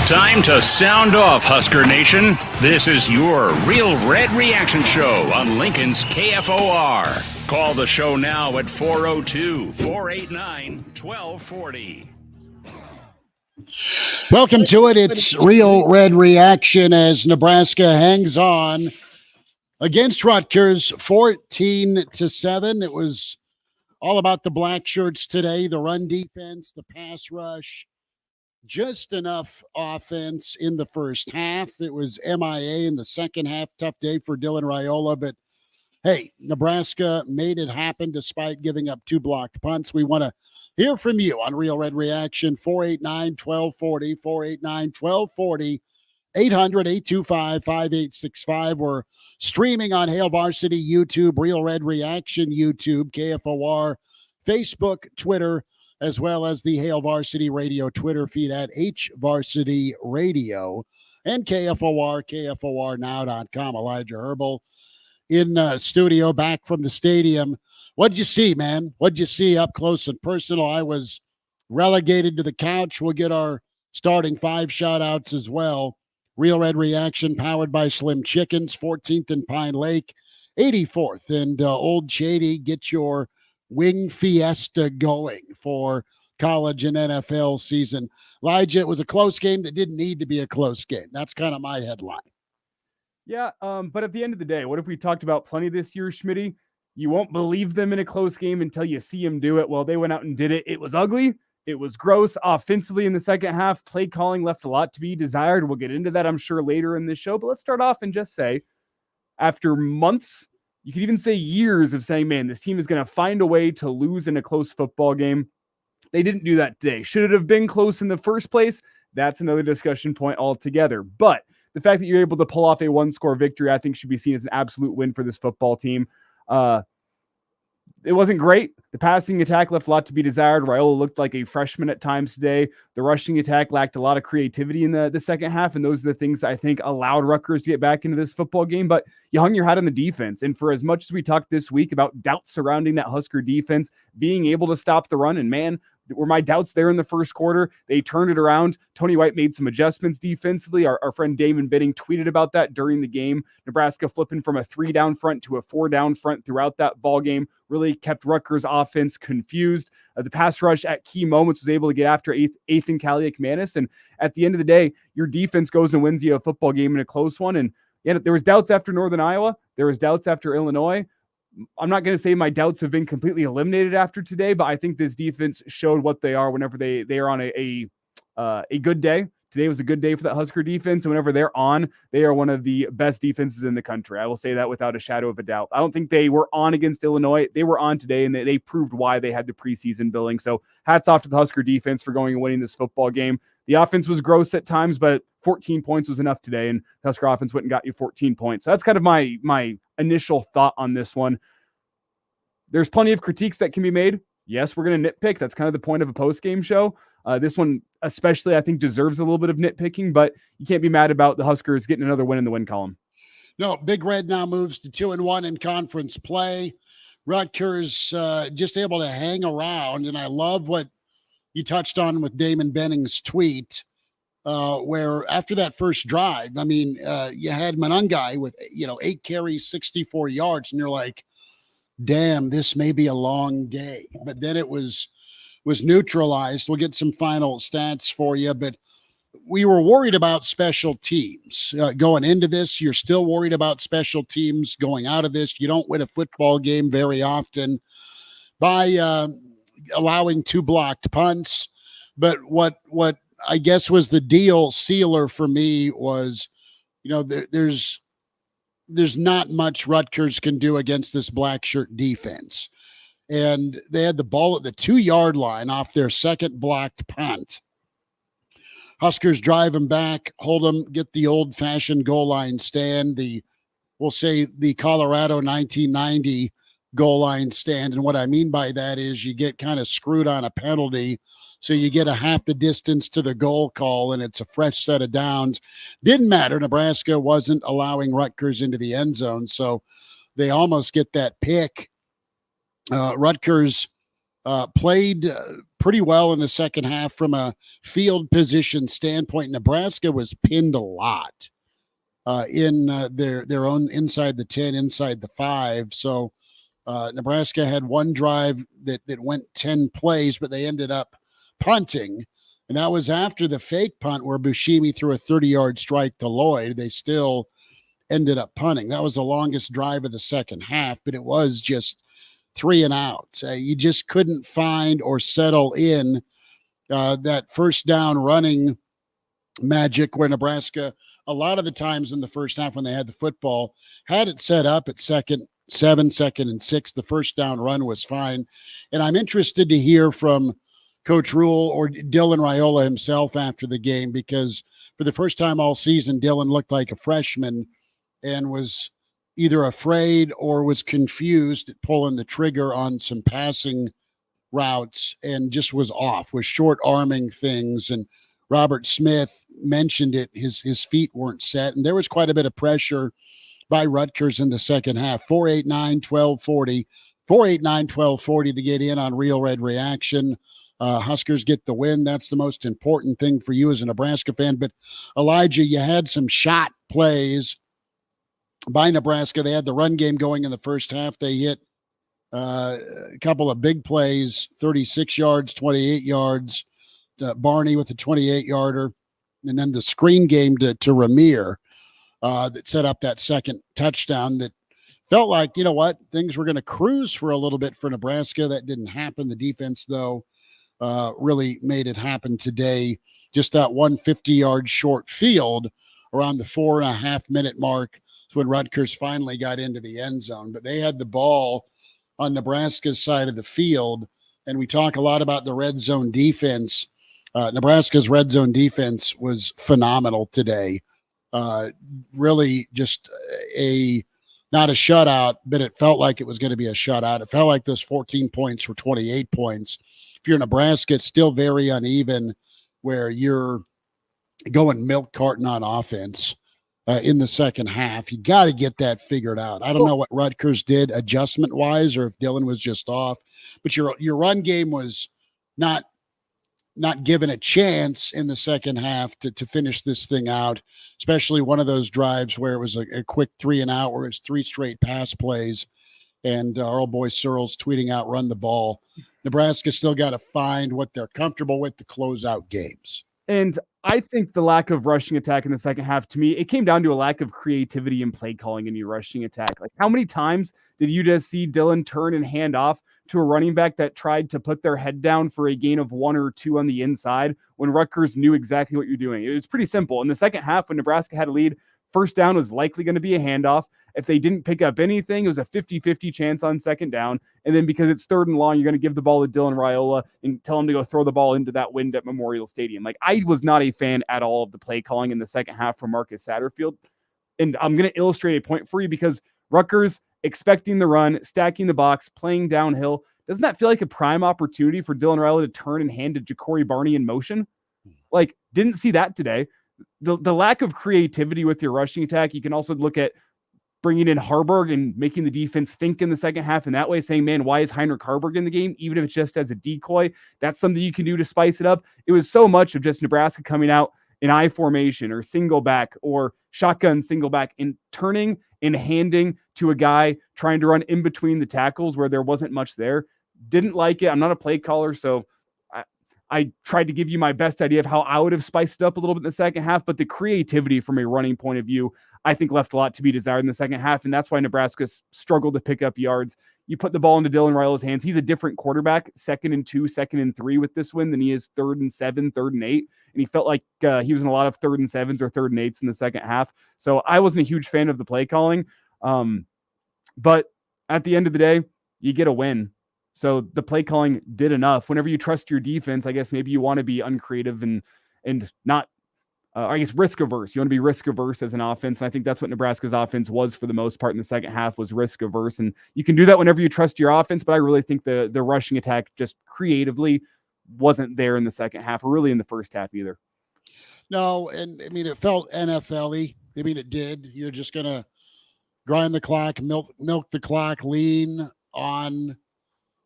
Time to sound off, Husker Nation. This is your Real Red Reaction Show on Lincoln's KFOR. Call the show now at 402-489-1240. Welcome to it. It's Real Red Reaction as Nebraska hangs on against Rutgers 14-7. It was all about the black shirts today, the run defense, the pass rush, just enough offense in the first half. It was MIA in the second half. Tough day for Dylan Raiola, but hey, Nebraska made it happen despite giving up 2 blocked punts. We want to hear from you on Real Red Reaction, 489-1240, 489-1240, 800-825-5865. We're streaming on Hail Varsity YouTube, Real Red Reaction YouTube, KFOR, Facebook, Twitter, as well as the Hail Varsity Radio Twitter feed at HVarsity Radio and KFOR, KFORnow.com. Elijah Herbal in studio, back from the stadium. What'd you see, man? What'd you see up close and personal? I was relegated to the couch. We'll get our starting 5 shout-outs as well. Real Red Reaction, powered by Slim Chickens, 14th and Pine Lake, 84th and Old Shady. Get your wing fiesta going for college and NFL season. Elijah, it was a close game that didn't need to be a close game. That's kind of my headline. Yeah, but at the end of the day, what if we talked about plenty this year, Schmitty? You won't believe them in a close game until you see them do it. Well, they went out and did it. It was ugly. It was gross. Offensively in the second half, play calling left a lot to be desired. We'll get into that, I'm sure, later in this show. But let's start off and just say, after months, you could even say years of saying, man, this team is going to find a way to lose in a close football game. They didn't do that today. Should it have been close in the first place? That's another discussion point altogether. But the fact that you're able to pull off a 1-score victory, I think should be seen as an absolute win for this football team. It wasn't great. The passing attack left a lot to be desired. Raiola looked like a freshman at times today. The rushing attack lacked a lot of creativity in the second half, and those are the things that I think allowed Rutgers to get back into this football game. But you hung your hat on the defense, and for as much as we talked this week about doubts surrounding that Husker defense, being able to stop the run, and man, were my doubts there in the first quarter. They turned it around. Tony White made some adjustments defensively. Our friend Damon Bidding tweeted about that during the game. Nebraska flipping from a 3-down front to a 4-down front throughout that ball game really kept Rutgers offense confused. The pass rush at key moments was able to get after Ethan Kaliak-Manis. And at the end of the day, your defense goes and wins you a football game in a close one. And yeah, there was doubts after Northern Iowa. There was doubts after Illinois. I'm not going to say my doubts have been completely eliminated after today, but I think this defense showed what they are whenever they are on a good day. Today was a good day for that Husker defense, and whenever they're on, they are one of the best defenses in the country. I will say that without a shadow of a doubt. I don't think they were on against Illinois. They were on today, and they proved why they had the preseason billing. So hats off to the Husker defense for going and winning this football game. The offense was gross at times, but 14 points was enough today, and the Husker offense went and got you 14 points. So that's kind of my initial thought on this one. There's plenty of critiques that can be made. Yes, we're going to nitpick. That's kind of the point of a post-game show. This one especially, I think, deserves a little bit of nitpicking, but you can't be mad about the Huskers getting another win in the win column. No, Big Red now moves to 2-1 in conference play. Rutgers just able to hang around, and I love what you touched on with Damon Benning's tweet, where after that first drive, I mean, you had Monangai with 8 carries, 64 yards, and you're like, damn, this may be a long day. But then it was neutralized. We'll get some final stats for you, but we were worried about special teams going into this. You're still worried about special teams going out of this. You don't win a football game very often by allowing 2 blocked punts. But what I guess was the deal sealer for me was, there's not much Rutgers can do against this black shirt defense. And they had the ball at the 2-yard line off their second blocked punt. Huskers drive them back, hold them, get the old-fashioned goal line stand, we'll say the Colorado 1990 goal line stand. And what I mean by that is you get kind of screwed on a penalty, so you get a half the distance to the goal call, and it's a fresh set of downs. Didn't matter. Nebraska wasn't allowing Rutgers into the end zone, so they almost get that pick. Rutgers played pretty well in the second half from a field position standpoint. Nebraska was pinned a lot in their own inside the 10, inside the 5. So Nebraska had one drive that went 10 plays, but they ended up punting. And that was after the fake punt where Buscemi threw a 30-yard strike to Lloyd. They still ended up punting. That was the longest drive of the second half, but it was just 3 and out. You just couldn't find or settle in that first down running magic where Nebraska, a lot of the times in the first half when they had the football, had it set up at 2nd, 7, 2nd, and 6. The first down run was fine. And I'm interested to hear from Coach Rule or Dylan Raiola himself after the game, because for the first time all season, Dylan looked like a freshman and was either afraid or was confused at pulling the trigger on some passing routes and just was off, was short-arming things. And Robert Smith mentioned it, his feet weren't set, and there was quite a bit of pressure by Rutgers in the second half. 489-1240, 489-1240 to get in on Real Red Reaction. Huskers get the win. That's the most important thing for you as a Nebraska fan. But Elijah, you had some shot plays by Nebraska. They had the run game going in the first half. They hit a couple of big plays, 36 yards, 28 yards. Barney with a 28-yarder. And then the screen game to Ramir that set up that second touchdown that felt like, you know what, things were going to cruise for a little bit for Nebraska. That didn't happen. The defense, though, really made it happen today. Just that 150-yard short field around the 4.5-minute mark is when Rutgers finally got into the end zone. But they had the ball on Nebraska's side of the field, and we talk a lot about the red zone defense. Nebraska's red zone defense was phenomenal today. Really just not a shutout, but it felt like it was going to be a shutout. It felt like those 14 points were 28 points. If you're Nebraska, it's still very uneven where you're going milk carton on offense in the second half. You got to get that figured out. I don't know what Rutgers did adjustment-wise or if Dylan was just off, but your run game was not given a chance in the second half to finish this thing out, especially one of those drives where it was a quick 3 and out where it's 3 straight pass plays. And our old boy Searles tweeting out, run the ball. Nebraska still got to find what they're comfortable with to close out games. And I think the lack of rushing attack in the second half, to me, it came down to a lack of creativity and play calling in your rushing attack. Like, how many times did you just see Dylan turn and hand off to a running back that tried to put their head down for a gain of 1 or 2 on the inside when Rutgers knew exactly what you're doing? It was pretty simple. In the second half, when Nebraska had a lead, first down was likely going to be a handoff. If they didn't pick up anything, it was a 50-50 chance on second down. And then because it's 3rd and long, you're going to give the ball to Dylan Raiola and tell him to go throw the ball into that wind at Memorial Stadium. Like, I was not a fan at all of the play calling in the second half from Marcus Satterfield. And I'm going to illustrate a point for you because Rutgers expecting the run, stacking the box, playing downhill. Doesn't that feel like a prime opportunity for Dylan Raiola to turn and hand to Ja'Cory Barney in motion? Like, didn't see that today. The lack of creativity with your rushing attack. You can also look at bringing in Harburg and making the defense think in the second half in that way, saying, man, why is Heinrich Harburg in the game? Even if it's just as a decoy, that's something you can do to spice it up. It was so much of just Nebraska coming out in I formation or single back or shotgun single back and turning and handing to a guy trying to run in between the tackles where there wasn't much there. Didn't like it. I'm not a play caller, so I tried to give you my best idea of how I would have spiced it up a little bit in the second half, but the creativity from a running point of view, I think left a lot to be desired in the second half, and that's why Nebraska struggled to pick up yards. You put the ball into Dylan Raiola's hands. He's a different quarterback, 2nd and 2, 2nd and 3 with this win than he is 3rd and 7, 3rd and 8, and he felt like he was in a lot of 3rd and 7s or 3rd and 8s in the second half. So I wasn't a huge fan of the play calling, but at the end of the day, you get a win. So the play calling did enough. Whenever you trust your defense, I guess maybe you want to be uncreative and not, I guess, risk averse. You want to be risk averse as an offense. And I think that's what Nebraska's offense was for the most part in the second half, was risk averse. And you can do that whenever you trust your offense. But I really think the rushing attack just creatively wasn't there in the second half or really in the first half either. No, and I mean, it felt NFL-y. I mean, it did. You're just going to grind the clock, milk the clock, lean on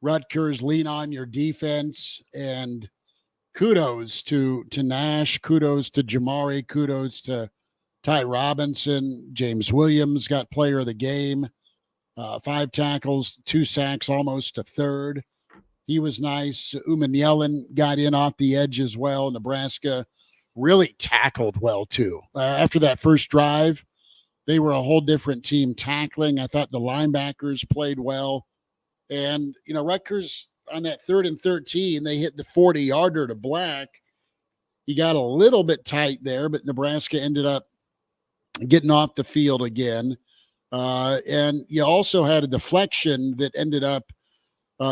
Rutgers, lean on your defense, and kudos to Nash, kudos to Jamari, kudos to Ty Robinson. James Williams got player of the game, 5 tackles, 2 sacks, almost a third. He was nice. Yellen got in off the edge as well. Nebraska really tackled well, too. After that first drive, they were a whole different team tackling. I thought the linebackers played well. And, Rutgers on that 3rd and 13, they hit the 40-yarder to Black. He got a little bit tight there, but Nebraska ended up getting off the field again. And you also had a deflection that ended up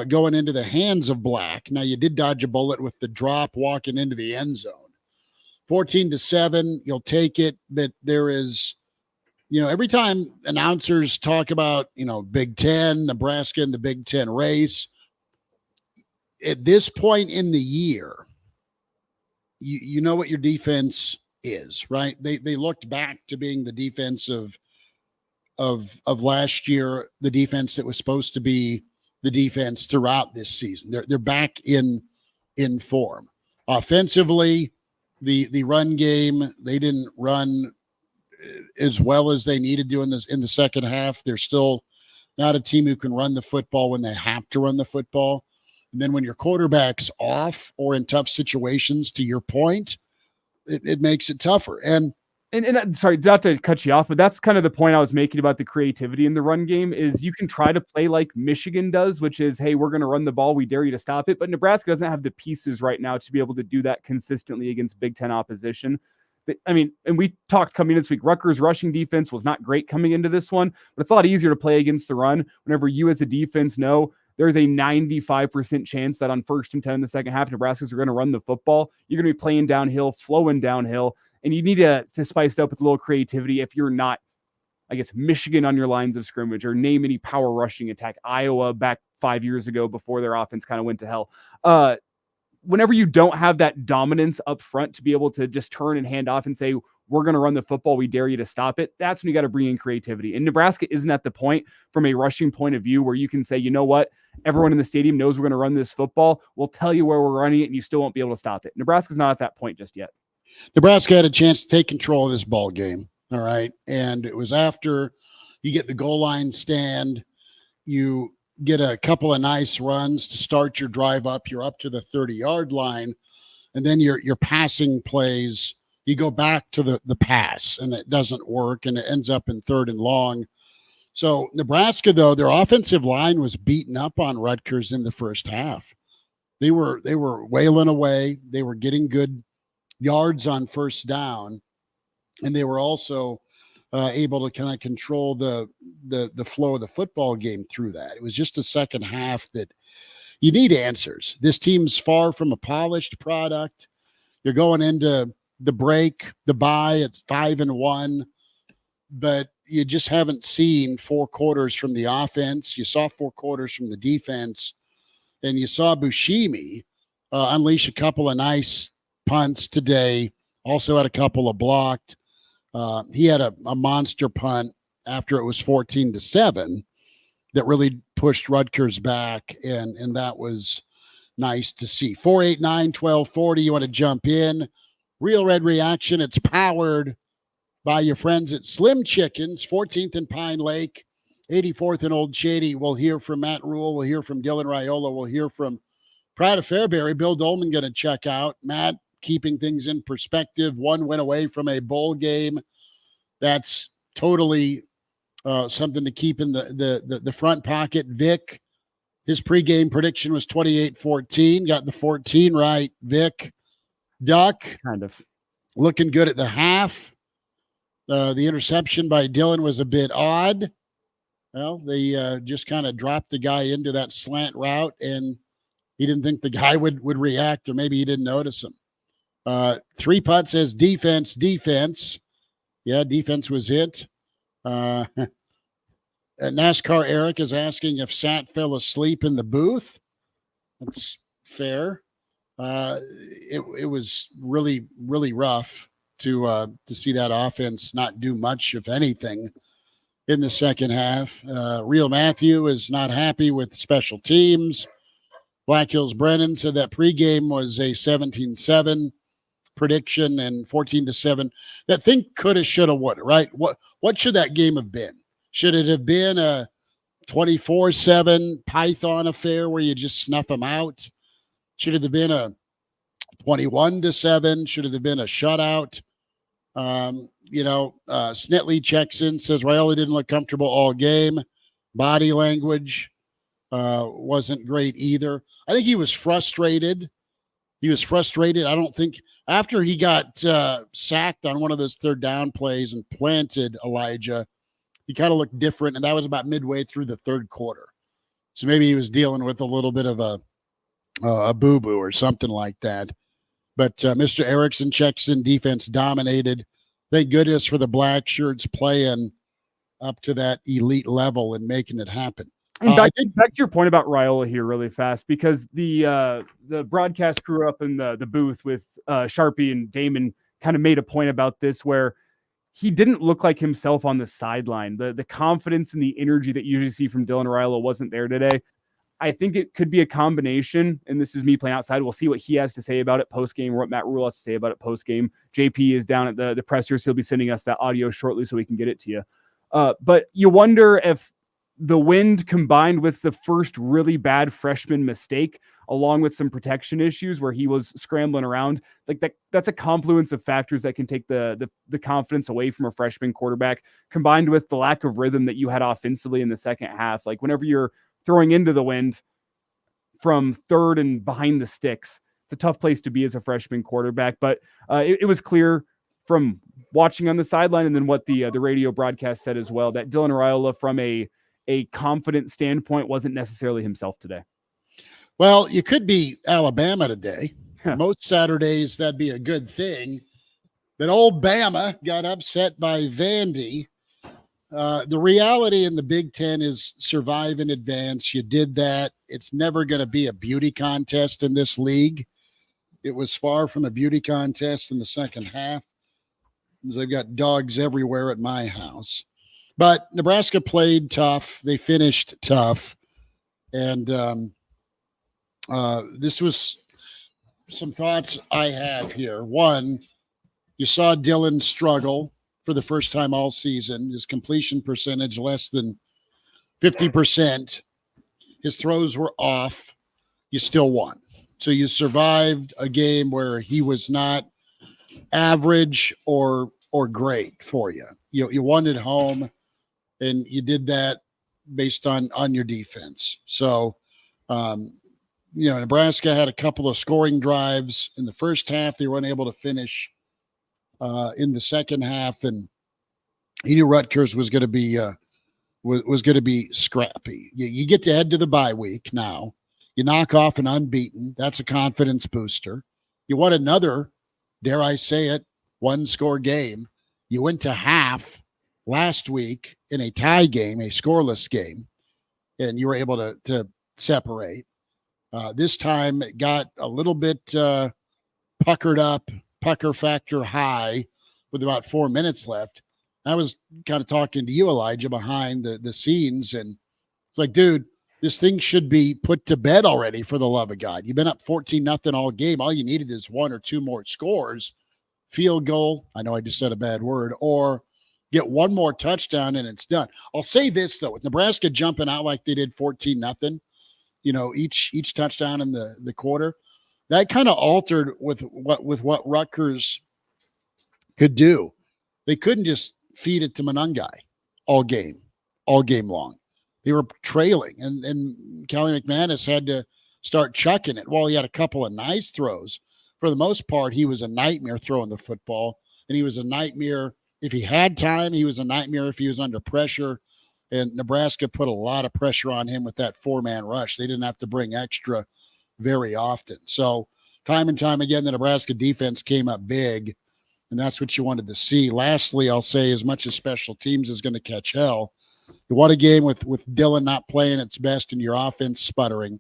going into the hands of Black. Now, you did dodge a bullet with the drop walking into the end zone. 14-7, you'll take it, but there is, every time announcers talk about, Big Ten, Nebraska and the Big Ten race, at this point in the year, you know what your defense is, right? They looked back to being the defense of last year, the defense that was supposed to be the defense throughout this season. They're back in form. Offensively, the run game, they didn't run as well as they needed to in the second half. They're still not a team who can run the football when they have to run the football. And then when your quarterback's off or in tough situations, to your point, it makes it tougher. And sorry, not to cut you off, but that's kind of the point I was making about the creativity in the run game is you can try to play like Michigan does, which is, hey, we're going to run the ball. We dare you to stop it. But Nebraska doesn't have the pieces right now to be able to do that consistently against Big Ten opposition. And we talked coming in this week, Rutgers' rushing defense was not great coming into this one, but it's a lot easier to play against the run whenever you as a defense know there's a 95% chance that on 1st and 10 in the second half, Nebraska's are going to run the football. You're going to be playing downhill, flowing downhill, and you need to spice it up with a little creativity if you're not, I guess, Michigan on your lines of scrimmage or name any power rushing attack. Iowa back 5 years ago before their offense kind of went to hell. Whenever you don't have that dominance up front to be able to just turn and hand off and say, we're going to run the football, we dare you to stop it, that's when you got to bring in creativity. And Nebraska isn't at the point from a rushing point of view where you can say, you know what, everyone in the stadium knows we're going to run this football. We'll tell you where we're running it and you still won't be able to stop it. Nebraska's not at that point just yet. Nebraska had a chance to take control of this ball game. All right. And it was after you get the goal line stand, you get a couple of nice runs to start your drive up. You're up to the 30-yard line. And then your passing plays, you go back to the pass and it doesn't work and it ends up in 3rd and long. So Nebraska, though, their offensive line was beaten up on Rutgers in the first half. They were wailing away. They were getting good yards on first down. And they were also able to kind of control the flow of the football game through that. It was just a second half that you need answers. This team's far from a polished product. You're going into the break, the bye, it's 5-1, but you just haven't seen 4 quarters from the offense. You saw 4 quarters from the defense, and you saw Bushimi unleash a couple of nice punts today. Also had a couple of blocked. He had a monster punt after it was 14-7 that really pushed Rutgers back, and that was nice to see. 489-1240. You want to jump in? Real Red Reaction. It's powered by your friends at Slim Chickens, 14th and Pine Lake, 84th and Old Shady. We'll hear from Matt Rule. We'll hear from Dylan Raiola. We'll hear from Pride of Fairbury. Bill Dolman going to check out. Matt keeping things in perspective. 1 win away from a bowl game. That's totally something to keep in the front pocket. Vic, his pregame prediction was 28-14. Got the 14 right. Vic, Duck, Kind of looking good at the half. The interception by Dylan was a bit odd. Well, they just kind of dropped the guy into that slant route, and he didn't think the guy would react, or maybe he didn't notice him. 3 Putt says defense. Yeah, defense was it. NASCAR Eric is asking if Sat fell asleep in the booth. That's fair. It was really, really rough to see that offense not do much, if anything, in the second half. Real Matthew is not happy with special teams. Black Hills Brennan said that pregame was a 17-7 prediction and 14-7. That thing coulda, shoulda, woulda, right? What should that game have been? Should it have been a 24-7 Python affair where you just snuff them out? Should it have been a 21-7? Should it have been a shutout? Snitley checks in, says Raiola didn't look comfortable all game. Body language wasn't great either. I think he was frustrated. I don't think after he got sacked on one of those third down plays and planted Elijah, he kind of looked different, and that was about midway through the third quarter. So maybe he was dealing with a little bit of a boo-boo or something like that. But Mr. Erickson checks in, defense dominated. Thank goodness for the black shirts playing up to that elite level and making it happen. And back to your point about Raiola here really fast, because the broadcast crew up in the booth with Sharpie and Damon kind of made a point about this where he didn't look like himself on the sideline. The confidence and the energy that you usually see from Dylan Raiola wasn't there today. I think it could be a combination, and this is me playing outside. We'll see what he has to say about it post-game, or what Matt Rule has to say about it post-game. JP is down at the pressers. He'll be sending us that audio shortly so we can get it to you. But you wonder if the wind combined with the first really bad freshman mistake, along with some protection issues where he was scrambling around, that's a confluence of factors that can take the confidence away from a freshman quarterback, combined with the lack of rhythm that you had offensively in the second half. Like whenever you're throwing into the wind from third and behind the sticks, it's a tough place to be as a freshman quarterback. But it was clear from watching on the sideline and then what the radio broadcast said as well, that Dylan Raiola from a confident standpoint wasn't necessarily himself today. Well, you could be Alabama today. Most Saturdays, that'd be a good thing. But old Bama got upset by Vandy. The reality in the Big Ten is survive in advance. You did that. It's never going to be a beauty contest in this league. It was far from a beauty contest in the second half. They've got dogs everywhere at my house. But Nebraska played tough. They finished tough. And this was some thoughts I have here. One, you saw Dylan struggle for the first time all season. His completion percentage less than 50%. His throws were off. You still won. So you survived a game where he was not average or great for you. You won at home, and you did that based on your defense. So, Nebraska had a couple of scoring drives in the first half. They were unable to finish in the second half, and he knew Rutgers was going to be scrappy. You get to head to the bye week now. You knock off an unbeaten. That's a confidence booster. You won another, dare I say it, one-score game. You went to half last week in a tie game, a scoreless game, and you were able to separate. This time it got a little bit puckered up, pucker factor high with about 4 minutes left. I was kind of talking to you, Elijah, behind the scenes, and it's like, dude, this thing should be put to bed already, for the love of God. You've been up 14-0 all game. All you needed is one or two more scores, field goal. I know I just said a bad word, or get one more touchdown and it's done. I'll say this, though, with Nebraska jumping out like they did 14-0, each touchdown in the quarter, that kind of altered with what Rutgers could do. They couldn't just feed it to Monangai all game long. They were trailing, and Kelly McManus had to start chucking it. While he had a couple of nice throws, for the most part, he was a nightmare throwing the football, and he was a nightmare if he had time. He was a nightmare if he was under pressure, and Nebraska put a lot of pressure on him with that four-man rush. They didn't have to bring extra very often. So time and time again, the Nebraska defense came up big, and that's what you wanted to see. Lastly, I'll say, as much as special teams is going to catch hell, you won a game with Dylan not playing its best and your offense sputtering.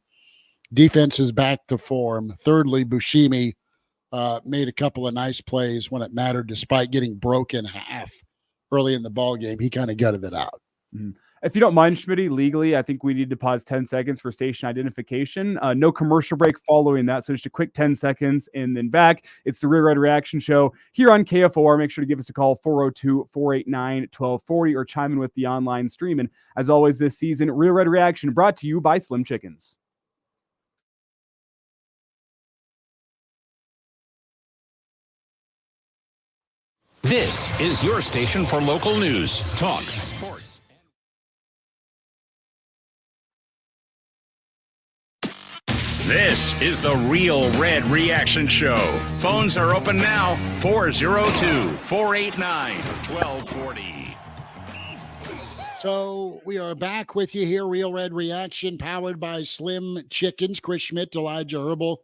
Defense is back to form. Thirdly, Bushimi made a couple of nice plays when it mattered, despite getting broken half early in the ball game. He kind of gutted it out. Mm-hmm. If you don't mind, Schmitty, legally, I think we need to pause 10 seconds for station identification. No commercial break following that. So just a quick 10 seconds and then back. It's the Real Red Reaction Show here on KFOR. Make sure to give us a call, 402-489-1240, or chime in with the online stream. And as always this season, Real Red Reaction brought to you by Slim Chickens. This is your station for local news, talk, sports. This is the Real Red Reaction Show. Phones are open now, 402-489-1240. So we are back with you here, Real Red Reaction, powered by Slim Chickens. Chris Schmidt, Elijah Herbal.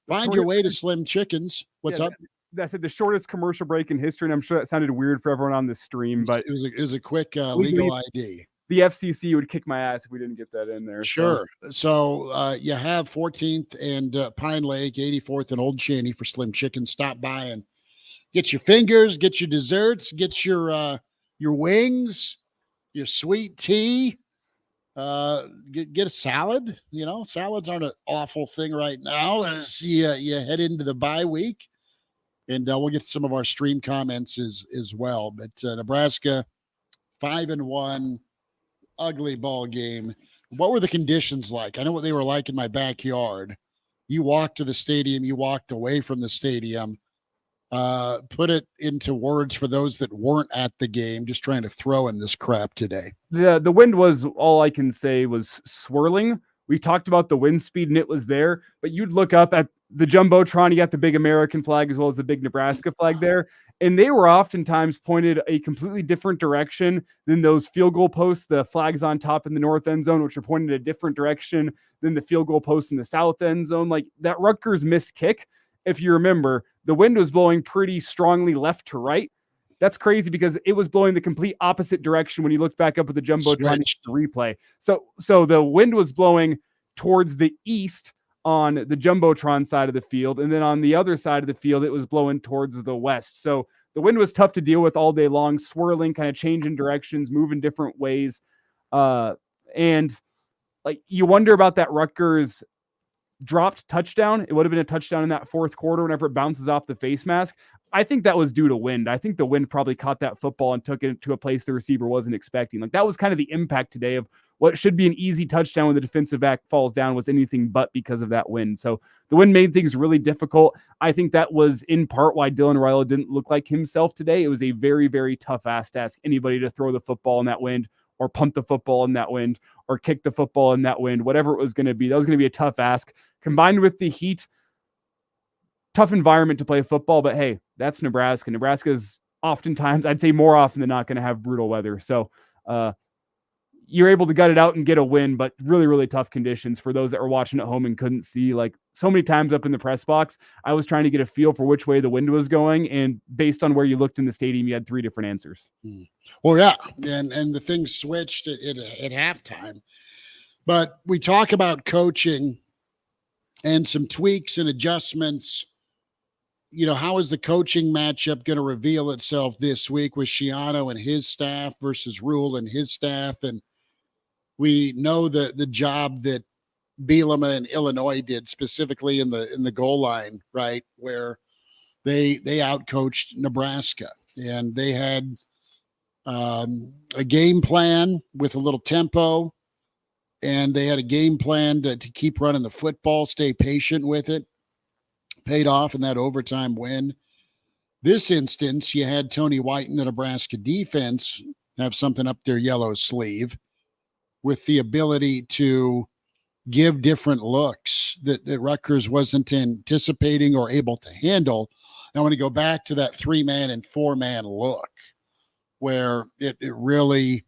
Find your way to Slim Chickens. What's up? I said the shortest commercial break in history, and I'm sure that sounded weird for everyone on the stream, but it was a quick legal ID. The FCC would kick my ass if we didn't get that in there. Sure. So you have 14th and Pine Lake, 84th and Old Cheney for Slim Chicken. Stop by and get your fingers, get your desserts, get your wings, your sweet tea. Get a salad. You know, salads aren't an awful thing right now as you head into the bye week. And we'll get to some of our stream comments as well. But Nebraska, 5-1. Ugly ball game. What were the conditions like? I know what they were like in my backyard. You walked to the stadium, you walked away from the stadium. Put it into words for those that weren't at the game, just trying to throw in this crap today. The wind was, all I can say, was swirling. We talked about the wind speed and it was there, but you'd look up at the Jumbotron, you got the big American flag as well as the big Nebraska flag there. And they were oftentimes pointed a completely different direction than those field goal posts, the flags on top in the north end zone, which are pointed a different direction than the field goal posts in the south end zone. Like that Rutgers missed kick, if you remember, the wind was blowing pretty strongly left to right. That's crazy because it was blowing the complete opposite direction when you looked back up at the Jumbotron replay. So the wind was blowing towards the east on the Jumbotron side of the field, and then on the other side of the field, it was blowing towards the west. So the wind was tough to deal with all day long, swirling, kind of changing directions, moving different ways. And like you wonder about that Rutgers dropped touchdown. It would have been a touchdown in that fourth quarter whenever it bounces off the face mask. I think that was due to wind. I think the wind probably caught that football and took it to a place the receiver wasn't expecting. Like that was kind of the impact today of what should be an easy touchdown when the defensive back falls down was anything but because of that wind. So the wind made things really difficult. I think that was in part why Dylan Raiola didn't look like himself today. It was a very, very tough ask to ask anybody to throw the football in that wind or punt the football in that wind or kick the football in that wind, whatever it was going to be. That was going to be a tough ask combined with the heat. Tough environment to play football, but hey, that's Nebraska. Nebraska's oftentimes, I'd say more often than not, going to have brutal weather. So you're able to gut it out and get a win, but really, really tough conditions for those that were watching at home and couldn't see. Like so many times up in the press box, I was trying to get a feel for which way the wind was going, and based on where you looked in the stadium, you had three different answers. Well, yeah, and the thing switched at halftime. But we talk about coaching and some tweaks and adjustments. You know, how is the coaching matchup going to reveal itself this week with Schiano and his staff versus Rule and his staff? And we know the job that Bielema and Illinois did specifically in the goal line, right, where they outcoached Nebraska, and they had a game plan with a little tempo, and they had a game plan to keep running the football, stay patient with it. Paid off in that overtime win. This instance, you had Tony White and the Nebraska defense have something up their yellow sleeve with the ability to give different looks that Rutgers wasn't anticipating or able to handle. I want to go back to that 3-man and 4-man look where it really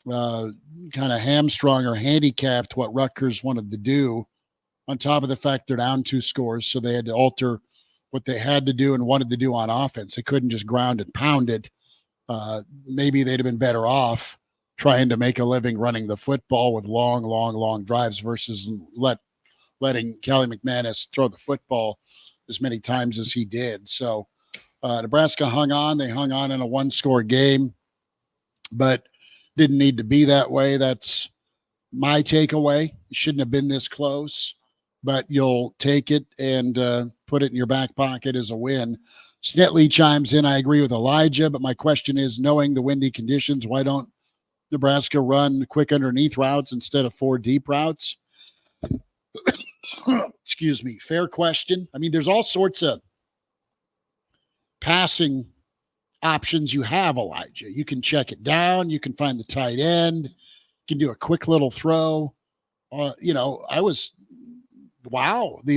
kind of hamstrung or handicapped what Rutgers wanted to do, on top of the fact they're down 2 scores, so they had to alter what they had to do and wanted to do on offense. They couldn't just ground and pound it. Maybe they'd have been better off trying to make a living running the football with long drives versus letting Kelly McManus throw the football as many times as he did. So Nebraska hung on. They hung on in a 1-score game. But Didn't need to be that way. That's my takeaway. It shouldn't have been this close, but you'll take it and put it in your back pocket as a win. Snetley chimes in. I agree with Elijah, but my question is, knowing the windy conditions, why don't Nebraska run quick underneath routes instead of 4 deep routes? Excuse me. Fair question. I mean, there's all sorts of passing options you have, Elijah. You can check it down. You can find the tight end. You can do a quick little throw. The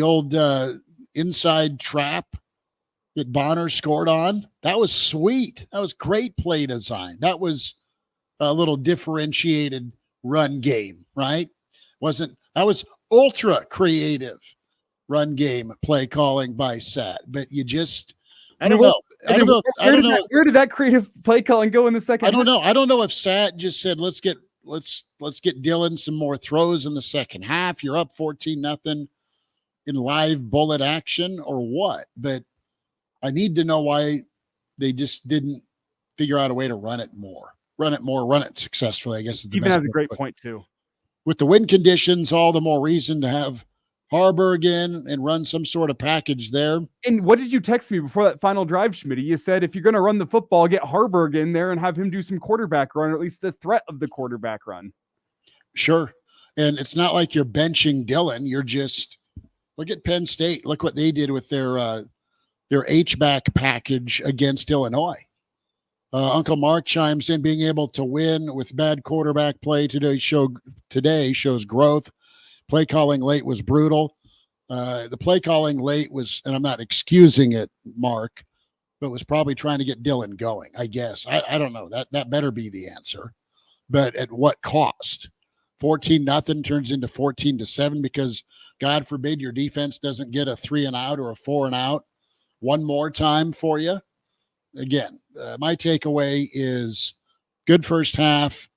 old inside trap that Bonner scored on. That was sweet. That was great play design. That was a little differentiated run game, right? That was ultra creative run game play calling by Sat. But you just, I don't know. Where did that creative play calling go in the second? I don't know. I don't know if Sat just said, let's get Dylan some more throws in the second half. You're up 14-0 in live bullet action or what? But I need to know why they just didn't figure out a way to run it successfully, I guess. Steven has a great point too. With the wind conditions, all the more reason to have Harburg in and run some sort of package there. And what did you text me before that final drive, Schmitty? You said if you're going to run the football, get Harburg in there and have him do some quarterback run, or at least the threat of the quarterback run. Sure. And it's not like you're benching Dylan. You're just, look at Penn State. Look what they did with their H-back package against Illinois. Uncle Mark chimes in, being able to win with bad quarterback play today shows growth. Play calling late was brutal. The play calling late was, and I'm not excusing it, Mark, but was probably trying to get Dylan going, I guess. I don't know. That better be the answer. But at what cost? 14-0 turns into 14-7 because, God forbid, your defense doesn't get a 3-and-out or a 4-and-out one more time for you. Again, my takeaway is good first half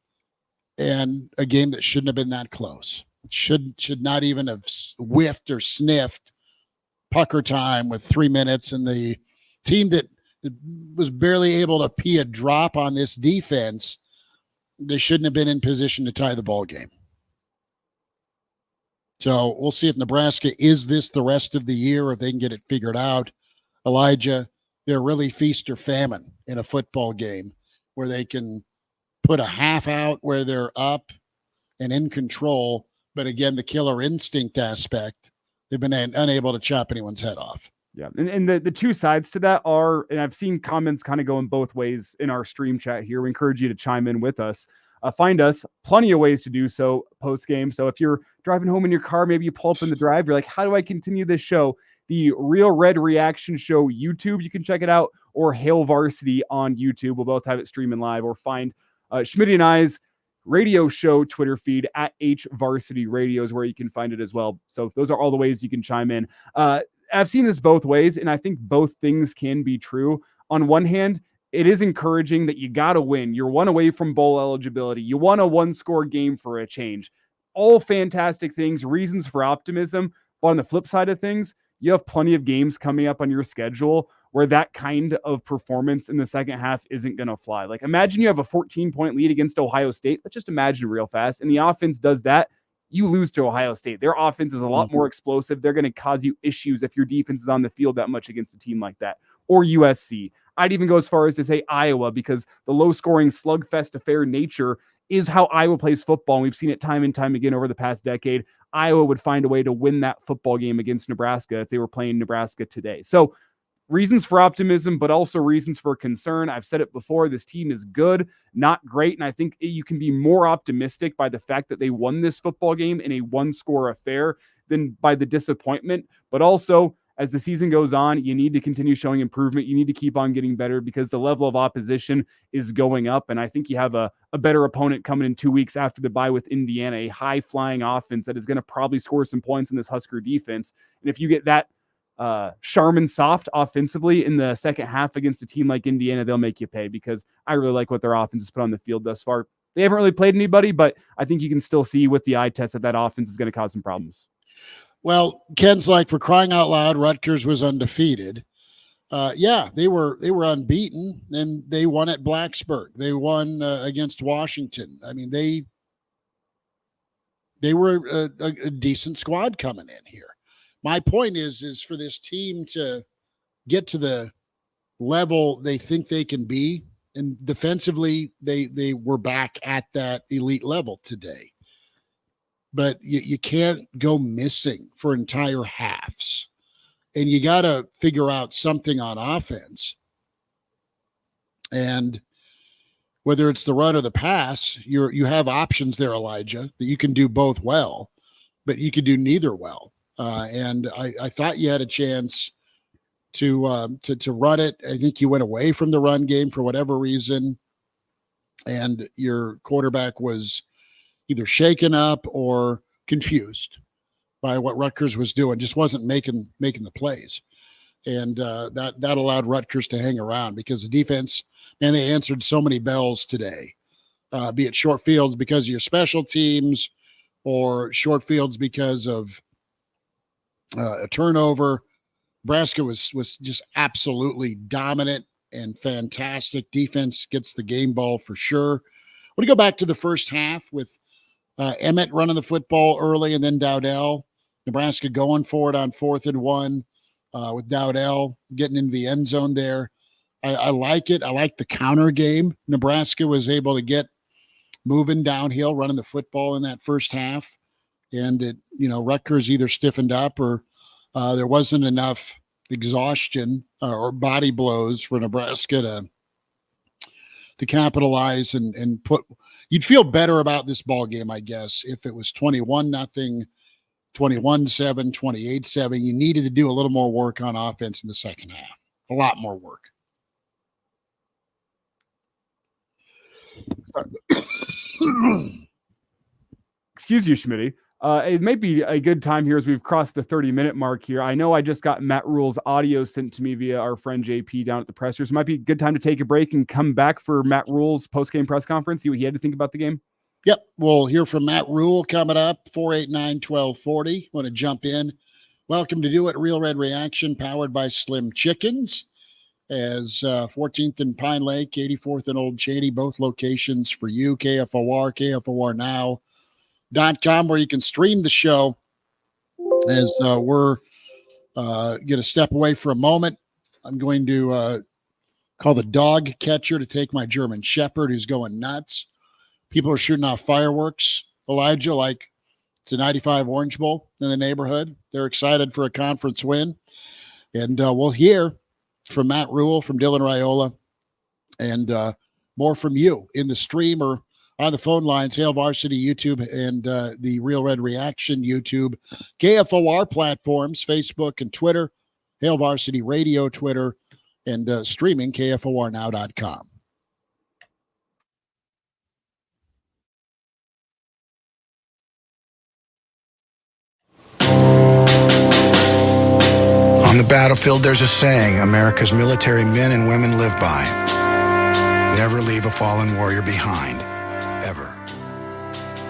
and a game that shouldn't have been that close. Should not even have whiffed or sniffed pucker time with 3 minutes, and the team that was barely able to pee a drop on this defense, they shouldn't have been in position to tie the ball game. So we'll see if Nebraska is this the rest of the year, or if they can get it figured out. Elijah, they're really feast or famine in a football game where they can put a half out where they're up and in control. But again, the killer instinct aspect, they've been unable to chop anyone's head off. Yeah. And the two sides to that are, and I've seen comments kind of going both ways in our stream chat here. We encourage you to chime in with us. Find us plenty of ways to do so post game. So if you're driving home in your car, maybe you pull up in the drive, you're like, how do I continue this show? The Real Red Reaction Show YouTube, you can check it out, or Hail Varsity on YouTube. We'll both have it streaming live, or find Schmitty and I's radio show Twitter feed at H Varsity Radio is where you can find it as well. So those are all the ways you can chime in. I've seen this both ways, and I think both things can be true. On one hand, it is encouraging that you got to win. You're one away from bowl eligibility. You won a one-score game for a change. All fantastic things, reasons for optimism. But on the flip side of things, you have plenty of games coming up on your schedule where that kind of performance in the second half isn't going to fly. Like, imagine you have a 14-point lead against Ohio State. Let's just imagine real fast. And the offense does that. You lose to Ohio State. Their offense is a lot more explosive. They're going to cause you issues if your defense is on the field that much against a team like that. Or USC. I'd even go as far as to say Iowa, because the low-scoring slugfest affair nature is how Iowa plays football. And we've seen it time and time again over the past decade. Iowa would find a way to win that football game against Nebraska if they were playing Nebraska today. So reasons for optimism, but also reasons for concern. I've said it before, this team is good, not great. And I think you can be more optimistic by the fact that they won this football game in a one-score affair than by the disappointment. But also, as the season goes on, you need to continue showing improvement. You need to keep on getting better because the level of opposition is going up. And I think you have a better opponent coming in 2 weeks after the bye with Indiana, a high-flying offense that is going to probably score some points in this Husker defense. And if you get that Charmin soft offensively in the second half against a team like Indiana, they'll make you pay, because I really like what their offense has put on the field thus far. They haven't really played anybody, but I think you can still see with the eye test that offense is going to cause some problems. Well, Ken's like, for crying out loud, Rutgers was undefeated. they were unbeaten, and they won at Blacksburg. They won against Washington. I mean, they were a decent squad coming in here. My point is for this team to get to the level they think they can be, and defensively they were back at that elite level today. But you can't go missing for entire halves. And you got to figure out something on offense. And whether it's the run or the pass, you have options there, Elijah, that you can do both well, but you could do neither well. And I thought you had a chance to run it. I think you went away from the run game for whatever reason, and your quarterback was either shaken up or confused by what Rutgers was doing, just wasn't making the plays. And that allowed Rutgers to hang around, because the defense, man, they answered so many bells today, be it short fields because of your special teams or short fields because of a turnover. Nebraska was just absolutely dominant and fantastic. Defense gets the game ball for sure. I want to go back to the first half with Emmett running the football early, and then Dowdell. Nebraska going for it on 4th and 1 with Dowdell getting into the end zone there. I like it. I like the counter game. Nebraska was able to get moving downhill, running the football in that first half. And Rutgers either stiffened up or there wasn't enough exhaustion or body blows for Nebraska to capitalize and put. You'd feel better about this ball game, I guess, if it was 21-0, 21-7, 28-7. You needed to do a little more work on offense in the second half. A lot more work. Excuse you, Schmitty. It may be a good time here as we've crossed the 30-minute mark here. I know I just got Matt Rule's audio sent to me via our friend JP down at the pressers. It might be a good time to take a break and come back for Matt Rule's post-game press conference, see what he had to think about the game. Yep, we'll hear from Matt Rule coming up, 489-1240. Want to jump in. Welcome to Do It, Real Red Reaction, powered by Slim Chickens, as 14th and Pine Lake, 84th and Old Cheney, both locations for you, KFOR, KFORnow.com, where you can stream the show. As we're going to step away for a moment, I'm going to call the dog catcher to take my German Shepherd, who's going nuts. People are shooting off fireworks, Elijah, like it's a 95 Orange Bowl in the neighborhood. They're excited for a conference win. And we'll hear from Matt Rule, from Dylan Raiola, and more from you in the stream or on the phone lines, Hail Varsity YouTube and the Real Red Reaction YouTube, KFOR platforms, Facebook and Twitter, Hail Varsity Radio, Twitter, and streaming, KFORnow.com. On the battlefield, there's a saying America's military men and women live by. Never leave a fallen warrior behind, ever.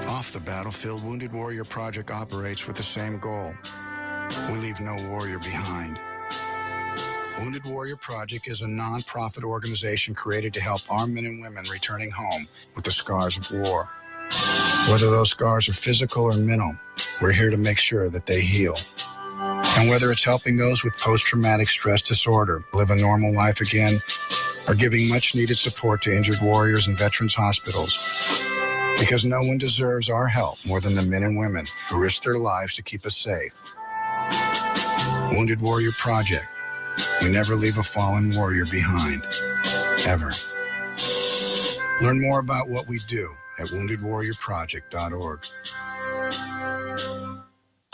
Off the battlefield, Wounded Warrior Project operates with the same goal. We leave no warrior behind. Wounded Warrior Project is a non-profit organization created to help armed men and women returning home with the scars of war. Whether those scars are physical or mental, we're here to make sure that they heal. And whether it's helping those with post-traumatic stress disorder live a normal life again, or giving much-needed support to injured warriors in veterans' hospitals. Because no one deserves our help more than the men and women who risk their lives to keep us safe. Wounded Warrior Project. We never leave a fallen warrior behind, ever. Learn more about what we do at woundedwarriorproject.org.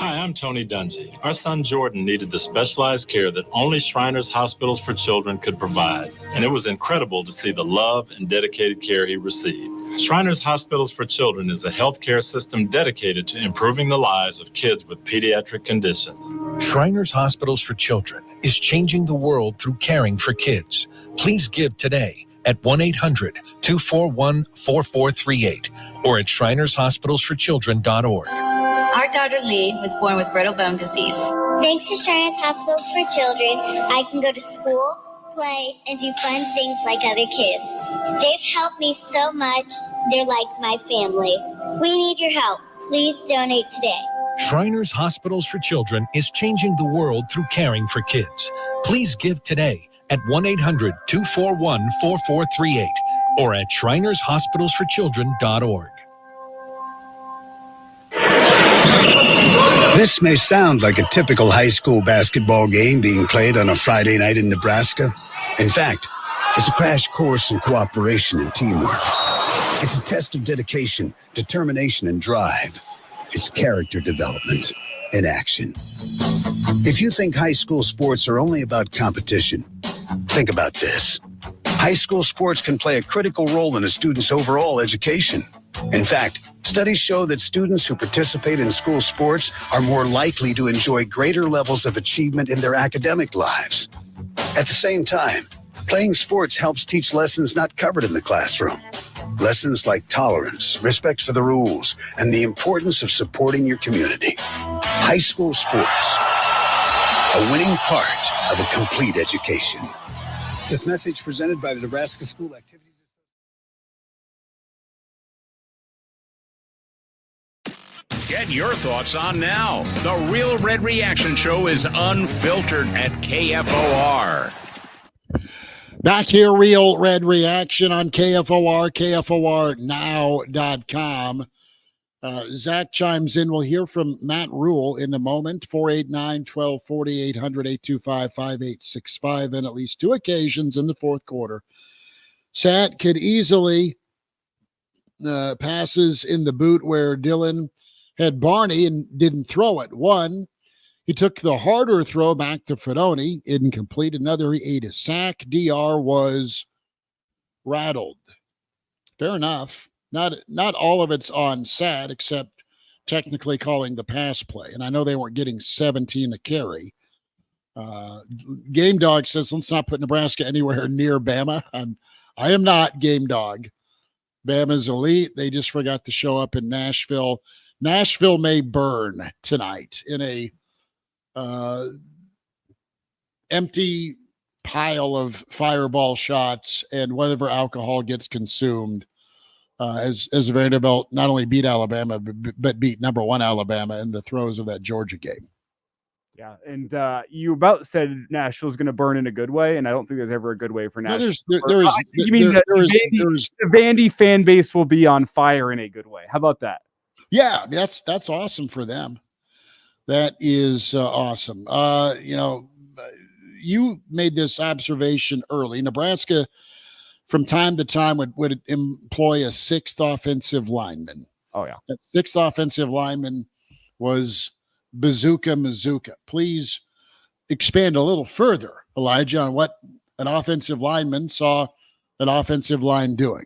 Hi, I'm Tony Dungy. Our son Jordan needed the specialized care that only Shriners Hospitals for Children could provide, and it was incredible to see the love and dedicated care he received. Shriners Hospitals for Children is a healthcare system dedicated to improving the lives of kids with pediatric conditions. Shriners Hospitals for Children is changing the world through caring for kids. Please give today at 1-800-241-4438 or at shrinershospitalsforchildren.org. Our daughter Lee was born with brittle bone disease. Thanks to Shriners Hospitals for Children, I can go to school, play, and do fun things like other kids. They've helped me so much. They're like my family. We need your help. Please donate today. Shriners Hospitals for Children is changing the world through caring for kids. Please give today at 1-800-241-4438 or at shrinershospitalsforchildren.org. This may sound like a typical high school basketball game being played on a Friday night in Nebraska. In fact, it's a crash course in cooperation and teamwork. It's a test of dedication, determination, and drive. It's character development in action. If you think high school sports are only about competition, think about this. High school sports can play a critical role in a student's overall education. In fact, studies show that students who participate in school sports are more likely to enjoy greater levels of achievement in their academic lives. At the same time, playing sports helps teach lessons not covered in the classroom. Lessons like tolerance, respect for the rules, and the importance of supporting your community. High school sports, a winning part of a complete education. This message presented by the Nebraska School Activities. Get your thoughts on now. The Real Red Reaction Show is unfiltered at KFOR. Back here, Real Red Reaction on KFOR, KFORnow.com. Zach chimes in. We'll hear from Matt Rule in a moment. 489-1240, 800-825-5865, and at least two occasions in the fourth quarter. Sat could easily passes in the boot where Dylan had Barney and didn't throw it. One, he took the harder throw back to Fedoni, incomplete. Another, he ate a sack. DR was rattled. Fair enough. Not all of it's on Sat, except technically calling the pass play. And I know they weren't getting 17 to carry. Game Dog says, let's not put Nebraska anywhere near Bama. I am not Game Dog. Bama's elite. They just forgot to show up in Nashville. Nashville may burn tonight in a empty pile of fireball shots and whatever alcohol gets consumed as Vanderbilt not only beat Alabama, but beat number one Alabama in the throes of that Georgia game. Yeah, and you about said Nashville's going to burn in a good way, and I don't think there's ever a good way for Nashville. The Vandy fan base will be on fire in a good way. How about that? Yeah, that's awesome for them. That is awesome. You made this observation early. Nebraska, from time to time, would employ a sixth offensive lineman. Oh, yeah. That sixth offensive lineman was Bazooka Mazuka. Please expand a little further, Elijah, on what an offensive lineman saw an offensive line doing.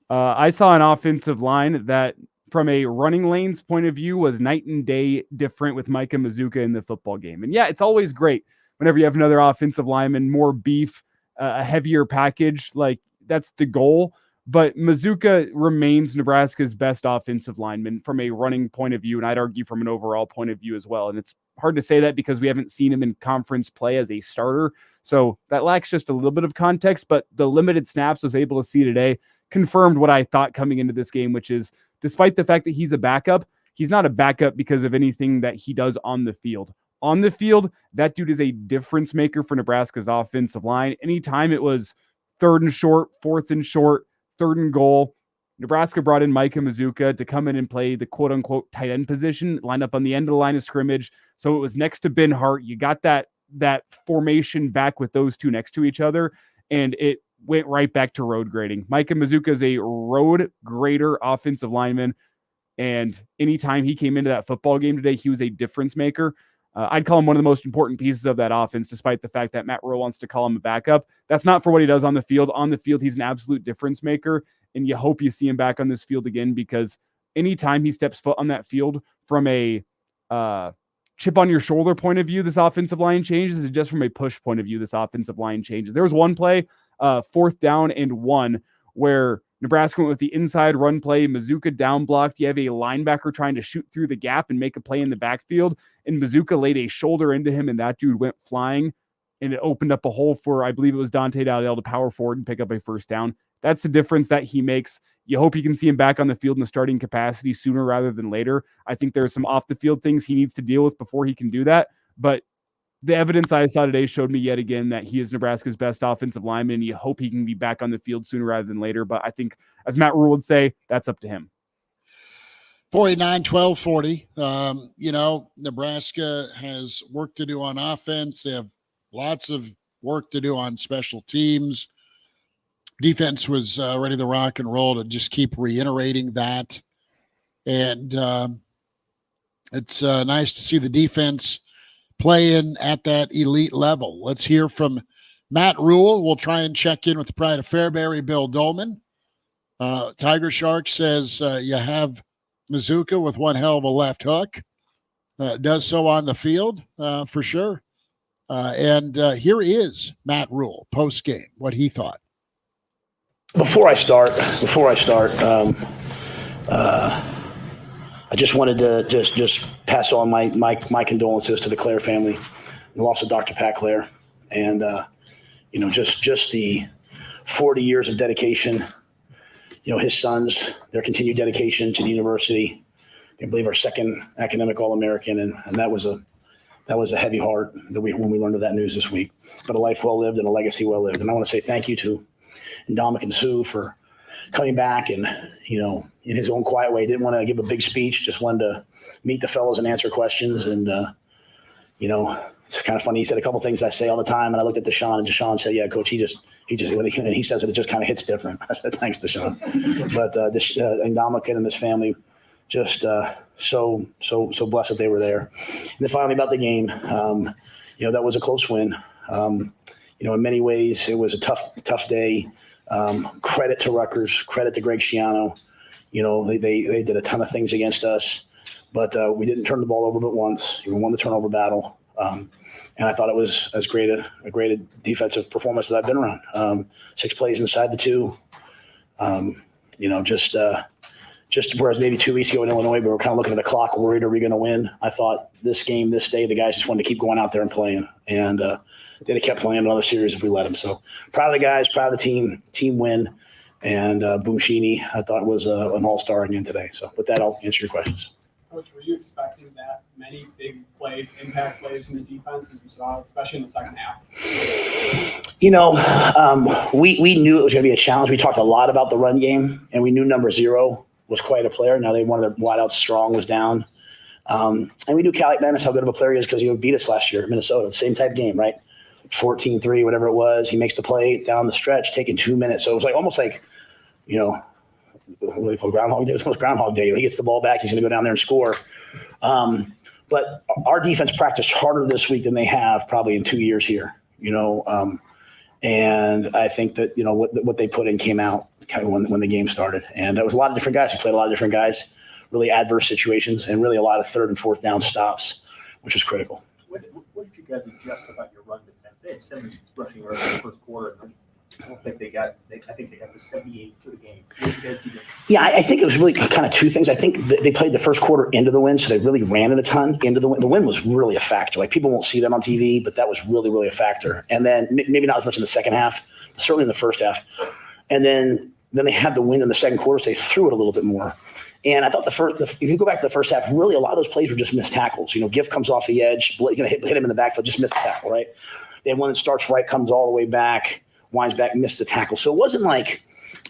I saw an offensive line that, from a running lanes point of view, was night and day different with Micah Mazuka in the football game. And yeah, it's always great whenever you have another offensive lineman, more beef, a heavier package. Like, that's the goal. But Mazuka remains Nebraska's best offensive lineman from a running point of view, and I'd argue from an overall point of view as well. And it's hard to say that because we haven't seen him in conference play as a starter. So that lacks just a little bit of context, but the limited snaps I was able to see today confirmed what I thought coming into this game, which is, despite the fact that he's a backup, he's not a backup because of anything that he does on the field. On the field, that dude is a difference maker for Nebraska's offensive line. Anytime it was 3rd and short, 4th and short, 3rd and goal, Nebraska brought in Micah Mazuka to come in and play the quote-unquote tight end position, line up on the end of the line of scrimmage. So it was next to Ben Hart. You got that formation back with those two next to each other, and it went right back to road grading. Micah Mazuka is a road grader offensive lineman, and anytime he came into that football game today, he was a difference maker. I'd call him one of the most important pieces of that offense, despite the fact that Matt Rowe wants to call him a backup. That's not for what he does on the field. On the field, he's an absolute difference maker, and you hope you see him back on this field again, because anytime he steps foot on that field from a chip on your shoulder point of view, this offensive line changes. And just from a push point of view, this offensive line changes. There was one play, 4th down and 1, where Nebraska went with the inside run play. Mazuka down blocked. You have a linebacker trying to shoot through the gap and make a play in the backfield. And Mazuka laid a shoulder into him, and that dude went flying. And it opened up a hole for, I believe it was Dante Dowdell to power forward and pick up a first down. That's the difference that he makes. You hope you can see him back on the field in the starting capacity sooner rather than later. I think there are some off the field things he needs to deal with before he can do that. But the evidence I saw today showed me yet again that he is Nebraska's best offensive lineman, and you hope he can be back on the field sooner rather than later. But I think, as Matt Rule would say, that's up to him. 49-12-40. Nebraska has work to do on offense. They have lots of work to do on special teams. Defense was ready to rock and roll, to just keep reiterating that. And it's nice to see the defense playing at that elite level. Let's hear from Matt Rule. We'll try and check in with the pride of Fairbury, Bill Dolman. Tiger Shark says you have Mazuka with one hell of a left hook. Does so on the field for sure. And here is Matt Rule post-game, what he thought. Before I start, I just wanted to just pass on my condolences to the Clare family, the loss of Dr. Pat Clare, and just the 40 years of dedication. His sons, their continued dedication to the university. I believe our second academic All-American, and that was a heavy heart when we learned of that news this week. But a life well lived and a legacy well lived. And I want to say thank you to Dominic and Sue for coming back and, in his own quiet way, didn't want to give a big speech, just wanted to meet the fellows and answer questions. And, it's kind of funny. He said a couple things I say all the time. And I looked at Deshaun, and Deshaun said, yeah, Coach, he says it just kind of hits different. I said, thanks, Deshaun. But and Dominic and his family, just so blessed that they were there. And then finally about the game, that was a close win. In many ways, it was a tough day. Credit to Rutgers, credit to Greg Schiano. They did a ton of things against us, but we didn't turn the ball over but once. We won the turnover battle. And I thought it was as great a defensive performance that I've been around. 6 plays inside the 2. Just whereas maybe 2 weeks ago in Illinois, we were kind of looking at the clock, worried, are we going to win? I thought this game, this day, the guys just wanted to keep going out there and playing. And they'd have kept playing another series if we let them. So proud of the guys, proud of the team win. And Boomshini, I thought, was an all-star again today. So with that, I'll answer your questions. Coach, were you expecting that many big plays, impact plays from the defense as you saw, especially in the second half? We knew it was going to be a challenge. We talked a lot about the run game, and we knew number 0 was quite a player. Now one of their wideouts, Strong, was down. And we knew Calic Madness how good of a player he is because he beat us last year at Minnesota. Same type game, right? 14-3, whatever it was. He makes the play down the stretch, taking 2 minutes. So it was almost like, what do they call Groundhog Day? It was almost Groundhog Day. He gets the ball back. He's going to go down there and score. But our defense practiced harder this week than they have probably in 2 years here, and I think that, what they put in came out kind of when the game started. And there was a lot of different guys. We played a lot of different guys, really adverse situations, and really a lot of 3rd and 4th down stops, which was critical. What did you guys adjust about your run defense? They had 7 rushing yards in the first quarter. I don't think they got the 78 for the game. What did you guys do? Yeah, I think it was really kind of 2 things. I think they played the first quarter into the wind, so they really ran it a ton into the wind. The wind was really a factor. People won't see them on TV, but that was really, really a factor. And then maybe not as much in the second half, but certainly in the first half. And then they had the wind in the second quarter, so they threw it a little bit more. And I thought if you go back to the first half, really a lot of those plays were just missed tackles. Gift comes off the edge, hit him in the backfield, just missed the tackle, right? They had one that starts right, comes all the way back, winds back, missed the tackle. So it wasn't like,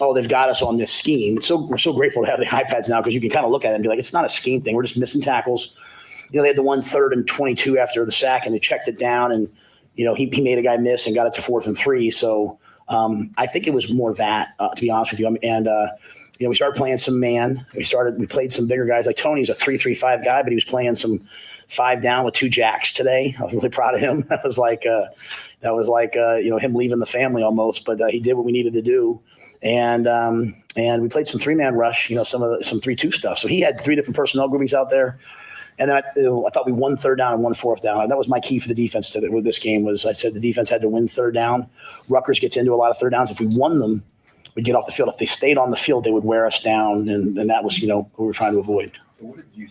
oh, they've got us on this scheme. We're so grateful to have the iPads now because you can kind of look at it and be like, it's not a scheme thing. We're just missing tackles. They had the 1 3rd and 22 after the sack, and they checked it down, and he made a guy miss and got it to 4th and 3. So I think it was more that, to be honest with you. And we started playing some man. We played some bigger guys. Like Tony's a 3-3-5 guy, but he was playing some 5 down with 2 jacks today. I was really proud of him. That was like him leaving the family almost, but he did what we needed to do. And we played some 3-man rush, some 3-2 stuff. So he had 3 different personnel groupings out there. And I thought we won 3rd down and 1 4th down. And that was my key for the defense with this game was I said the defense had to win 3rd down. Rutgers gets into a lot of 3rd downs. If we won them, would get off the field. If they stayed on the field, they would wear us down, and that was, what we were trying to avoid. So what did you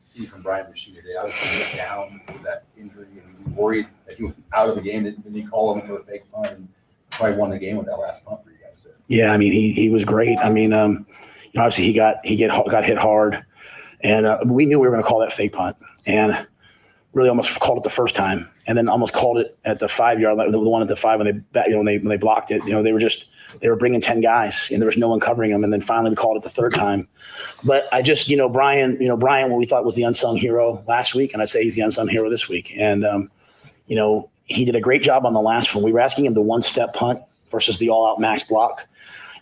see from Brian Machine today? Obviously, he went down with that injury, and you worried that he was out of the game. Then you call him for a fake punt, and probably won the game with that last punt for you guys. So. Yeah, I mean, he was great. I mean, obviously he got hit hard, and we knew we were going to call that fake punt, and really almost called it the first time, and then almost called it at the 5-yard line, the one at the 5 when they blocked it. They were bringing 10 guys, and there was no one covering them, and then finally we called it the third time. But I just, Brian, what we thought was the unsung hero last week, and I'd say he's the unsung hero this week. And he did a great job on the last one. We were asking him the one-step punt versus the all-out max block,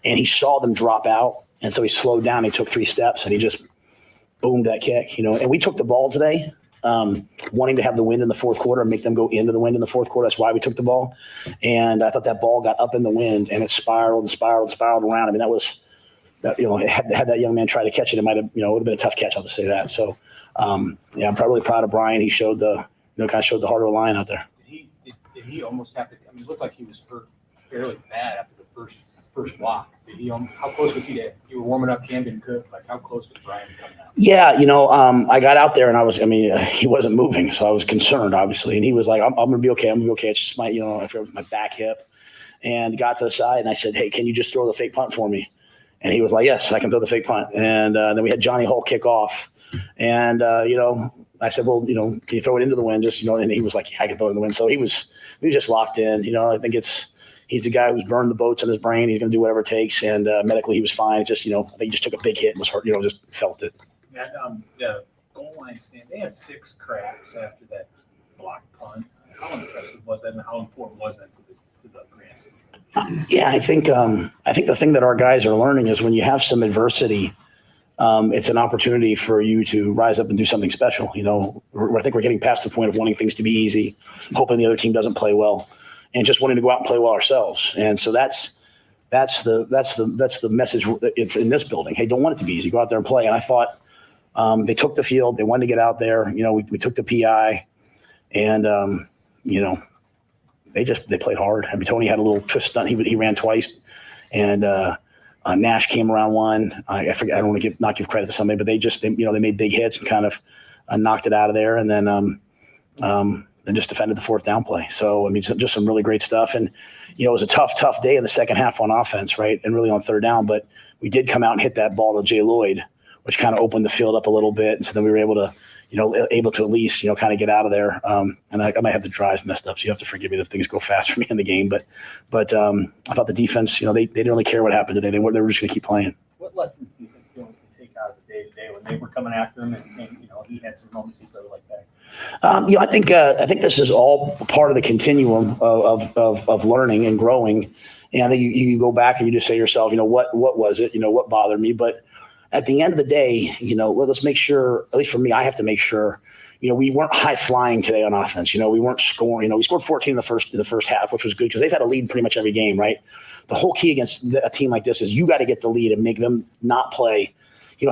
and he saw them drop out, and so he slowed down. He took 3 steps, and he just boomed that kick. And we took the ball today, wanting to have the wind in the fourth quarter and make them go into the wind in the fourth quarter. That's why we took the ball. And I thought that ball got up in the wind and it spiraled and spiraled and spiraled around. I mean, had that young man try to catch it, it might have, it would have been a tough catch. I'll just say that. So, I'm probably proud of Brian. He showed kind of showed the heart of the lion out there. Did he almost have to, it looked like he was hurt fairly bad after the first walk. How close was he to, you were warming up Camden Cook, how close was Brian coming out? Yeah, I got out there and he wasn't moving, so I was concerned, obviously. And he was like, I'm going to be okay. I'm going to be okay. It's just my back hip. And got to the side, and I said, hey, can you just throw the fake punt for me? And he was like, yes, I can throw the fake punt. And then we had Johnny Hall kick off. And, I said, well, can you throw it into the wind? Just, and he was like, yeah, I can throw it in the wind. So he was just locked in. I think he's the guy who's burned the boats in his brain. He's going to do whatever it takes. And medically, he was fine. Just, I think he just took a big hit and was hurt, just felt it. At the goal line stand, they had 6 cracks after that block punt. How impressive was that, and how important was that to the grand scheme? Yeah, I think the thing that our guys are learning is when you have some adversity, it's an opportunity for you to rise up and do something special. I think we're getting past the point of wanting things to be easy, hoping the other team doesn't play well, and just wanting to go out and play well ourselves. And so that's the message in this building. Hey, don't want it to be easy. Go out there and play. And I thought they took the field. They wanted to get out there. We took the PI, and they played hard. I mean, Tony had a little twist stunt. He ran twice, and Nash came around one. I forget. I don't want to not give credit to somebody, but they made big hits and kind of knocked it out of there, and then just defended the fourth down play. So just some really great stuff. And it was a tough day in the second half on offense, right, and really on third down. But we did come out and hit that ball to Jay Lloyd, which kind of opened the field up a little bit, and so then we were able to at least kind of get out of there. And I might have the drives messed up, so you have to forgive me that things go fast for me in the game. But I thought the defense, they didn't really care what happened today. They were just going to keep playing. What lessons do you think Dylan can take out of the day-to-day when they were coming after him, and he had some moments he played like that? I think this is all part of the continuum of learning and growing. And I think you go back and you just say to yourself, what was it? What bothered me? But at the end of the day, let's make sure, at least for me, I have to make sure, we weren't high flying today on offense. We weren't scoring. We scored 14 in the first half, which was good because they've had a lead pretty much every game, right? The whole key against a team like this is you got to get the lead and make them not play.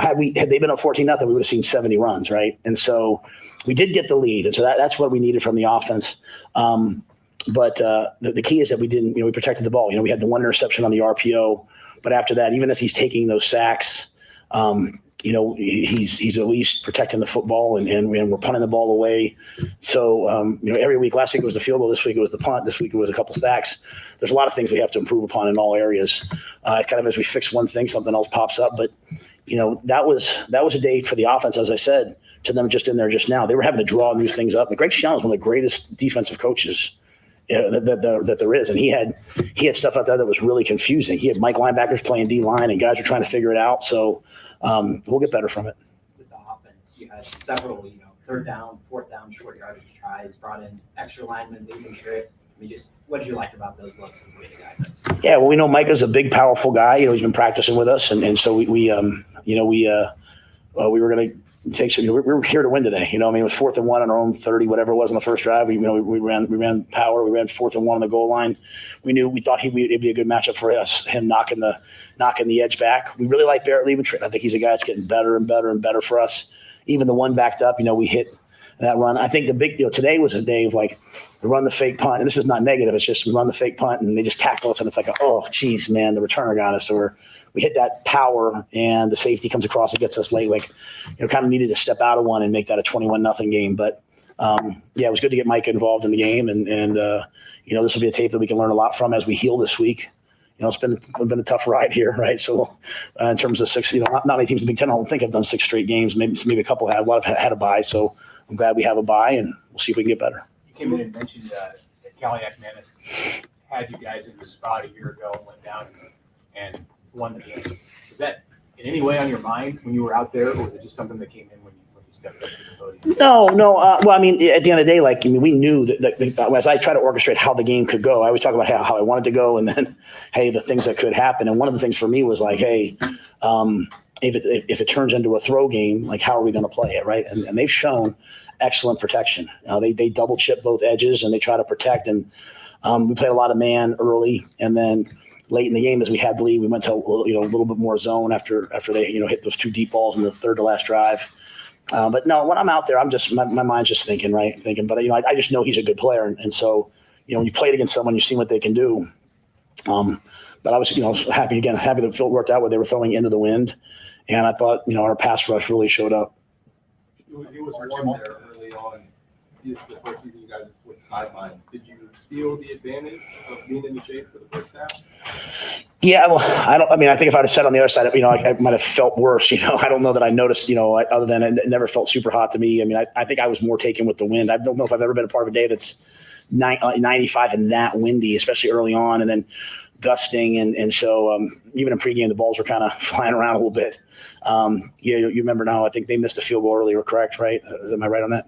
Had they been up 14-0, we would have seen 70 runs, right? And so we did get the lead, and so that's what we needed from the offense. But the key is that we didn't, we protected the ball. We had the one interception on the RPO, but after that, even as he's taking those sacks, he's at least protecting the football, and we're punting the ball away. So every week, last week it was the field goal, this week it was the punt, this week it was a couple sacks. There's a lot of things we have to improve upon in all areas. Kind of as we fix one thing, something else pops up. But that was a day for the offense, as I said to them just in there just now. They were having to draw these things up. And Greg Schiano is one of the greatest defensive coaches that there is, and he had stuff out there that was really confusing. He had Mike linebackers playing D line, and guys are trying to figure it out. So we'll get better from it. With the offense, you had several, third down, fourth down, short yardage tries, brought in extra linemen, leaving trip. What did you like about those looks and the way the guys executed? Yeah, well, we know Micah's a big, powerful guy. He's been practicing with us, and so we were going to take some. We were here to win today. It was 4th and 1 on our own 30, whatever it was on the first drive. We ran power. We ran 4th and 1 on the goal line. We thought it'd be a good matchup for us. Him knocking the edge back. We really like Barrett Liebentritt. I think he's a guy that's getting better and better and better for us. Even the one backed up, we hit that run. I think the big deal today was a day of like, we run the fake punt, and this is not negative. It's just we run the fake punt, and they just tackle us, and it's like, oh, geez, man, the returner got us, or we hit that power, and the safety comes across and gets us late. Like, kind of needed to step out of one and make that a 21-0 game. But it was good to get Mike involved in the game, and this will be a tape that we can learn a lot from as we heal this week. It's been a tough ride here, right? So, in terms of 6, not many teams in the Big Ten, I don't think have done 6 straight games. Maybe a couple have. A lot have had a bye. So, I'm glad we have a bye, and we'll see if we can get better. You came in and mentioned that Callie Manis had you guys in the spot a year ago and went down and won the game. Was that in any way on your mind when you were out there, or was it just something that came in when you stepped up to the podium? No. Well, I mean, at the end of the day, we knew that as I try to orchestrate how the game could go, I always talk about how I wanted to go, and then, hey, the things that could happen. And one of the things for me was like, hey, if it turns into a throw game, like, how are we going to play it, right? And they've shown excellent protection. They double chip both edges, and they try to protect. And we played a lot of man early, and then late in the game, as we had the lead, we went to a little bit more zone after they hit those 2 deep balls in the third to last drive. But no, when I'm out there, I'm just my mind's just thinking. But I just know he's a good player, and so when you played against someone, you've seen what they can do. But I was happy that it worked out where they were throwing into the wind, and I thought our pass rush really showed up. He was warm there early on. This is the first season you guys have switched sidelines. Did you feel the advantage of being in the shade for the first half? Yeah, well, I think if I'd have sat on the other side, I might have felt worse. I don't know that I noticed, other than it never felt super hot to me. I think I was more taken with the wind. I don't know if I've ever been a part of a day that's 95 and that windy, especially early on, and then gusting. And so even in pregame, the balls were kind of flying around a little bit. You remember now, I think they missed a field goal earlier, correct? Right? Am I right on that?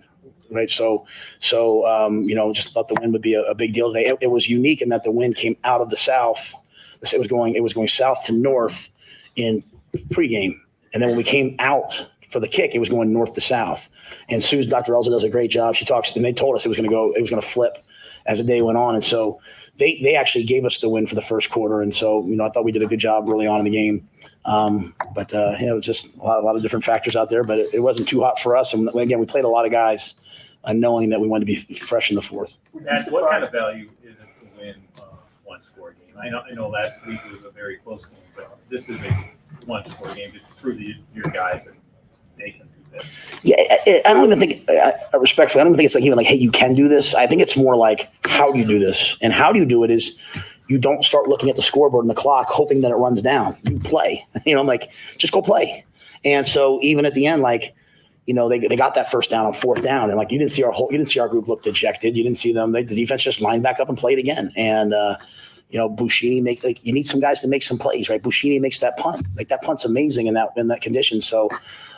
Right. So just thought the wind would be a big deal today. It was unique in that the wind came out of the south. It was going south to north in pregame. And then when we came out for the kick, it was going north to south. And Dr. Elza does a great job. She talks, and they told us it was going to flip as the day went on. And so they actually gave us the win for the first quarter. And so, I thought we did a good job early on in the game. But it was just a lot of different factors out there, but it wasn't too hot for us. And again, we played a lot of guys knowing that we wanted to be fresh in the fourth. What kind of value is it to win one-score game? I know last week was a very close game, but this is a one-score game to prove to your guys that they can do this. Yeah, I don't even think, respectfully, I don't think it's even like, hey, you can do this. I think it's more like, how do you do this? And how do you do it is you don't start looking at the scoreboard and the clock hoping that it runs down. You play. Just go play. And so even at the end, they got that first down on 4th down, and you didn't see our group look dejected. You didn't see them. The defense just lined back up and played again. And Buschini you need some guys to make some plays, right? Buschini makes that punt. That punt's amazing in that condition. So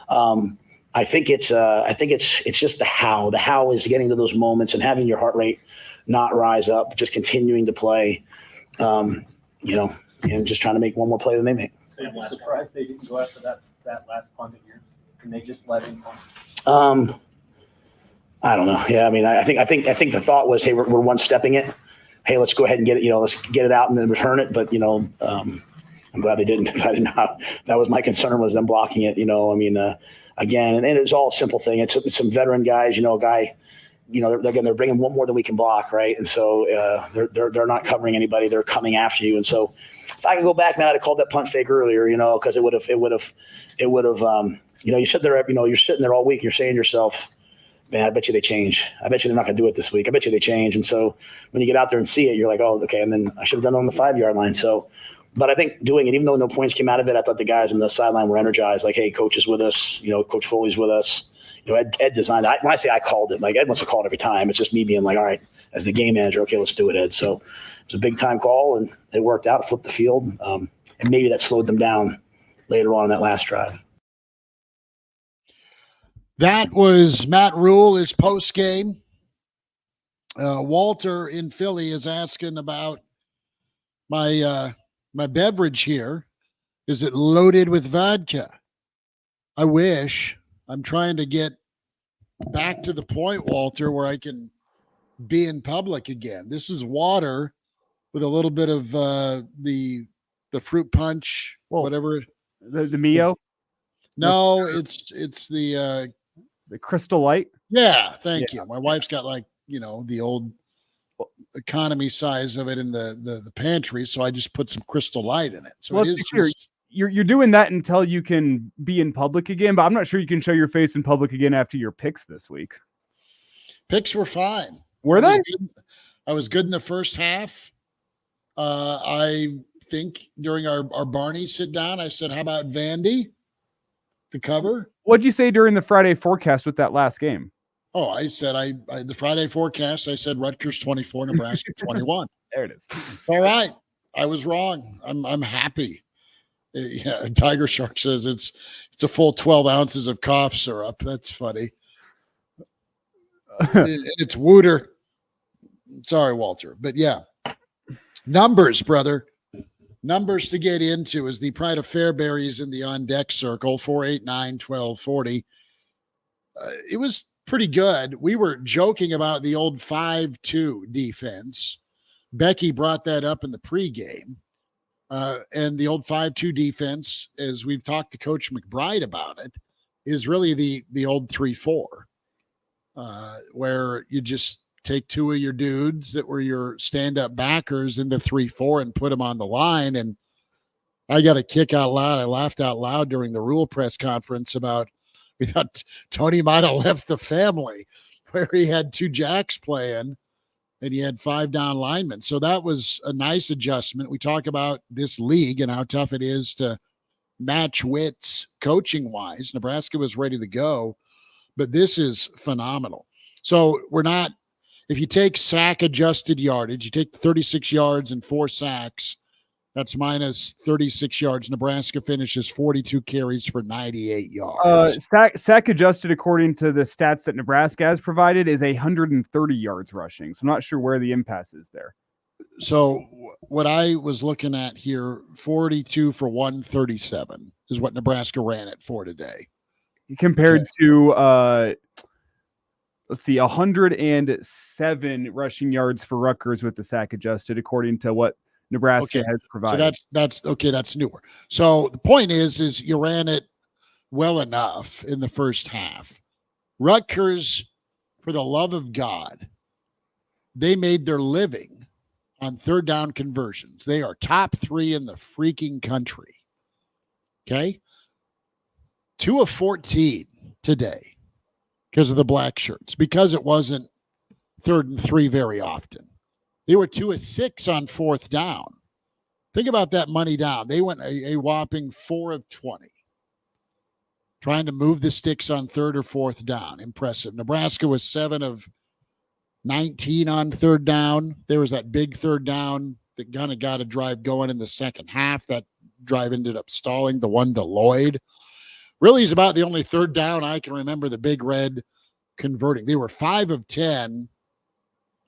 I think it's just the how. The how is getting to those moments and having your heart rate not rise up, just continuing to play, and just trying to make one more play than they make. So you're surprised they didn't go after that last punt that and they just let him punt? I don't know. Yeah, I think the thought was, hey, we're one-stepping it. Hey, let's go ahead and get it. Let's get it out and then return it. But I'm glad they didn't. I didn't know. That was my concern, was them blocking it. Again, and it's all a simple thing. It's some veteran guys. A guy. They're bringing one more than we can block, right? And so they're not covering anybody. They're coming after you. And so if I could go back, man, I'd have called that punt fake earlier. Because it would have. You sit there. You're sitting there all week. You're saying to yourself, man, I bet you they change. I bet you they're not going to do it this week. I bet you they change. And so when you get out there and see it, you're like, oh, okay. And then I should have done it on the 5-yard line. So, but I think doing it, even though no points came out of it, I thought the guys on the sideline were energized. Like, hey, coach is with us. Coach Foley's with us. Ed designed it. When I say I called it, Ed wants to call it every time. It's just me being like, all right, as the game manager, okay, let's do it, Ed. So it was a big time call, and it worked out. It flipped the field, and maybe that slowed them down later on in that last drive. That was Matt Rule, his post game. Walter in Philly is asking about my beverage here. Is it loaded with vodka? I wish. I'm trying to get back to the point, Walter, where I can be in public again. This is water with a little bit of the fruit punch, whatever. The Mio? No, it's the Crystal Light. Yeah, thank you. My wife's got the old economy size of it in the pantry, so I just put some Crystal Light in it. So Well, it let's is be clear. just You're doing that until you can be in public again, but I'm not sure you can show your face in public again after your picks this week. picks were fine. Were they? I was good in the first half. I think during our Barney sit down, I said, "How about Vandy to cover?" What'd you say during the Friday forecast with that last game? Oh, I said the Friday forecast. I said Rutgers 24, Nebraska 21. There it is. All right, I was wrong. I'm happy. Yeah, Tiger Shark says it's a full 12 ounces of cough syrup. That's funny. It's Wooter. Sorry, Walter. But yeah, numbers, brother. Numbers to get into is the Pride of Fairbury's in the on deck circle, 489-1240. It was pretty good. We were joking about the old 5-2 defense. Becky brought that up in the pregame. And the old 5-2 defense, as we've talked to Coach McBride about it, is really the old 3-4, where you just take two of your dudes that were your stand-up backers into 3-4 and put them on the line. And I got a kick out loud. I laughed out loud during the rule press conference about we thought Tony might have left the family, where he had two jacks playing and he had 5 down linemen. So that was a nice adjustment. We talk about this league and how tough it is to match wits coaching-wise. Nebraska was ready to go, but this is phenomenal. So we're not – if you take sack-adjusted yardage, you take 36 yards and 4 sacks, that's minus 36 yards. Nebraska finishes 42 carries for 98 yards. Sack adjusted according to the stats that Nebraska has provided is 130 yards rushing. So I'm not sure where the impasse is there. So what I was looking at here, 42 for 137 is what Nebraska ran it for today. Compared to, let's see, 107 rushing yards for Rutgers with the sack adjusted according to what Nebraska has provided. So that's newer. So the point is you ran it well enough in the first half. Rutgers, for the love of God, they made their living on third down conversions. They are top 3 in the freaking country. Okay? 2 of 14 today because of the black shirts, because it wasn't 3rd and 3 very often. They were 2 of 6 on 4th down. Think about that money down. They went a whopping 4 of 20. Trying to move the sticks on 3rd or 4th down. Impressive. Nebraska was 7 of 19 on 3rd down. There was that big 3rd down that kind of got a drive going in the second half. That drive ended up stalling, the one to Lloyd. Really is about the only 3rd down I can remember the Big Red converting. They were 5 of 10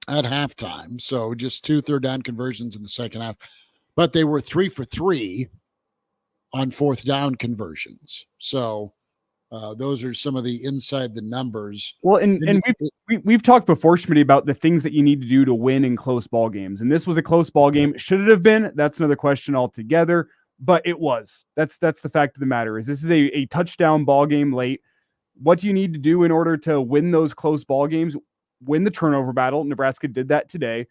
at halftime, so just 2 third down conversions in the second half. But they were 3 for 3 on 4th down conversions. So those are some of the inside the numbers. Well, and we've talked before, Schmitty, about the things that you need to do to win in close ball games. And this was a close ball game. Should it have been? That's another question altogether. But it was. That's the fact of the matter is this is a touchdown ball game late. What do you need to do in order to win those close ball games? Win the turnover battle. Nebraska did that today.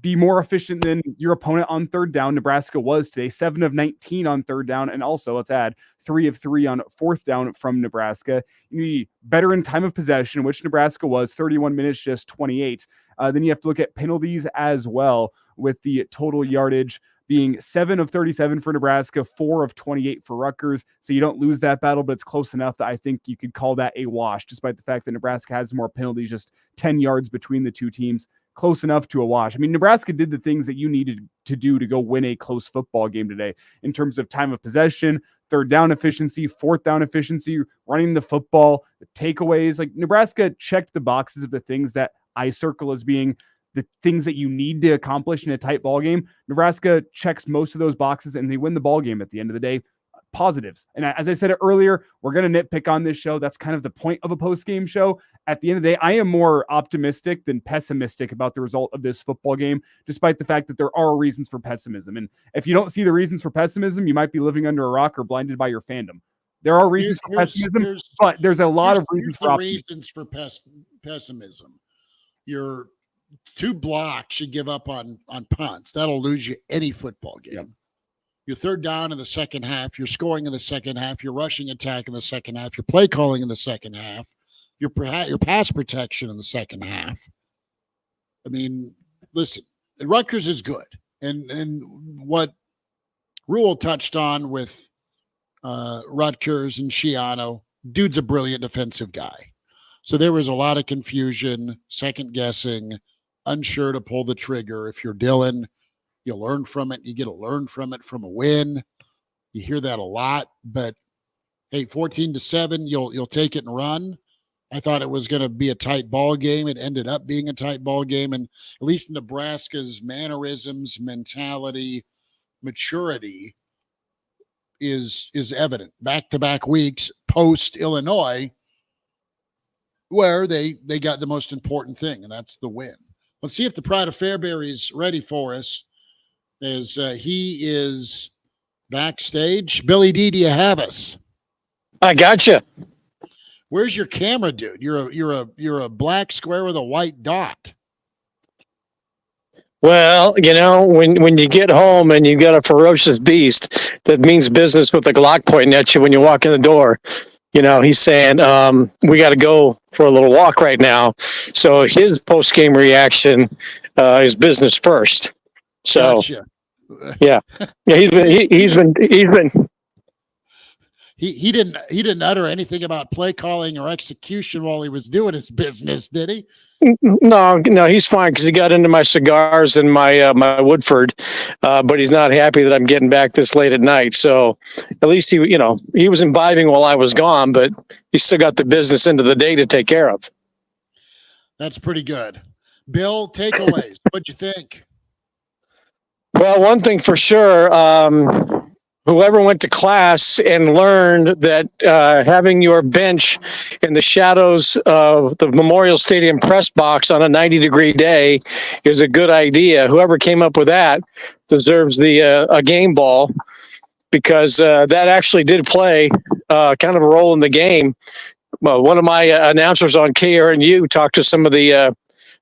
Be more efficient than your opponent on 3rd down. Nebraska was today 7 of 19 on 3rd down. And also, let's add 3 of 3 on 4th down from Nebraska. You need to be better in time of possession, which Nebraska was 31 minutes, just 28. Then you have to look at penalties as well, with the total yardage being 7 of 37 for Nebraska, 4 of 28 for Rutgers. So you don't lose that battle, but it's close enough that I think you could call that a wash, despite the fact that Nebraska has more penalties, just 10 yards between the two teams. Close enough to a wash. I mean, Nebraska did the things that you needed to do to go win a close football game today in terms of time of possession, 3rd down efficiency, 4th down efficiency, running the football, the takeaways. Like, Nebraska checked the boxes of the things that I circle as being the things that you need to accomplish in a tight ball game. Nebraska checks most of those boxes and they win the ball game at the end of the day. Positives. And as I said earlier, we're going to nitpick on this show. That's kind of the point of a post-game show. At the end of the day, I am more optimistic than pessimistic about the result of this football game, despite the fact that there are reasons for pessimism. And if you don't see the reasons for pessimism, you might be living under a rock or blinded by your fandom. There are reasons for pessimism, but there's a lot of reasons for optimism. Reasons for pessimism. Your 2 blocks you give up on punts. That'll lose you any football game. Yep. Your 3rd down in the second half, your scoring in the second half, your rushing attack in the second half, your play calling in the second half, your pass protection in the second half. I mean, listen, and Rutgers is good. And what Rule touched on with Rutgers and Schiano, dude's a brilliant defensive guy. So there was a lot of confusion, second guessing, unsure to pull the trigger. If you're Dylan, you learn from it. You get to learn from it from a win. You hear that a lot, but hey, 14-7, you'll take it and run. I thought it was going to be a tight ball game. It ended up being a tight ball game, and at least Nebraska's mannerisms, mentality, maturity is evident. Back-to-back weeks post Illinois, where they got the most important thing, and that's the win. Let's see if the Pride of Fairbury is ready for us, as he is backstage. Billy D, do you have us? I gotcha. Where's your camera, dude? You're a black square with a white dot. Well, when you get home and you got a ferocious beast that means business with a Glock pointing at you when you walk in the door, he's saying, we got to go for a little walk right now. So his post-game reaction is business first. So, gotcha. yeah, he's been. He didn't utter anything about play calling or execution while he was doing his business, did he? No, he's fine because he got into my cigars and my Woodford, but he's not happy that I'm getting back this late at night. So at least he was imbibing while I was gone, but he still got the business into the day to take care of. That's pretty good. Bill, takeaways. What'd you think? Well, one thing for sure. Whoever went to class and learned that having your bench in the shadows of the Memorial Stadium press box on a 90-degree day is a good idea. Whoever came up with that deserves a game ball, because that actually did play kind of a role in the game. Well, one of my announcers on KRNU talked to some of the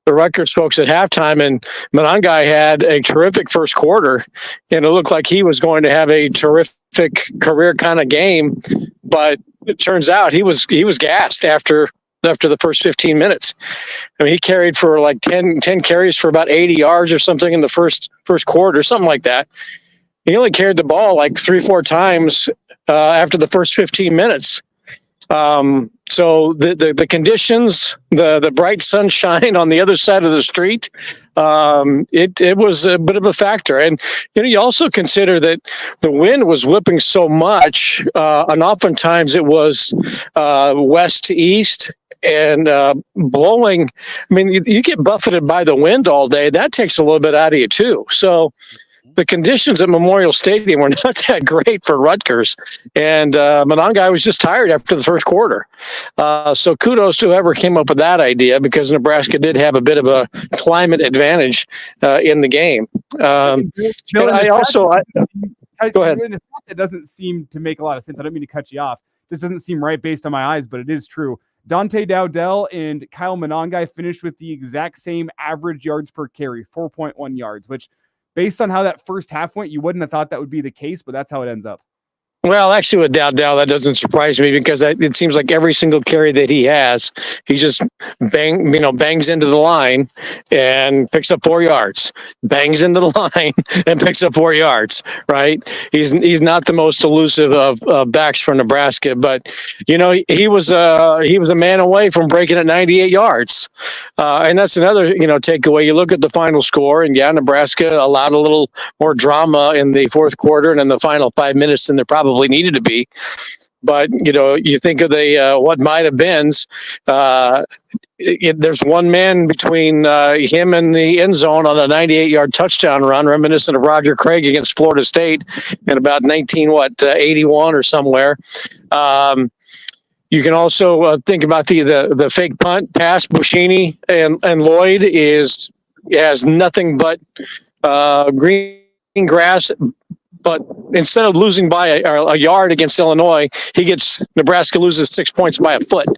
Rutgers folks at halftime, and Monangai had a terrific first quarter, and it looked like he was going to have a terrific career kind of game. But it turns out he was gassed after the first 15 minutes. I mean, he carried for like 10 carries for about 80 yards or something in the first quarter, something like that. He only carried the ball like 3-4 times after the first 15 minutes. So the conditions, the bright sunshine on the other side of the street, it was a bit of a factor. And you also consider that the wind was whipping so much, and oftentimes it was west to east and blowing. I mean, you get buffeted by the wind all day. That takes a little bit out of you too. So the conditions at Memorial Stadium were not that great for Rutgers, and Monangai was just tired after the first quarter. So kudos to whoever came up with that idea, because Nebraska did have a bit of a climate advantage in the game. Go ahead. It doesn't seem to make a lot of sense. I don't mean to cut you off. This doesn't seem right based on my eyes, but it is true. Dante Dowdell and Kyle Monangai finished with the exact same average yards per carry, 4.1 yards, which, based on how that first half went, you wouldn't have thought that would be the case, but that's how it ends up. Well, actually, with Dowdell, that doesn't surprise me, because it seems like every single carry that he has, he just bangs into the line and picks up 4 yards. Bangs into the line and picks up 4 yards. Right? He's not the most elusive of backs for Nebraska, but he was a man away from breaking at 98 yards, and that's another takeaway. You look at the final score, and Nebraska allowed a little more drama in the fourth quarter and in the final 5 minutes than there probably needed to be. But you think of the what might have beens. There's one man between him and the end zone on a 98-yard touchdown run, reminiscent of Roger Craig against Florida State in about 81 or somewhere. You can also think about the fake punt pass. Bushini and Lloyd has nothing but green grass But instead of losing by a yard against Illinois, Nebraska loses 6 points by a foot.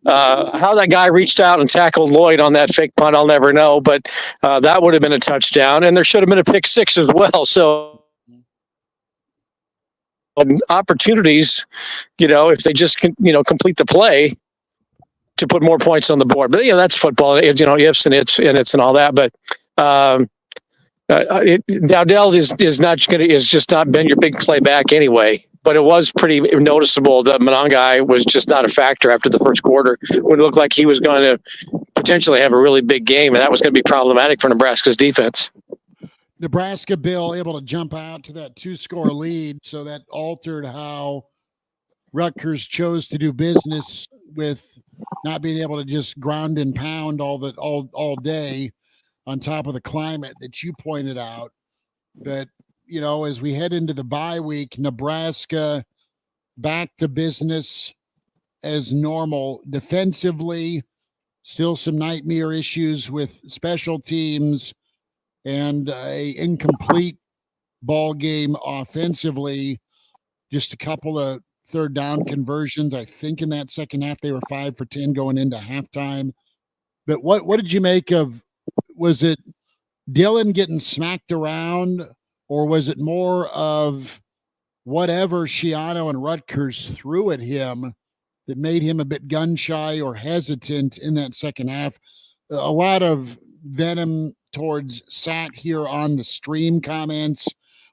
How that guy reached out and tackled Lloyd on that fake punt, I'll never know. But that would have been a touchdown, and there should have been a pick six as well. So opportunities, if they just complete the play to put more points on the board. But that's football. Ifs and it's and all that. But Dowdell is just not been your big play back anyway. But it was pretty noticeable that Monangai was just not a factor after the first quarter when it looked like he was going to potentially have a really big game, and that was going to be problematic for Nebraska's defense. Nebraska, Bill, able to jump out to that 2-score lead, so that altered how Rutgers chose to do business with not being able to just ground and pound all day on top of the climate that you pointed out. But as we head into the bye week, Nebraska back to business as normal. Defensively, still some nightmare issues with special teams and a incomplete ball game offensively. Just a couple of third down conversions. I think in that second half they were 5 for 10 going into halftime. But what did you make of? Was it Dylan getting smacked around? Or was it more of whatever Schiano and Rutgers threw at him that made him a bit gun-shy or hesitant in that second half? A lot of venom towards Sat here on the stream comments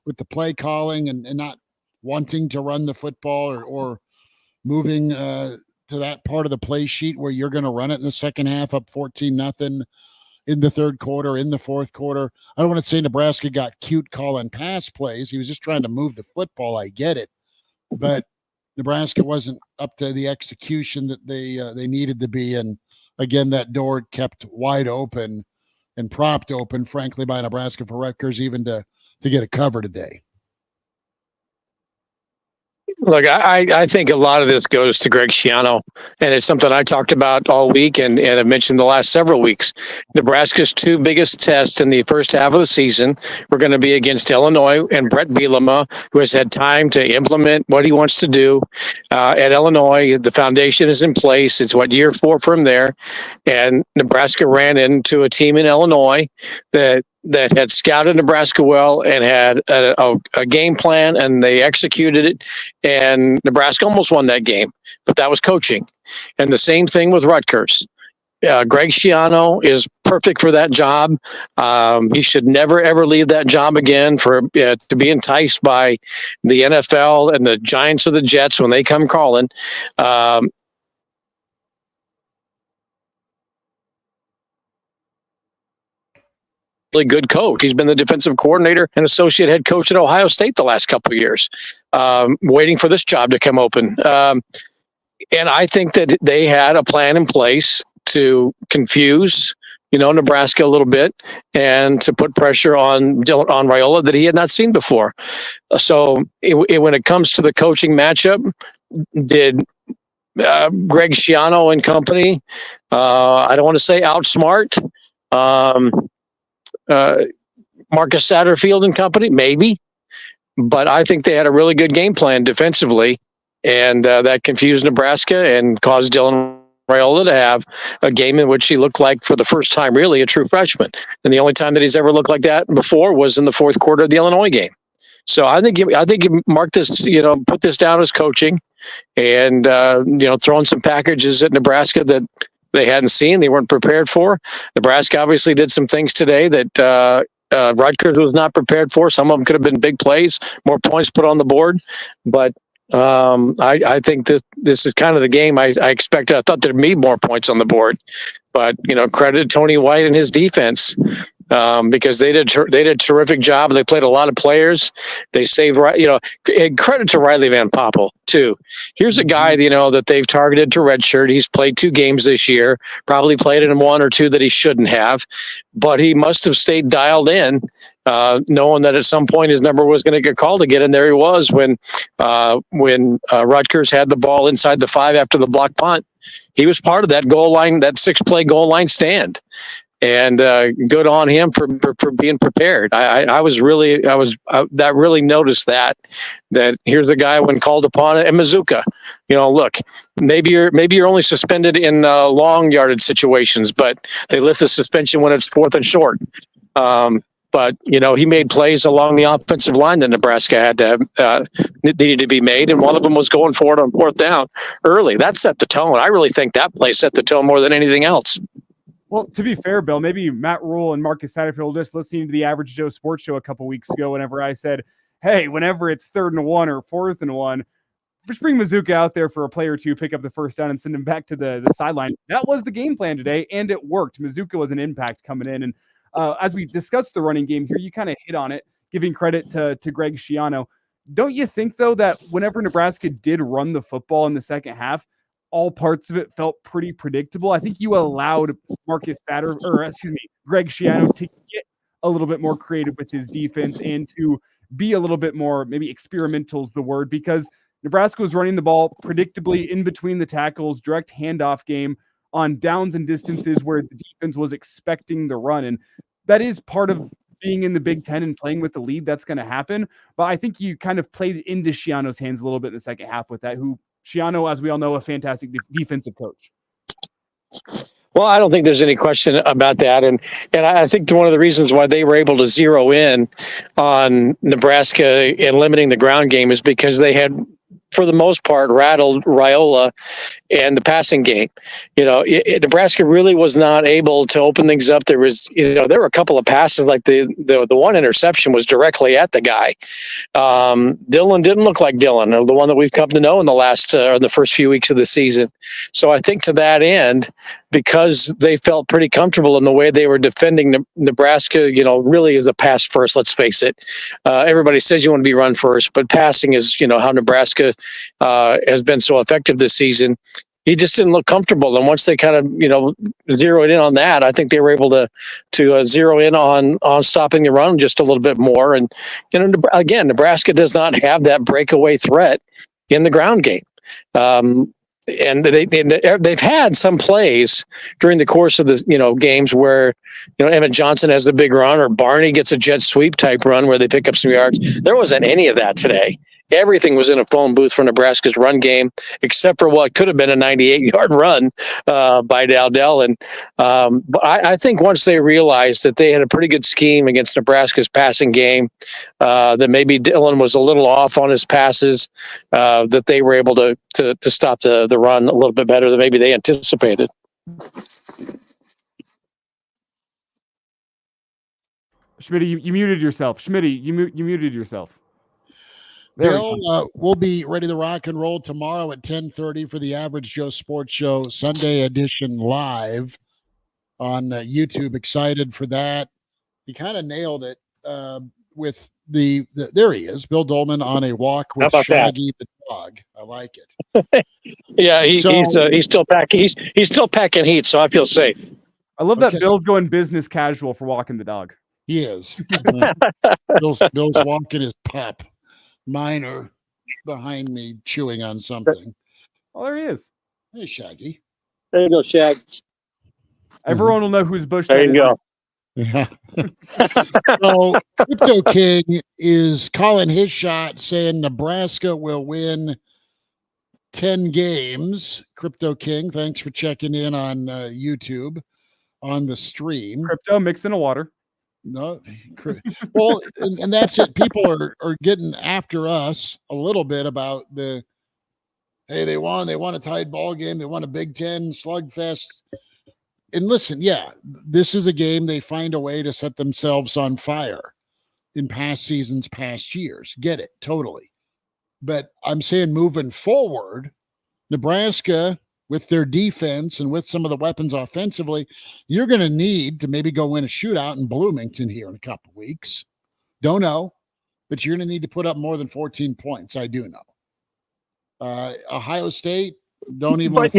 with the play calling and not wanting to run the football or moving to that part of the play sheet where you're going to run it in the second half up 14-0. In the third quarter, in the fourth quarter. I don't want to say Nebraska got cute calling pass plays. He was just trying to move the football. I get it. But Nebraska wasn't up to the execution that they needed to be. And again, that door kept wide open and propped open, frankly, by Nebraska for Rutgers even to get a cover today. Look, I think a lot of this goes to Greg Schiano, and it's something I talked about all week and have mentioned the last several weeks. Nebraska's two biggest tests in the first half of the season were going to be against Illinois and Brett Bielema, who has had time to implement what he wants to do. At Illinois, the foundation is in place. It's year 4 from there. And Nebraska ran into a team in Illinois that had scouted Nebraska well and had a game plan, and they executed it. And Nebraska almost won that game, but that was coaching. And the same thing with Rutgers. Greg Schiano is perfect for that job. He should never, ever leave that job again to be enticed by the NFL and the Giants or the Jets when they come calling. Really good coach. He's been the defensive coordinator and associate head coach at Ohio State the last couple of years, waiting for this job to come open. And I think that they had a plan in place to confuse, Nebraska a little bit and to put pressure on Raiola that he had not seen before. So when it comes to the coaching matchup, did Greg Schiano and company, I don't want to say outsmart, Marcus Satterfield and company, maybe, but I think they had a really good game plan defensively, and that confused Nebraska and caused Dylan Raiola to have a game in which he looked like, for the first time, really a true freshman. And the only time that he's ever looked like that before was in the fourth quarter of the Illinois game. So I think you mark this, put this down as coaching, and throwing some packages at Nebraska that they hadn't seen, they weren't prepared for. Nebraska obviously did some things today that Rutgers was not prepared for. Some of them could have been big plays, more points put on the board. But I think this is kind of the game I expected. I thought there'd be more points on the board. But, credit Tony White and his defense. Because they did a terrific job. They played a lot of players. They saved, and credit to Riley Van Poppel too. Here's a guy, that they've targeted to redshirt. He's played 2 games this year, probably played in 1 or 2 that he shouldn't have, but he must have stayed dialed in, knowing that at some point his number was going to get called again. And there he was when Rutgers had the ball inside the 5 after the block punt. He was part of that goal line, that 6-play goal line stand. And good on him for being prepared. I really noticed that here's a guy when called upon, and Mazuka, look, maybe you're only suspended in long yardage situations, but they lift the suspension when it's 4th and short. But he made plays along the offensive line that Nebraska had to needed to be made, and one of them was going for it on 4th down early. That set the tone. I really think that play set the tone more than anything else. Well, to be fair, Bill, maybe Matt Rule and Marcus Satterfield just listening to the Average Joe Sports Show a couple weeks ago whenever I said, hey, whenever it's 3rd and 1 or 4th and 1, just bring Mazuka out there for a play or two, pick up the first down, and send him back to the sideline. That was the game plan today, and it worked. Mazuka was an impact coming in. And as we discussed the running game here, you kind of hit on it, giving credit to Greg Schiano. Don't you think, though, that whenever Nebraska did run the football in the second half, all parts of it felt pretty predictable? I think you allowed Greg Schiano to get a little bit more creative with his defense and to be a little bit more, maybe experimental is the word, because Nebraska was running the ball predictably in between the tackles, direct handoff game on downs and distances where the defense was expecting the run. And that is part of being in the Big Ten and playing with the lead. That's going to happen. But I think you kind of played into Schiano's hands a little bit in the second half with that, who Schiano, as we all know, a fantastic defensive coach. Well, I don't think there's any question about that. And I think one of the reasons why they were able to zero in on Nebraska and limiting the ground game is because they had, for the most part, rattled Raiola and the passing game. Nebraska really was not able to open things up. There was, there were a couple of passes, like the one interception was directly at the guy. Dylan didn't look like Dylan, the one that we've come to know in the last or the first few weeks of the season. So I think to that end, because they felt pretty comfortable in the way they were defending Nebraska, really is a pass first. Let's face it. Everybody says you want to be run first, but passing is, how Nebraska has been so effective this season. He just didn't look comfortable. And once they kind of, zeroed in on that, I think they were able to zero in on stopping the run just a little bit more. And, again, Nebraska does not have that breakaway threat in the ground game. And they've had some plays during the course of the games where Emmett Johnson has a big run or Barney gets a jet sweep type run where they pick up some yards. There wasn't any of that today. Everything was in a phone booth for Nebraska's run game, except for what could have been a 98-yard run by Dowdell. And I think once they realized that they had a pretty good scheme against Nebraska's passing game, that maybe Dylan was a little off on his passes, that they were able to stop the run a little bit better than maybe they anticipated. Schmitty, you muted yourself. Schmitty, you muted yourself. Bill, we'll be ready to rock and roll tomorrow at 10:30 for the Average Joe Sports Show Sunday edition live on YouTube. Excited for that. He kind of nailed it with the there he is, Bill Dolman on a walk with Shaggy the dog. I like it. Yeah, he's still packing. He's still packing heat, so I feel safe. I love that Bill's going business casual for walking the dog. He is. Bill's walking his pup. Minor behind me chewing on something. Oh, there he is. Hey, Shaggy. There you go, Shag. Everyone will know who's Bush. There you go. Yeah. So Crypto King is calling his shot, saying Nebraska will win 10 games. Crypto King, thanks for checking in on YouTube on the stream. Crypto mixing of water. No, well, and that's it. People are getting after us a little bit about hey, they won a tied ball game, they won a Big Ten slugfest. And listen, yeah, this is a game they find a way to set themselves on fire in past seasons, past years. Get it, totally. But I'm saying moving forward, Nebraska, with their defense and with some of the weapons offensively, you're going to need to maybe go win a shootout in Bloomington here in a couple of weeks. Don't know, but you're going to need to put up more than 14 points. I do know. Ohio State, don't even.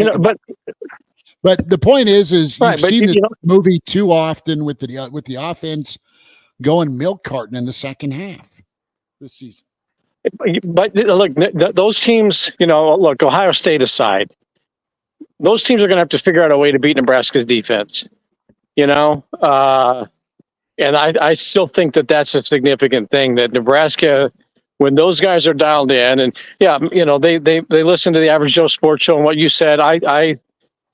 But the point is you've seen this movie too often with the offense going milk carton in the second half this season. But look, those teams, look, Ohio State aside, those teams are going to have to figure out a way to beat Nebraska's defense. And I still think that that's a significant thing, that Nebraska, when those guys are dialed in, and they listen to the Average Joe Sports Show, and what you said, I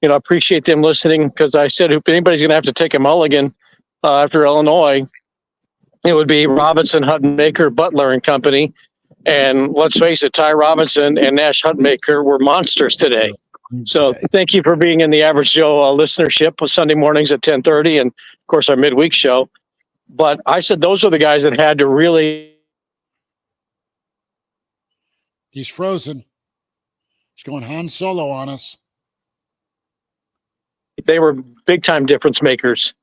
appreciate them listening, because I said if anybody's going to have to take a mulligan after Illinois, it would be Robinson, Hutton, Baker, Butler and company. And let's face it, Ty Robinson and Nash Hutmaker were monsters today. So thank you for being in the Average Joe listenership with Sunday mornings at 10:30, and of course our midweek show. But I said those are the guys that had to really. He's frozen. He's going Han Solo on us. They were big time difference makers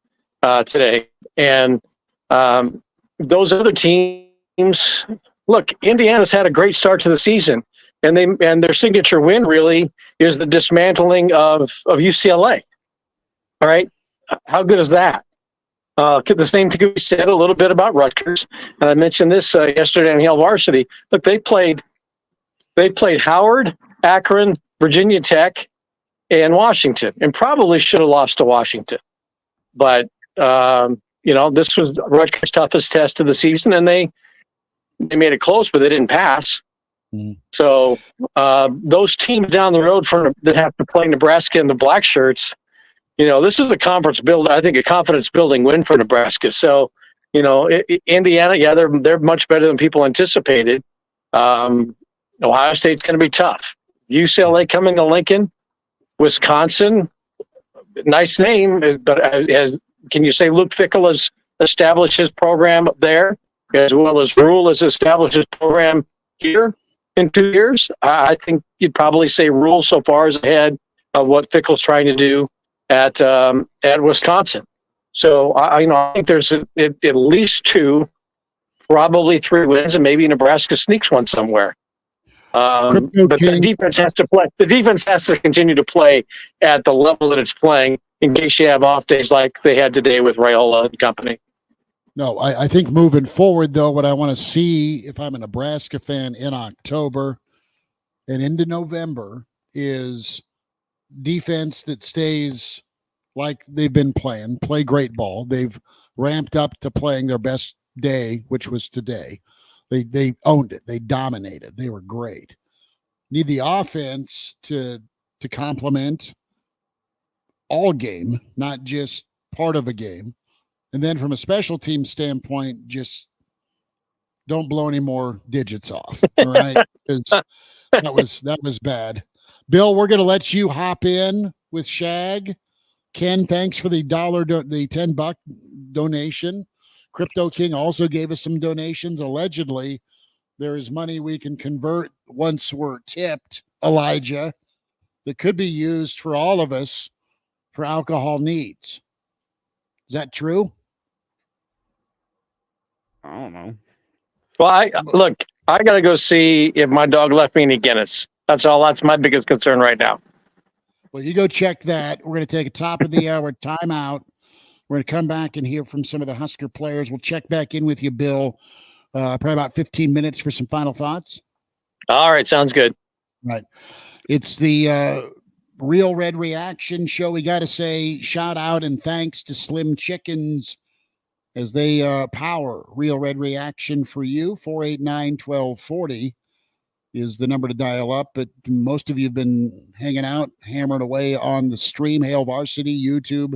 today, and those other teams. Look, Indiana's had a great start to the season, and their signature win really is the dismantling of UCLA. All right, how good is that? The same thing we said a little bit about Rutgers, and I mentioned this yesterday on Hail Varsity. Look, they played Howard, Akron, Virginia Tech, and Washington, and probably should have lost to Washington, but this was Rutgers' toughest test of the season, and they made it close, but they didn't pass. So those teams down the road that have to play Nebraska in the black shirts, this is a conference build. I think a confidence building win for Nebraska. So, Indiana, yeah, they're much better than people anticipated. Ohio State's going to be tough. UCLA coming to Lincoln, Wisconsin, nice name, but can you say Luke Fickell has established his program up there, as well as Rule has established his program here in 2 years? I think you'd probably say Rule so far is ahead of what Fickell's trying to do at Wisconsin. So I think there's at least 2, probably 3 wins, and maybe Nebraska sneaks one somewhere. But the defense has to play. The defense has to continue to play at the level that it's playing, in case you have off days like they had today with Raiola and company. No, I think moving forward, though, what I want to see if I'm a Nebraska fan in October and into November is defense that stays like they've been playing, play great ball. They've ramped up to playing their best day, which was today. They owned it. They dominated. They were great. Need the offense to complement all game, not just part of a game. And then from a special team standpoint, just don't blow any more digits off. All right. that was bad. Bill, we're going to let you hop in with Shag. Ken, thanks for the $10 donation. Crypto King also gave us some donations. Allegedly, there is money we can convert once we're tipped, Elijah, that could be used for all of us for alcohol needs. Is that true? I don't know. Well, I got to go see if my dog left me any Guinness. That's all. That's my biggest concern right now. Well, you go check that. We're going to take a top of the hour timeout. We're going to come back and hear from some of the Husker players. We'll check back in with you, Bill, probably about 15 minutes for some final thoughts. All right. Sounds good. Right. It's the Real Red Reaction show. We got to say shout out and thanks to Slim Chickens as they power Real Red Reaction for you. 489-1240 is the number to dial up. But most of you have been hanging out, hammering away on the stream. Hail Varsity, YouTube,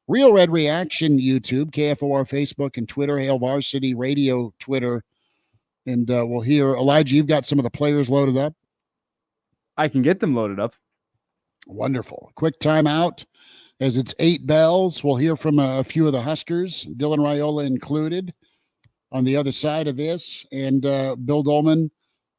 Real Red Reaction, YouTube, KFOR, Facebook, and Twitter, Hail Varsity Radio, Twitter. And we'll hear, Elijah, you've got some of the players loaded up. I can get them loaded up. Wonderful. Quick timeout. As it's 8 bells, we'll hear from a few of the Huskers, Dylan Raiola included, on the other side of this. And Bill Dolman,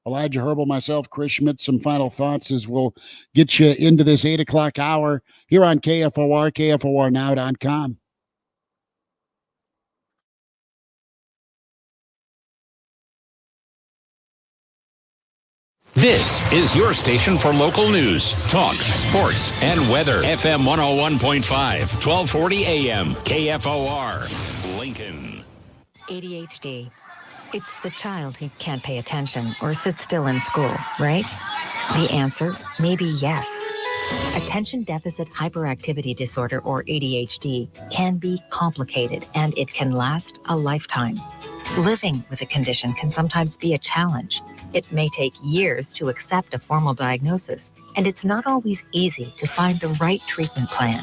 Elijah Herbal, myself, Chris Schmidt, some final thoughts as we'll get you into this 8 o'clock hour here on KFOR, KFORnow.com. This is your station for local news, talk, sports, and weather. FM 101.5, 1240 AM, KFOR, Lincoln. ADHD. It's the child who can't pay attention or sit still in school, right? The answer, maybe yes. Attention deficit hyperactivity disorder, or ADHD, can be complicated and it can last a lifetime. Living with a condition can sometimes be a challenge. It may take years to accept a formal diagnosis, and it's not always easy to find the right treatment plan.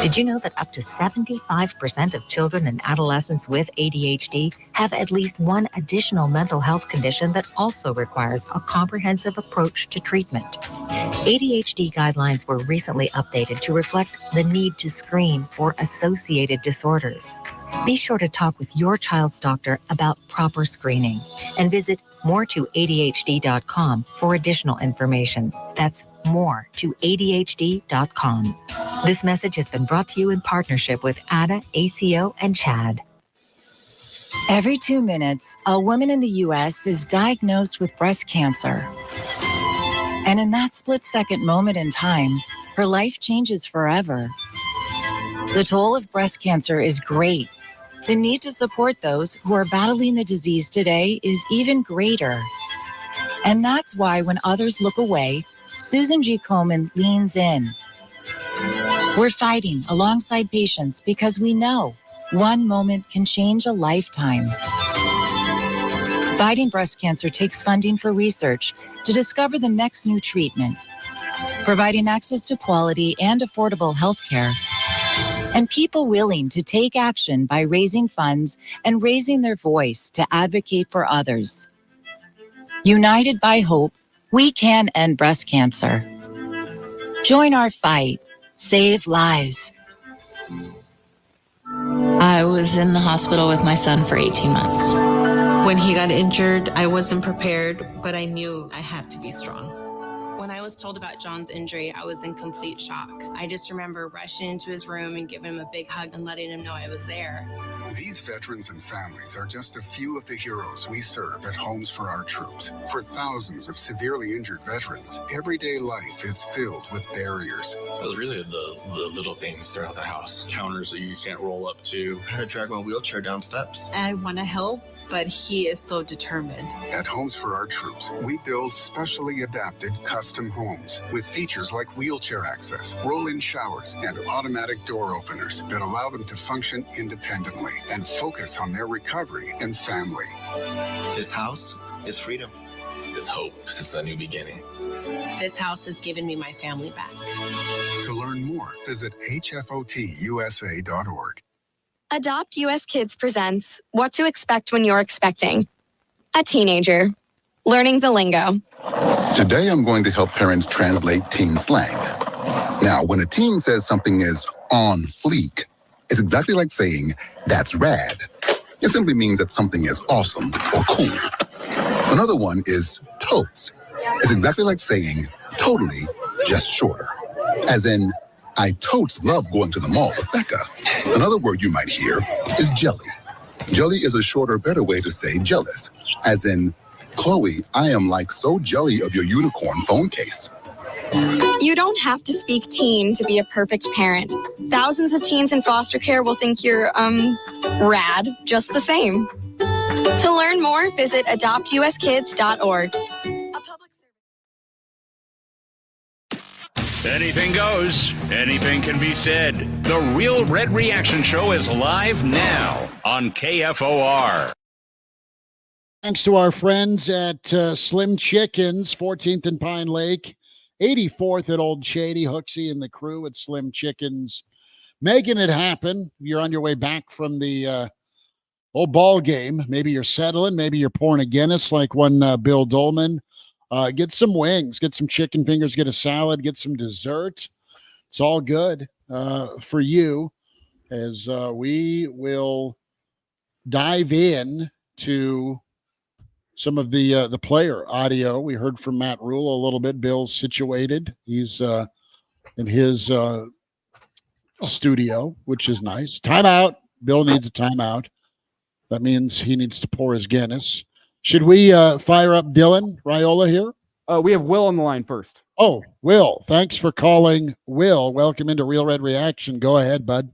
Did you know that up to 75% of children and adolescents with ADHD have at least one additional mental health condition that also requires a comprehensive approach to treatment? ADHD guidelines were recently updated to reflect the need to screen for associated disorders. Be sure to talk with your child's doctor about proper screening and visit moretoadhd.com for additional information. That's moretoadhd.com. This message has been brought to you in partnership with ADA, ACO, and CHAD. Every 2 minutes, a woman in the U.S. is diagnosed with breast cancer. And in that split-second moment in time, her life changes forever. The toll of breast cancer is great. The need to support those who are battling the disease today is even greater. And that's why when others look away, Susan G. Komen leans in. We're fighting alongside patients because we know one moment can change a lifetime. Fighting breast cancer takes funding for research to discover the next new treatment, providing access to quality and affordable health care, and people willing to take action by raising funds and raising their voice to advocate for others. United by hope, we can end breast cancer. Join our fight. Save lives. I was in the hospital with my son for 18 months. When he got injured, I wasn't prepared, but I knew I had to be strong. When I was told about John's injury, I was in complete shock. I just remember rushing into his room and giving him a big hug and letting him know I was there. These veterans and families are just a few of the heroes we serve at Homes for Our Troops. For thousands of severely injured veterans, everyday life is filled with barriers. It was really the little things throughout the house. Counters that you can't roll up to. How to drag my wheelchair down steps. I want to help, but he is so determined. At Homes for Our Troops, we build specially adapted custom homes with features like wheelchair access, roll-in showers, and automatic door openers that allow them to function independently and focus on their recovery and family. This house is freedom. It's hope. It's a new beginning. This house has given me my family back. To learn more, visit hfotusa.org. Adopt US Kids presents What to Expect When You're Expecting. A teenager. Learning the lingo. Today I'm going to help parents translate teen slang. Now, when a teen says something is on fleek, it's exactly like saying, that's rad. It simply means that something is awesome or cool. Another one is totes. It's exactly like saying, totally, just shorter. As in, I totes love going to the mall with Becca. Another word you might hear is jelly. Jelly is a shorter, better way to say jealous. As in, Chloe, I am like so jelly of your unicorn phone case. You don't have to speak teen to be a perfect parent. Thousands of teens in foster care will think you're, rad just the same. To learn more, visit adoptuskids.org. Anything goes. Anything can be said. The Real Red Reaction Show is live now on KFOR. Thanks to our friends at Slim Chickens, 14th and Pine Lake, 84th at Old Shady, Hooksy and the crew at Slim Chickens, making it happen. You're on your way back from the old ball game. Maybe you're settling. Maybe you're pouring a Guinness like one Bill Dolman. Get some wings, get some chicken fingers, get a salad, get some dessert. It's all good for you as we will dive in to some of the player audio. We heard from Matt Rule a little bit. Bill's situated. He's in his studio, which is nice. Timeout. Bill needs a timeout. That means he needs to pour his Guinness. Should we fire up Dylan Raiola here? We have Will on the line first. Oh, Will. Thanks for calling. Will, welcome into Real Red Reaction. Go ahead, bud.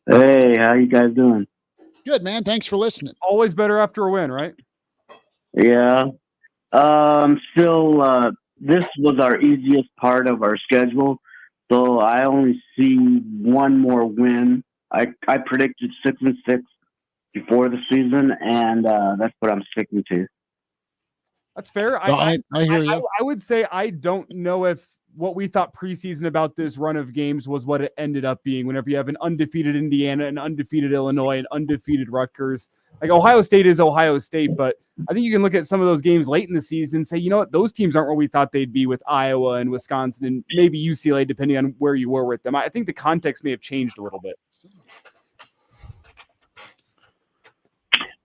Hey, how you guys doing? Good, man. Thanks for listening. Always better after a win, right? Yeah. I'm still this was our easiest part of our schedule, so I only see one more win. I predicted 6-6 before the season, and that's what I'm sticking to. That's fair. No, I hear you. I would say I don't know if what we thought preseason about this run of games was what it ended up being. Whenever you have an undefeated Indiana, an undefeated Illinois, an undefeated Rutgers, like Ohio State is Ohio State, but I think you can look at some of those games late in the season and say, you know what, those teams aren't where we thought they'd be with Iowa and Wisconsin and maybe UCLA, depending on where you were with them. I think the context may have changed a little bit.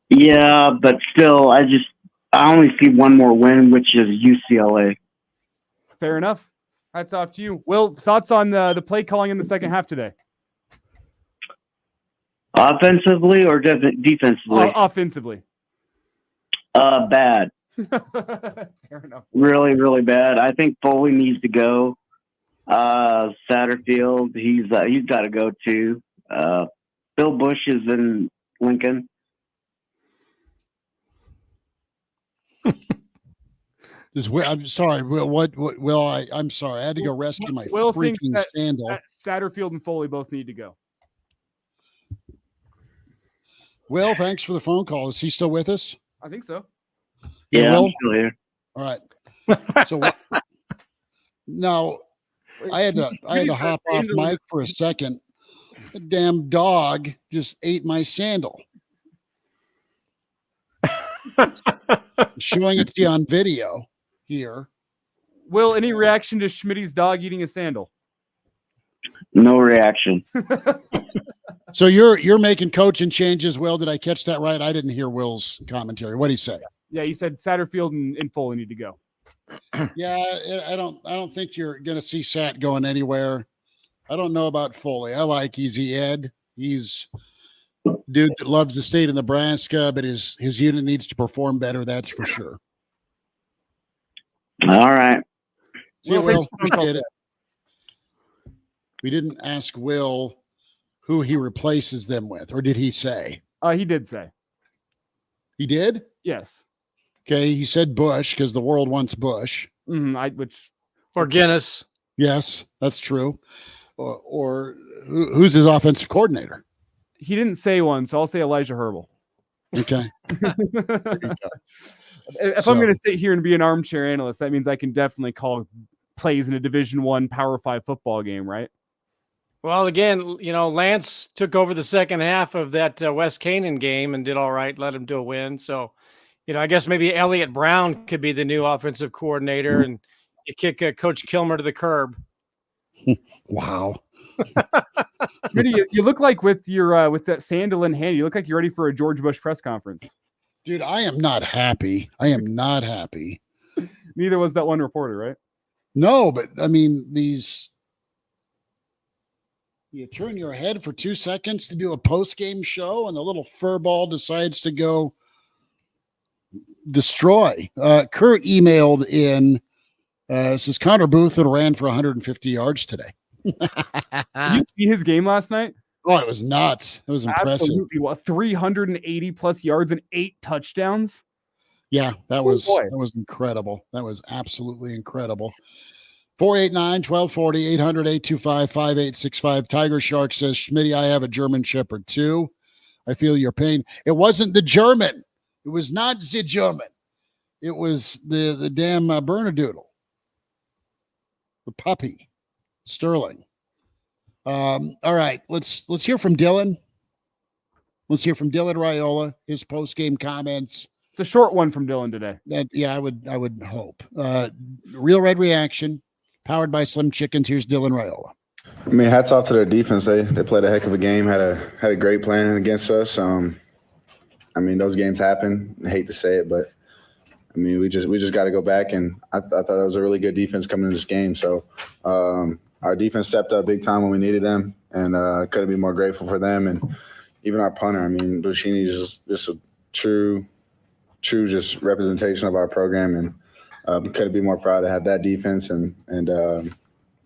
Yeah, but still, I only see one more win, which is UCLA. Fair enough. Hats off to you. Will, thoughts on the play calling in the second half today? Offensively or defensively? Offensively. Bad. Fair enough. Really, really bad. I think Foley needs to go. Satterfield, he's got to go too. Bill Bush is in Lincoln. I'm sorry. I'm sorry. I had to go rescue my Will freaking thinks sandal. that Satterfield and Foley both need to go. Will, thanks for the phone call. Is he still with us? I think so. Yeah, Will? I'm still here. All right. So now I had to hop off mic for a second. The damn dog just ate my sandal. I'm showing it to you on video here. Will, any reaction to Schmitty's dog eating a sandal? No reaction. So you're making coaching changes, Will. Did I catch that right? I didn't hear Will's commentary. What did he say? Yeah, he said Satterfield and Foley need to go. Yeah, I don't think you're gonna see Sat going anywhere. I don't know about Foley. I like Easy Ed. He's a dude that loves the state of Nebraska, but his unit needs to perform better, that's for sure. All right. See you, Will. Appreciate it. We didn't ask Will who he replaces them with, or did he say? He did say. He did? Yes. Okay, he said Bush because the world wants Bush. Or Guinness. Yes, that's true. Or who's his offensive coordinator? He didn't say one, so I'll say Elijah Herbal. Okay. If I'm going to sit here and be an armchair analyst, that means I can definitely call plays in a Division I Power 5 football game, right? Well, again, Lance took over the second half of that West Canaan game and did all right, let him do a win. So, I guess maybe Elliott Brown could be the new offensive coordinator and you kick Coach Kilmer to the curb. Wow. You look like with your with that sandal in hand, you look like you're ready for a George Bush press conference. Dude, I am not happy. Neither was that one reporter, right? No, but I mean, you turn your head for 2 seconds to do a post-game show, and the little furball decides to go destroy. Kurt emailed in, says Connor Boothroyd ran for 150 yards today. Did you see his game last night? Oh, it was nuts. It was impressive. Absolutely. What, 380 plus yards and 8 touchdowns? Yeah, that was incredible. That was absolutely incredible. 489-1240, 800-825-5865. Tiger Shark says, Schmitty, I have a German Shepherd too. I feel your pain. It wasn't the German. It was not the German. It was the damn Bernedoodle. The puppy. Sterling. All right, let's hear from Dylan. Let's hear from Dylan Raiola, his post-game comments. It's a short one from Dylan today. I would hope. Real Red Reaction, powered by Slim Chickens. Here's Dylan Raiola. I mean, hats off to their defense. They played a heck of a game. Had a great plan against us. I mean, those games happen. I hate to say it, but I mean, we just got to go back. And I thought it was a really good defense coming into this game. So our defense stepped up big time when we needed them, and couldn't be more grateful for them. And even our punter. I mean, Bushini is just a true just representation of our program, and couldn't be more proud to have that defense. And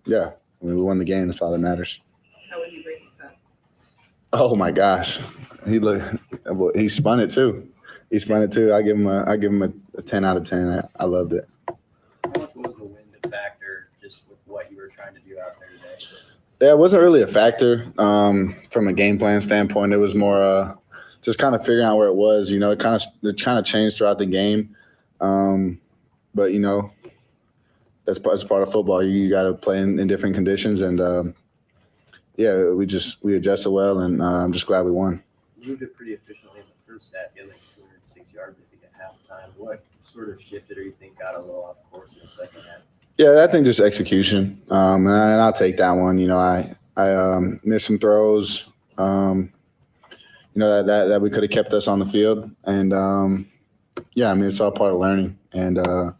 yeah, I mean, we won the game. That's all that matters. How would you rate his pass? Oh my gosh, he spun it too. I give him a 10 out of 10. I loved it. How much was the win trying to do out there today? Yeah, it wasn't really a factor from a game plan standpoint. It was more just kind of figuring out where it was. You know, it kind of changed throughout the game, but you know, that's part of football. You got to play in different conditions, and yeah, we adjusted well, and I'm just glad we won. You moved it pretty efficiently in the first half. You had like 206 yards, I think, at halftime. What sort of shifted, or you think got a little off course in the second half? Yeah, I think just execution, and I'll take that one. You know, I missed some throws, you know, that we could have kept us on the field, and yeah, I mean, it's all part of learning, and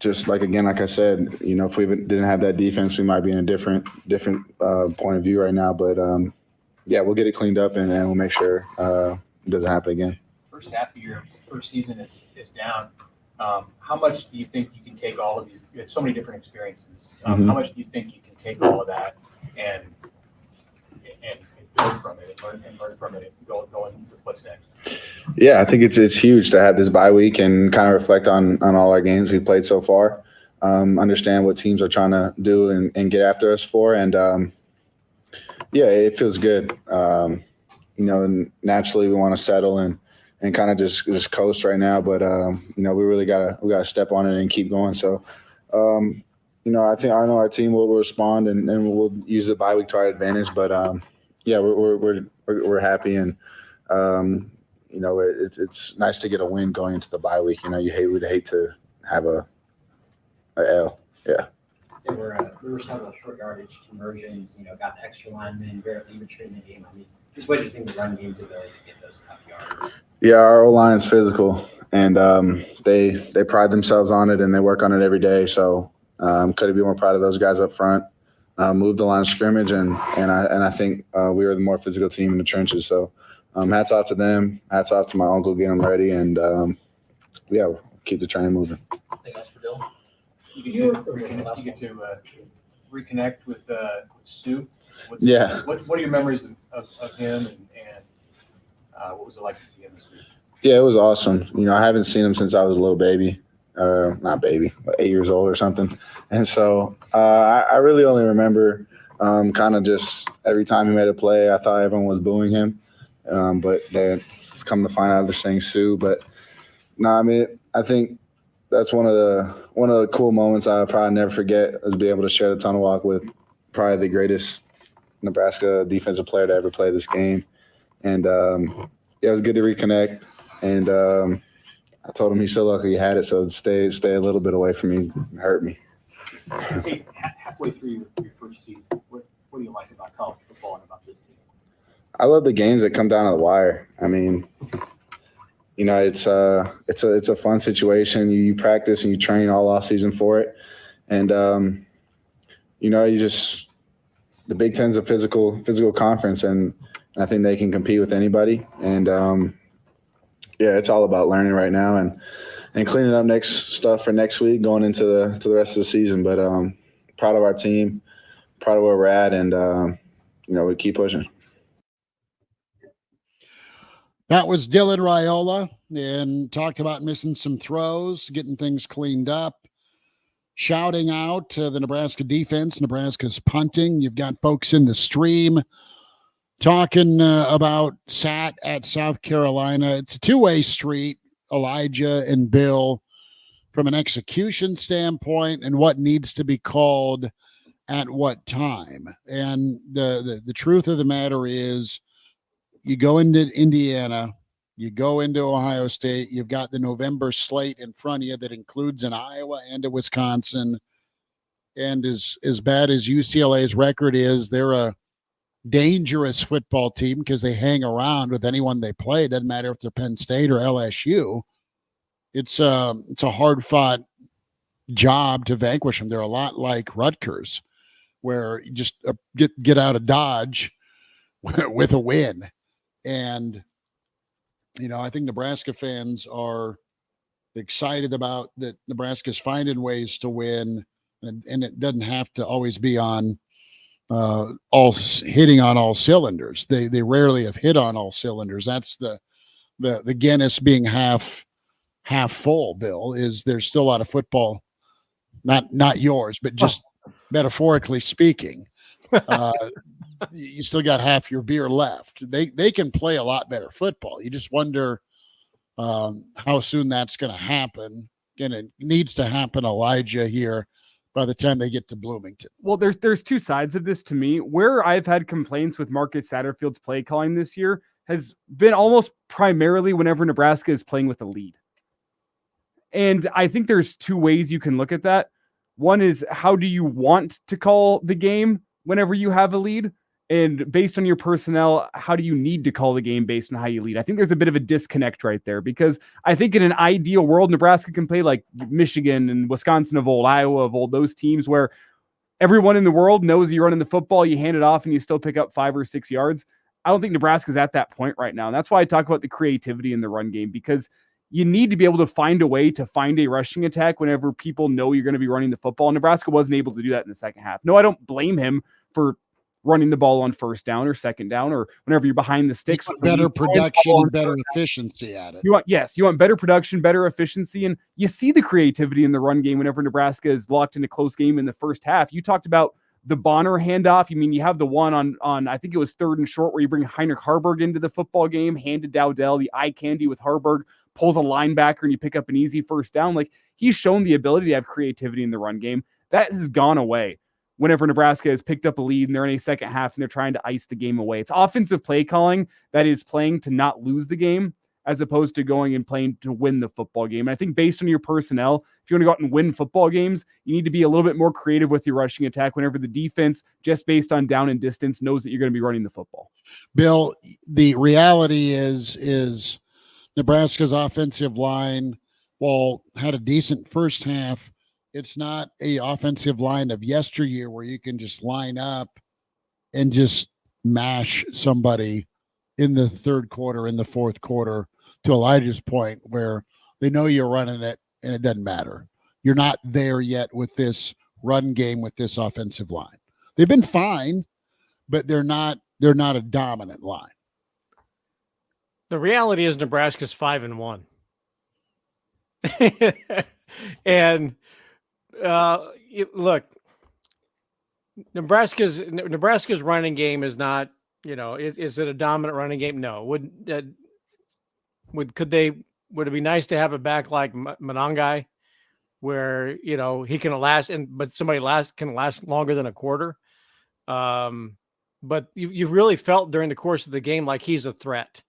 just like I said, you know, if we didn't have that defense, we might be in a different point of view right now. But yeah, we'll get it cleaned up, and we'll make sure it doesn't happen again. First half of your first season is down. How much do you think you can take all of these? You had so many different experiences. How much do you think you can take all of that and build from it and learn from it and go into what's next? Yeah, I think it's huge to have this bye week and kind of reflect on all our games we played so far. Understand what teams are trying to do and get after us for, and yeah, it feels good. You know, and naturally we want to settle and kind of just coast right now, but you know, we really gotta step on it and keep going. So, you know, I know our team will respond and we'll use the bye week to our advantage. But yeah, we're happy, and you know, it's nice to get a win going into the bye week. You know, we'd hate to have a L. Yeah. There were several short yardage conversions. You know, got the extra lineman, barely even in the game. I mean, just what do you think the run game's ability to get those tough yards? Yeah, our O-line's physical, and they pride themselves on it, and they work on it every day. So couldn't be more proud of those guys up front. Moved the line of scrimmage, and I think we were the more physical team in the trenches. So hats off to them. Hats off to my uncle getting them ready, and yeah, we'll keep the train moving. You get to reconnect with Sue. Yeah. What are your memories of him, and what was it like to see him this week? Yeah, it was awesome. You know, I haven't seen him since I was a little baby. Not baby, but 8 years old or something. And so I really only remember kind of just every time he made a play, I thought everyone was booing him. But they come to find out they're saying Sue. But no, I mean, I think that's one of the cool moments I'll probably never forget, is be able to share the tunnel walk with probably the greatest Nebraska defensive player to ever play this game. And yeah, it was good to reconnect. And I told him he's so lucky he had it, so stay a little bit away from me. It hurt me. Hey, halfway through your first season, what do you like about college football and about this team? I love the games that come down to the wire. I mean, you know, it's a fun situation. You practice and you train all off season for it, and you know, the Big Ten's a physical conference, and I think they can compete with anybody. And yeah, it's all about learning right now and cleaning up next stuff for next week, going into the rest of the season. But proud of our team, proud of where we're at, and you know, we keep pushing. That was Dylan Raiola, and talked about missing some throws, getting things cleaned up, shouting out to the Nebraska defense. Nebraska's punting. You've got folks in the stream talking about Sat at South Carolina. It's a two-way street, Elijah and Bill, from an execution standpoint and what needs to be called at what time. And the truth of the matter is, you go into Indiana, you go into Ohio State, you've got the November slate in front of you that includes an Iowa and a Wisconsin. And as bad as UCLA's record is, they're a dangerous football team because they hang around with anyone they play. It doesn't matter if they're Penn State or LSU. It's a hard-fought job to vanquish them. They're a lot like Rutgers, where you just get out of Dodge with a win. And, you know, I think Nebraska fans are excited about that. Nebraska's finding ways to win, and it doesn't have to always be on all hitting on all cylinders. They rarely have hit on all cylinders. That's the Guinness being half full, Bill, is there's still a lot of football, not yours, but just metaphorically speaking. You still got half your beer left. They can play a lot better football. You just wonder how soon that's going to happen. And it needs to happen, Elijah, here by the time they get to Bloomington. Well, there's two sides of this to me. Where I've had complaints with Marcus Satterfield's play calling this year has been almost primarily whenever Nebraska is playing with a lead. And I think there's two ways you can look at that. One is, how do you want to call the game whenever you have a lead? And based on your personnel, how do you need to call the game based on how you lead? I think there's a bit of a disconnect right there, because I think in an ideal world, Nebraska can play like Michigan and Wisconsin of old, Iowa of old, those teams where everyone in the world knows you're running the football, you hand it off, and you still pick up 5 or 6 yards. I don't think Nebraska's at that point right now. And that's why I talk about the creativity in the run game, because you need to be able to find a way to find a rushing attack whenever people know you're going to be running the football. Nebraska wasn't able to do that in the second half. No, I don't blame him for running the ball on first down or second down, or whenever you're behind the sticks. Better production and better efficiency at it. You want better production, better efficiency, and you see the creativity in the run game whenever Nebraska is locked in a close game in the first half. You talked about the Bonner handoff. You mean, you have the one on I think it was 3rd and short, where you bring Heinrich Harburg into the football game, handed Dowdell the eye candy with Harburg, pulls a linebacker, and you pick up an easy first down. Like, he's shown the ability to have creativity in the run game. That has gone away whenever Nebraska has picked up a lead and they're in a second half and they're trying to ice the game away. It's offensive play calling that is playing to not lose the game, as opposed to going and playing to win the football game. And I think based on your personnel, if you want to go out and win football games, you need to be a little bit more creative with your rushing attack whenever the defense, just based on down and distance, knows that you're going to be running the football. Bill, the reality is Nebraska's offensive line, while had a decent first half, it's not a offensive line of yesteryear where you can just line up and just mash somebody in the third quarter, in the fourth quarter, to Elijah's point, where they know you're running it and it doesn't matter. You're not there yet with this run game, with this offensive line. They've been fine, but they're not a dominant line. The reality is Nebraska's 5-1. And look, Nebraska's running game is not, is it a dominant running game? No. Would it be nice to have a back like Monangai, where he can last, but somebody can last longer than a quarter? But you've really felt during the course of the game like he's a threat,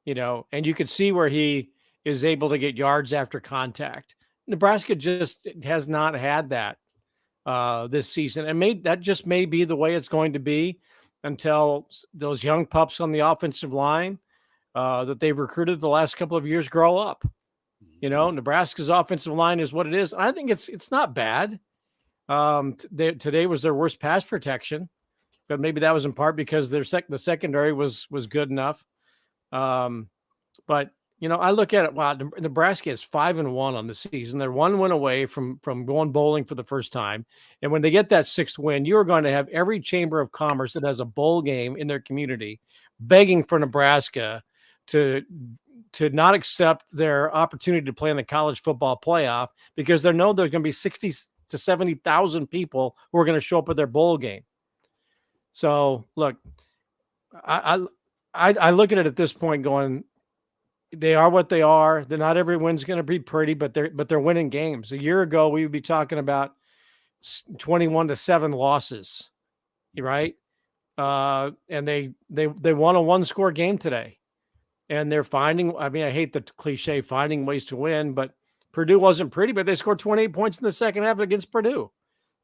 and you could see where he is able to get yards after contact. Nebraska just has not had that this season, and that just may be the way it's going to be until those young pups on the offensive line that they've recruited the last couple of years grow up. Nebraska's offensive line is what it is. I think it's not bad. Today was their worst pass protection, but maybe that was in part because the secondary was good enough. But I look at it. Wow, Nebraska is 5-1 on the season. They're 1 win away from going bowling for the first time. And when they get that 6th win, you are going to have every chamber of commerce that has a bowl game in their community begging for Nebraska to not accept their opportunity to play in the college football playoff, because they know there's going to be 60 to 70,000 people who are going to show up at their bowl game. So look, I look at it at this point going, they are what they are. They're not every win's going to be pretty, but they're winning games. A year ago, we would be talking about 21-7 losses, right? And they won a 1-score game today, and they're finding. I mean, I hate the cliche finding ways to win, but Purdue wasn't pretty, but they scored 28 points in the second half against Purdue.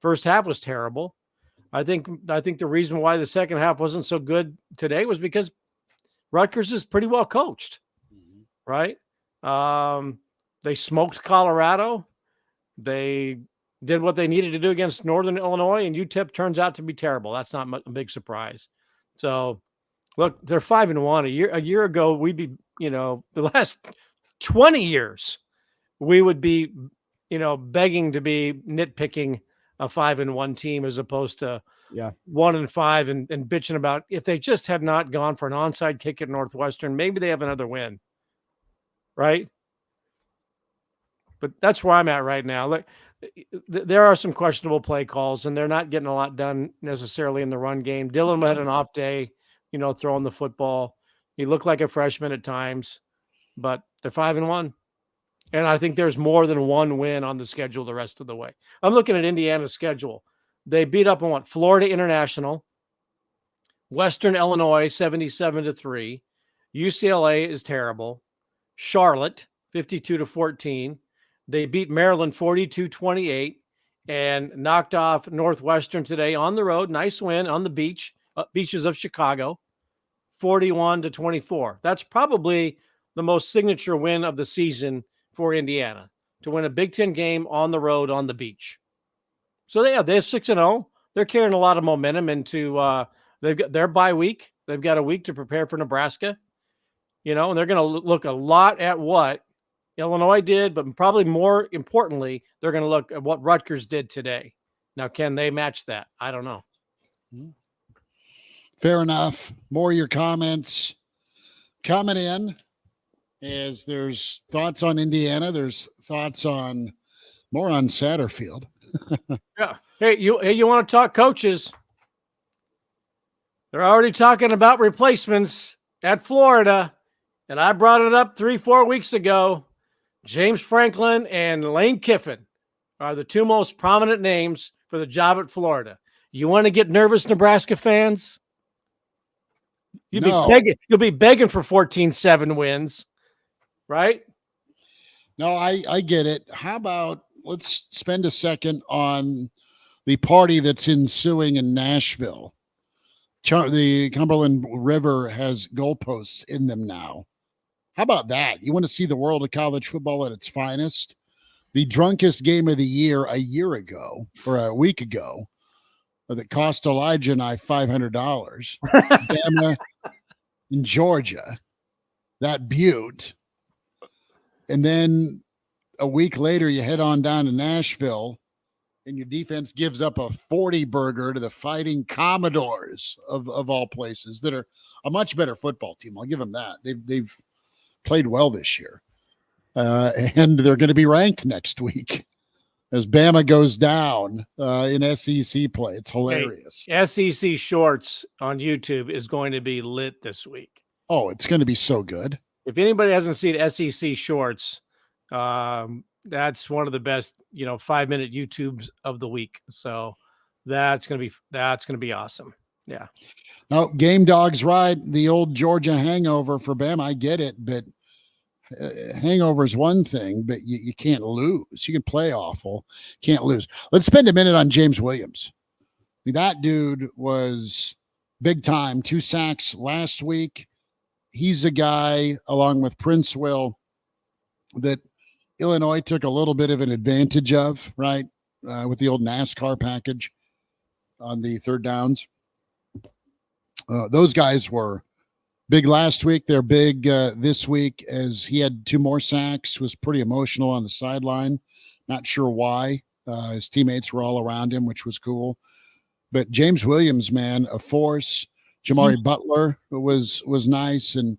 First half was terrible. I think the reason why the second half wasn't so good today was because Rutgers is pretty well coached. Right? They smoked Colorado. They did what they needed to do against Northern Illinois, and UTEP turns out to be terrible. That's not a big surprise. So, look, they're 5-1. A year ago, we'd be, the last 20 years, we would be, begging to be nitpicking a 5-1 team as opposed to 1-5 and bitching about if they just had not gone for an onside kick at Northwestern, maybe they have another win. Right. But that's where I'm at right now. Look, there are some questionable play calls, and they're not getting a lot done necessarily in the run game. Dillon had an off day, throwing the football. He looked like a freshman at times, but they're 5-1. And I think there's more than one win on the schedule the rest of the way. I'm looking at Indiana's schedule. They beat up on Florida International, Western Illinois 77-3. UCLA is terrible. Charlotte 52-14. They beat Maryland 42-28 and knocked off Northwestern today on the road. Nice win on the beaches of Chicago, 41-24. That's probably the most signature win of the season for Indiana, to win a Big Ten game on the road on the beach. So they're 6-0. They're carrying a lot of momentum into they've got their bye week. They've got a week to prepare for Nebraska, and they're going to look a lot at what Illinois did, but probably more importantly, they're going to look at what Rutgers did today. Now, can they match that? I don't know. Fair enough. More of your comments coming in. As there's thoughts on Indiana, there's thoughts on more on Satterfield. Yeah. Hey, you want to talk coaches? They're already talking about replacements at Florida, and I brought it up 3-4 weeks ago. James Franklin and Lane Kiffin are the two most prominent names for the job at Florida. You want to get nervous, Nebraska fans? You'll be begging for 14-7 wins. Right? No, I get it. How about let's spend a second on the party that's ensuing in Nashville. The Cumberland River has goalposts in them now. How about that? You want to see the world of college football at its finest? The drunkest game of the year a year ago or a week ago that cost Elijah and I $500. Bama in Georgia, that Butte. And then a week later, you head on down to Nashville, and your defense gives up a 40 burger to the Fighting Commodores of all places that are a much better football team. I'll give them that. They've played well this year, and they're going to be ranked next week as Bama goes down in SEC play. It's hilarious. Hey, SEC Shorts on YouTube is going to be lit this week. Oh, it's going to be so good. If anybody hasn't seen SEC Shorts, that's one of the best, 5-minute YouTubes of the week. So that's going to be awesome. Yeah. Now, Game Dogs ride the old Georgia hangover for Bama. I get it, but hangover is one thing, but you can't lose. You can play awful, can't lose. Let's spend a minute on James Williams. I mean, that dude was big time. 2 sacks last week. He's a guy, along with Prince Will, that Illinois took a little bit of an advantage of, right, with the old NASCAR package on the third downs. Those guys were big last week. They're big this week, as he had 2 more sacks, was pretty emotional on the sideline. Not sure why. His teammates were all around him, which was cool. But James Williams, man, a force. Jamari Butler was nice, and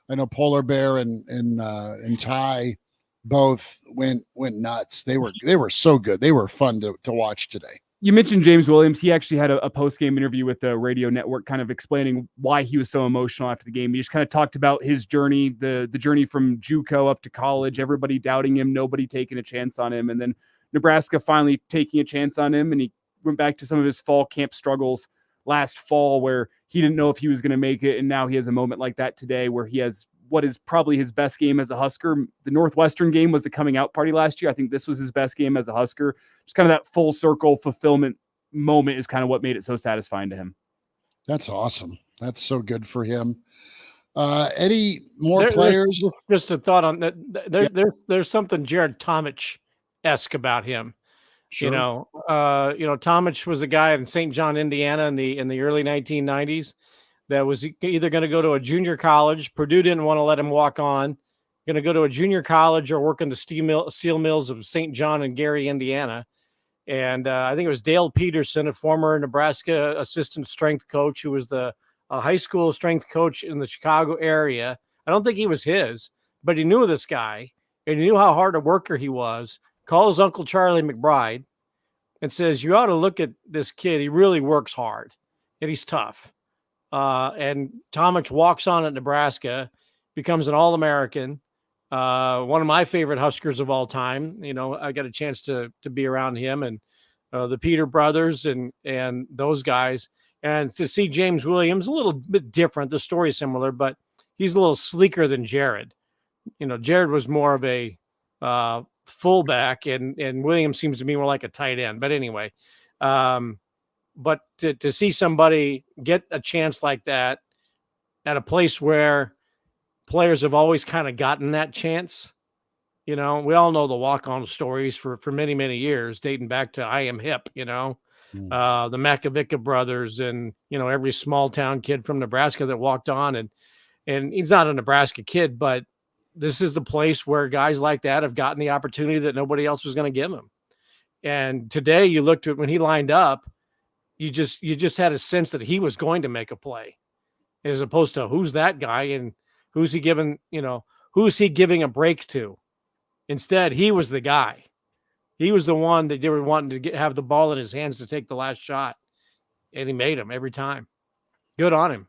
I know Polar Bear and Ty both went nuts. They were so good. They were fun to watch today. You mentioned James Williams. He actually had a post-game interview with the radio network kind of explaining why he was so emotional after the game. He just kind of talked about his journey, the journey from JUCO up to college, everybody doubting him, nobody taking a chance on him, and then Nebraska finally taking a chance on him, and he went back to some of his fall camp struggles last fall where he didn't know if he was going to make it, and now he has a moment like that today where he has what is probably his best game as a Husker. The Northwestern game was the coming out party last year. I think this was his best game as a Husker. Just kind of that full circle fulfillment moment is kind of what made it so satisfying to him. That's awesome. That's so good for him. Any more players? Just a thought on that. There's something Jared Tomich-esque about him. Sure. Tomich was a guy in St. John, Indiana in the early 1990s that was either going to go to a junior college. Purdue didn't want to let him walk on. Going to go to a junior college or work in the steel mills of St. John and Gary, Indiana. And I think it was Dale Peterson, a former Nebraska assistant strength coach who was the high school strength coach in the Chicago area. I don't think he was his, but he knew this guy and he knew how hard a worker he was. calls Uncle Charlie McBride and says, you ought to look at this kid. He really works hard and he's tough. And Tomich walks on at Nebraska, becomes an All-American. One of my favorite Huskers of all time. You know, I got a chance to be around him and the Peter brothers and those guys. And to see James Williams, a little bit different. The story is similar, but he's a little sleeker than Jared. You know, Jared was more of a fullback, and Williams seems to be more like a tight end. But anyway, but to see somebody get a chance like that at a place where players have always kind of gotten that chance, you know, we all know the walk-on stories for many, many years, dating back to I Am Hip, you know, the Makovicka brothers and, you know, every small town kid from Nebraska that walked on and he's not a Nebraska kid, but this is the place where guys like that have gotten the opportunity that nobody else was going to give them. And today you looked at when he lined up, you just had a sense that he was going to make a play as opposed to who's that guy and who's he giving, you know, who's he giving a break to? Instead, he was the guy. He was the one that they were wanting to have the ball in his hands to take the last shot. And he made them every time. Good on him.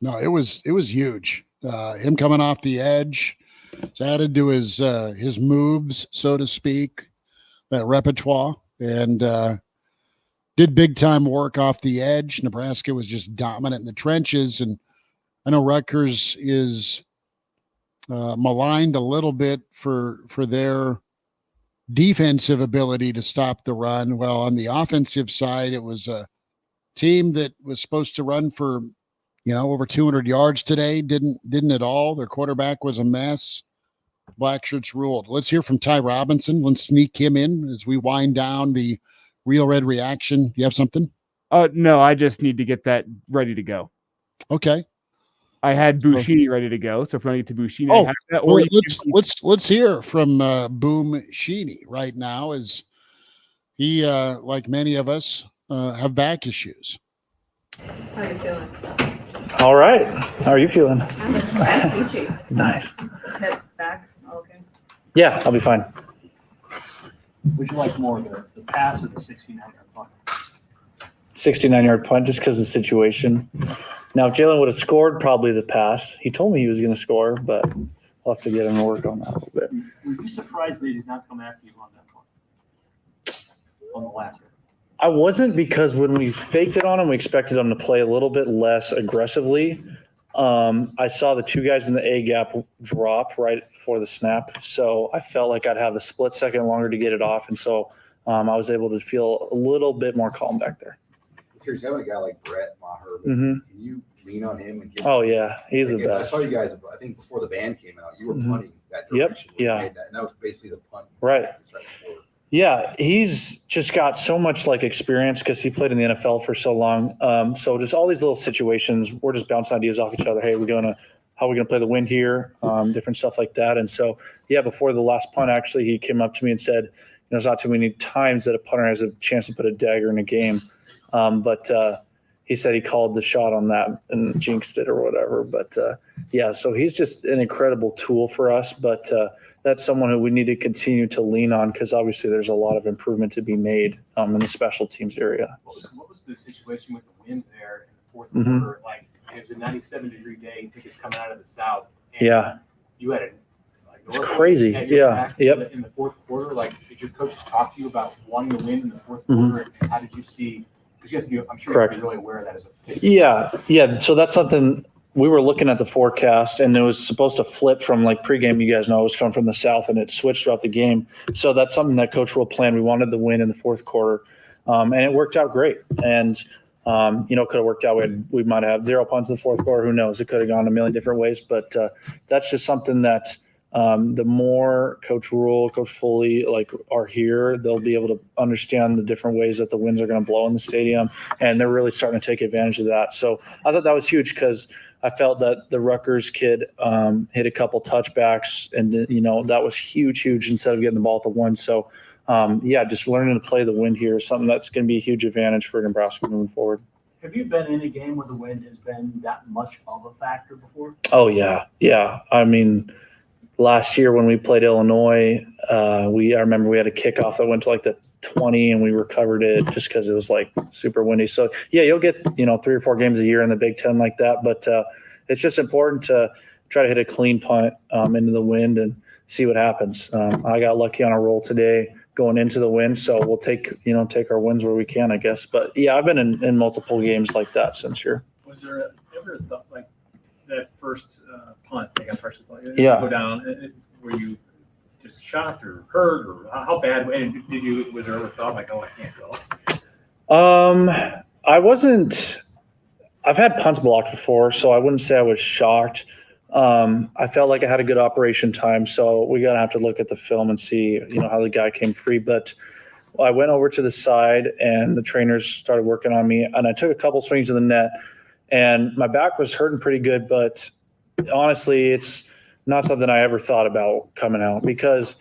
No, it was huge. Him coming off the edge, it's added to his moves, so to speak, that repertoire, and did big time work off the edge. Nebraska was just dominant in the trenches, and I know Rutgers is maligned a little bit for their defensive ability to stop the run. Well, on the offensive side, it was a team that was supposed to run for, you know, over 200 yards today. Didn't at all. Their quarterback was a mess. Black shirts ruled. Let's hear from Ty Robinson. Let's sneak him in as we wind down the Real Red reaction. You have something? No, I just need to get that ready to go. Okay. I had Bushini ready to go, so if I need to Bushini, Oh, I have that. well, Or let's hear from Boom Sheeny right now, as he, like many of us, have back issues. How are you feeling? All right. How are you feeling? I'm peachy. Nice. Head back. All okay. Yeah, I'll be fine. Would you like more of the pass or the 69-yard punt? 69-yard punt just because of the situation. Now, if Jalen would have scored, probably the pass. He told me he was going to score, but I'll have to get him to work on that a little bit. Were you surprised they did not come after you on that punt? On the last one? I wasn't, because when we faked it on him, we expected him to play a little bit less aggressively. I saw the two guys in the A gap drop right before the snap, so I felt like I'd have a split second longer to get it off, and so I was able to feel a little bit more calm back there. I'm curious, having a guy like Brett Maher, Mhm. can you lean on him? And give Oh, yeah, he's the I best. saw you guys, I think before the band came out, you were Mhm. punting that Yep, direction. when you yeah. made that, and that was basically the punt. Right. Right before. Yeah, he's just got so much like experience because he played in the NFL for so long. So just all these little situations, we're just bouncing ideas off each other. Hey, how are we gonna play the wind here? Different stuff like that. And so, yeah, before the last punt, actually, he came up to me and said, you know, there's not too many times that a punter has a chance to put a dagger in a game. But he said he called the shot on that and jinxed it or whatever. But yeah, so he's just an incredible tool for us. But that's someone who we need to continue to lean on, because obviously there's a lot of improvement to be made in the special teams area. What was the situation with the wind there in the fourth Mhm. quarter? Like, it was a 97-degree day. I think it's coming out of the south. And Yeah. you had It's crazy. at your Yeah. back Yep. in the fourth quarter. Like, did your coaches talk to you about wanting to win in the fourth Mhm. quarter? And how did you see? Because you have to be, I'm sure Correct. you have to be really aware of that as a pitcher. Yeah. So that's something we were looking at the forecast, and it was supposed to flip from like pregame. You guys know it was coming from the south, and it switched throughout the game. So that's something that Coach Will planned. We wanted the win in the fourth quarter, and it worked out great. And you know, it could have worked out. We might have 0 punts in the fourth quarter. Who knows? It could have gone a million different ways. But that's just something that the more Coach Rule, Coach Foley are here, they'll be able to understand the different ways that the winds are going to blow in the stadium, and they're really starting to take advantage of that. So I thought that was huge, because I felt that the Rutgers kid hit a couple touchbacks, and you know, that was huge instead of getting the ball at the one. So yeah, just learning to play the wind here is something that's going to be a huge advantage for Nebraska moving forward. Have you been in a game where the wind has been that much of a factor before? Oh yeah. I mean, last year when we played Illinois, I remember we had a kickoff that went to like the 20 and we recovered it just because it was like super windy. So yeah, you'll get 3 or 4 games a year in the Big Ten like that, but it's just important to try to hit a clean punt into the wind and see what happens. I got lucky on a roll today going into the wind, so we'll take our wins where we can, I guess. But yeah, I've been in multiple games like that since here. Was there ever a thought like that first punt? They got first punt. Yeah. Go down. Were you just shocked or hurt, or how bad? And was there ever thought like, oh, I can't go? I wasn't. I've had punts blocked before, so I wouldn't say I was shocked. I felt like I had a good operation time, so we gotta have to look at the film and see, how the guy came free. But I went over to the side, and the trainers started working on me, and I took a couple swings of the net, and my back was hurting pretty good. But honestly, it's not something I ever thought about coming out, because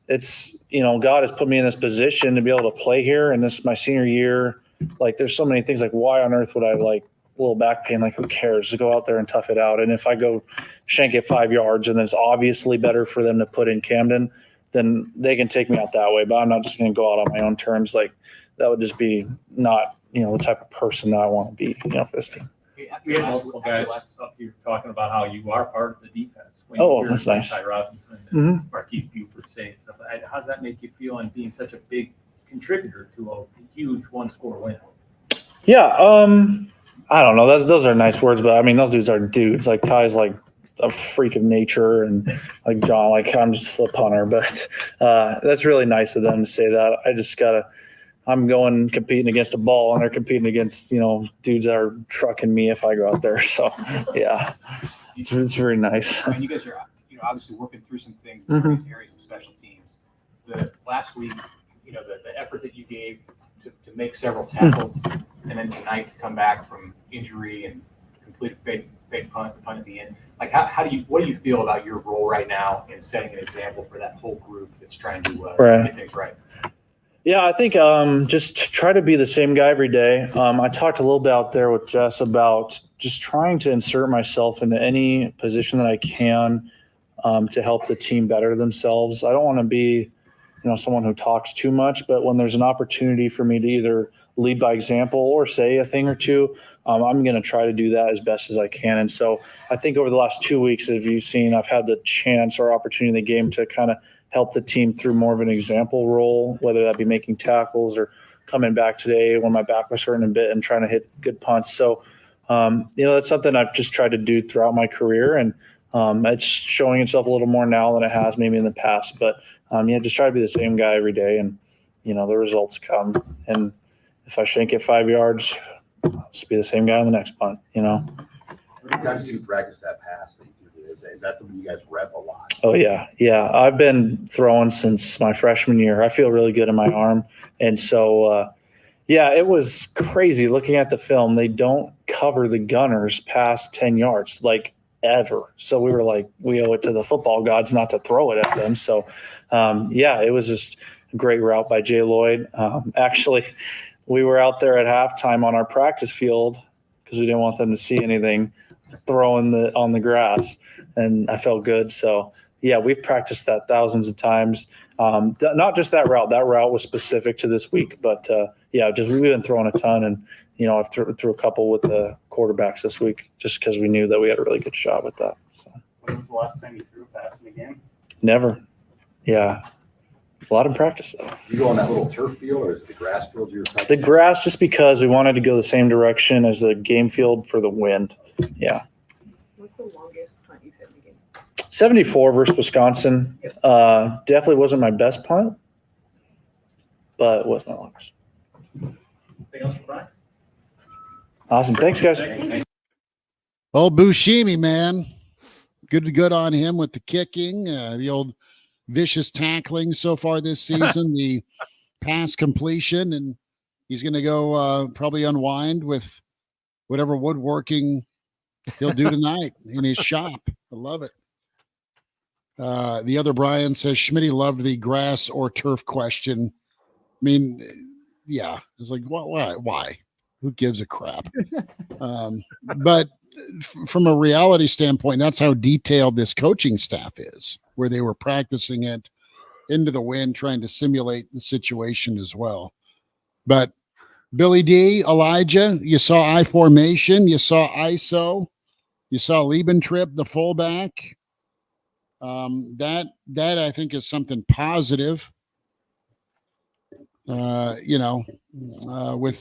it's, God has put me in this position to be able to play here, and this is my senior year. Like, there's so many things. Like, why on earth would I like a little back pain? Like, who cares? To go out there and tough it out. And if I go shank it 5 yards and it's obviously better for them to put in Camden, then they can take me out that way. But I'm not just going to go out on my own terms. Like, that would just be not, the type of person that I want to be, for this team. We had multiple guys up here talking about how you are part of the defense. That's nice. Ty Robinson and Marquise Buford saying stuff. How does that make you feel on being such a big contributor to a huge one-score win? Yeah, I don't know. Those are nice words, but I mean, those dudes are dudes. Like, Ty's like a freak of nature, and like John, like I'm just a punter. But that's really nice of them to say that. I'm going competing against a ball, and they're competing against dudes that are trucking me if I go out there. So yeah, it's very nice. I mean, you guys are obviously working through some things in various areas of special teams. The last week, the effort that you gave to make several tackles, and then tonight to come back from injury and complete a fake punt at the end. Like, what do you feel about your role right now in setting an example for that whole group that's trying to get things right? Yeah, I think just try to be the same guy every day. I talked a little bit out there with Jess about just trying to insert myself into any position that I can to help the team better themselves. I don't want to be, someone who talks too much, but when there's an opportunity for me to either lead by example or say a thing or two, I'm going to try to do that as best as I can. And so I think over the last 2 weeks, if you've seen, I've had the chance or opportunity in the game to kind of help the team through more of an example role, whether that be making tackles or coming back today when my back was hurting a bit and trying to hit good punts. So, that's something I've just tried to do throughout my career. And it's showing itself a little more now than it has maybe in the past. But, just try to be the same guy every day, and, the results come. And if I shank it 5 yards, just be the same guy on the next punt, How many times do you practice that pass? Is that something you guys rep a lot? Oh, yeah. Yeah. I've been throwing since my freshman year. I feel really good in my arm. And so, it was crazy looking at the film. They don't cover the gunners past 10 yards, like, ever. So we were like, we owe it to the football gods not to throw it at them. So, it was just a great route by Jay Lloyd. Actually, we were out there at halftime on our practice field because we didn't want them to see anything, throwing on the grass, and I felt good. So we've practiced that thousands of times. Not just that route. That route was specific to this week, but we've been throwing a ton, and I've threw a couple with the quarterbacks this week just because we knew that we had a really good shot with that. So. When was the last time you threw a pass in the game? Never. Yeah. A lot of practice, though. You go on that little turf field, or is it the grass field you're talking about? The grass, just because we wanted to go the same direction as the game field for the wind. Yeah. What's the longest punt you've hit in the game? 74 versus Wisconsin. Definitely wasn't my best punt, but it was my longest. Anything else for Brian? Awesome. Thanks, guys. Oh, Buscemi, man. Good on him with the kicking, the old vicious tackling so far this season, the pass completion, and he's going to go probably unwind with whatever woodworking he'll do tonight in his shop. I love it. The other Brian says Schmitty loved the grass or turf question. I mean, yeah, it's like, why? Who gives a crap? But from a reality standpoint, that's how detailed this coaching staff is, where they were practicing it into the wind, trying to simulate the situation as well. But Billy D, Elijah, you saw I formation, you saw ISO, you saw Liebentrip, the fullback. That I think is something positive. With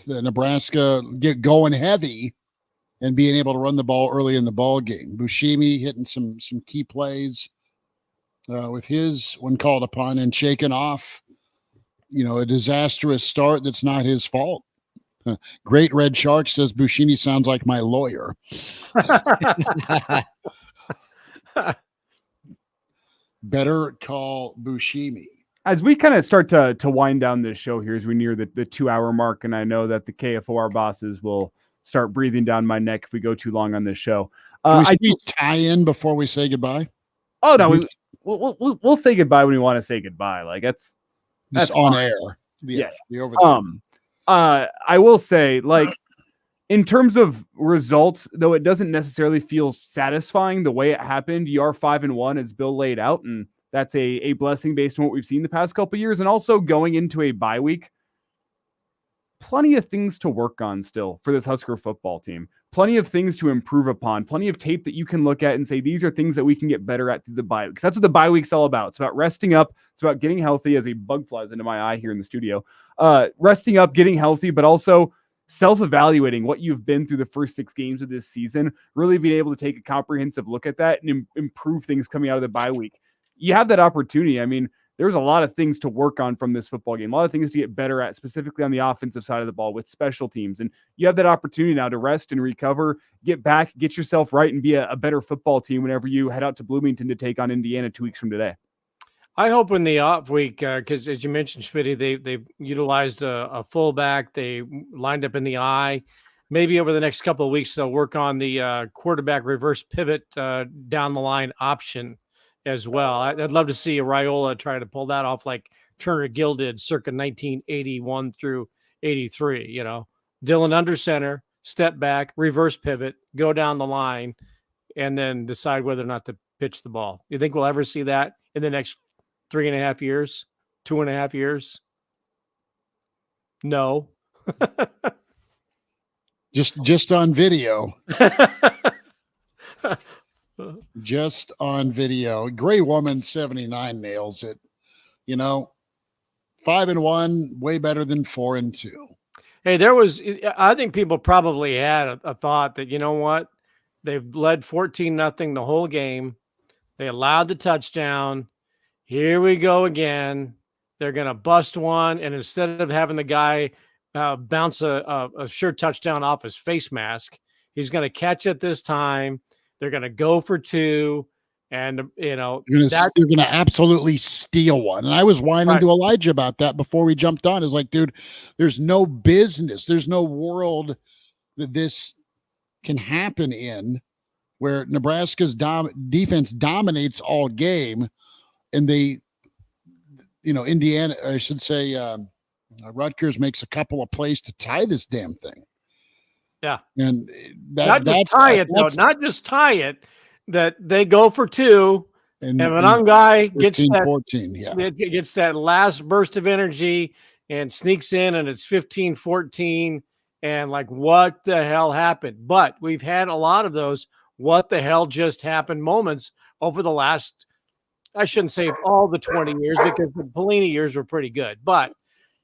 Nebraska get going heavy and being able to run the ball early in the ball game. Bushimi hitting some key plays with his when called upon and shaking off, a disastrous start that's not his fault. Great Red Shark says Bushimi sounds like my lawyer. Better call Bushimi. As we kind of start to wind down this show here, as we near the 2-hour mark, and I know that the KFOR bosses will start breathing down my neck if we go too long on this show. Can we tie in before we say goodbye? Oh no, we'll say goodbye when we want to say goodbye. Like that's on fine. air. Yeah. I will say, like, in terms of results, though it doesn't necessarily feel satisfying the way it happened, you are 5-1 as Bill laid out, and that's a blessing based on what we've seen the past couple of years. And also going into a bye week, plenty of things to work on still for this Husker football team. Plenty of things to improve upon. Plenty of tape that you can look at and say, these are things that we can get better at through the bye week. Because that's what the bye week's all about. It's about resting up. It's about getting healthy, as a bug flies into my eye here in the studio. Resting up, getting healthy, but also self-evaluating what you've been through the first 6 games of this season, really being able to take a comprehensive look at that and improve things coming out of the bye week. You have that opportunity. I mean, there's a lot of things to work on from this football game, a lot of things to get better at, specifically on the offensive side of the ball with special teams. And you have that opportunity now to rest and recover, get back, get yourself right, and be a better football team whenever you head out to Bloomington to take on Indiana 2 weeks from today. I hope in the off week, because as you mentioned, Schmitty, they've utilized a fullback. They lined up in the eye. Maybe over the next couple of weeks, they'll work on the quarterback reverse pivot down the line option as well. I'd love to see a Raiola try to pull that off like Turner Gill did circa 1981 through 83. Dylan under center, step back, reverse pivot, go down the line, and then decide whether or not to pitch the ball. You think we'll ever see that in the next 3.5 years, 2.5 years? No. just on video. Just on video. Gray Woman 79 nails it. 5-1, way better than 4-2. Hey, I think people probably had a thought that, you know what? They've led 14-0 the whole game. They allowed the touchdown. Here we go again. They're going to bust one. And instead of having the guy bounce a sure touchdown off his face mask, he's going to catch it this time. They're going to go for 2, and they're going to absolutely steal one. And I was whining to Elijah about that before we jumped on. It's like, dude, there's no business, there's no world that this can happen in, where Nebraska's defense dominates all game, and they, Indiana, I should say, Rutgers makes a couple of plays to tie this damn thing. Yeah. And not just tie it, that they go for 2, and one guy gets that 14, gets that last burst of energy and sneaks in, and it's 15-14, and like, what the hell happened? But we've had a lot of those what the hell just happened moments over the last, I shouldn't say all the 20 years, because the Pelini years were pretty good, but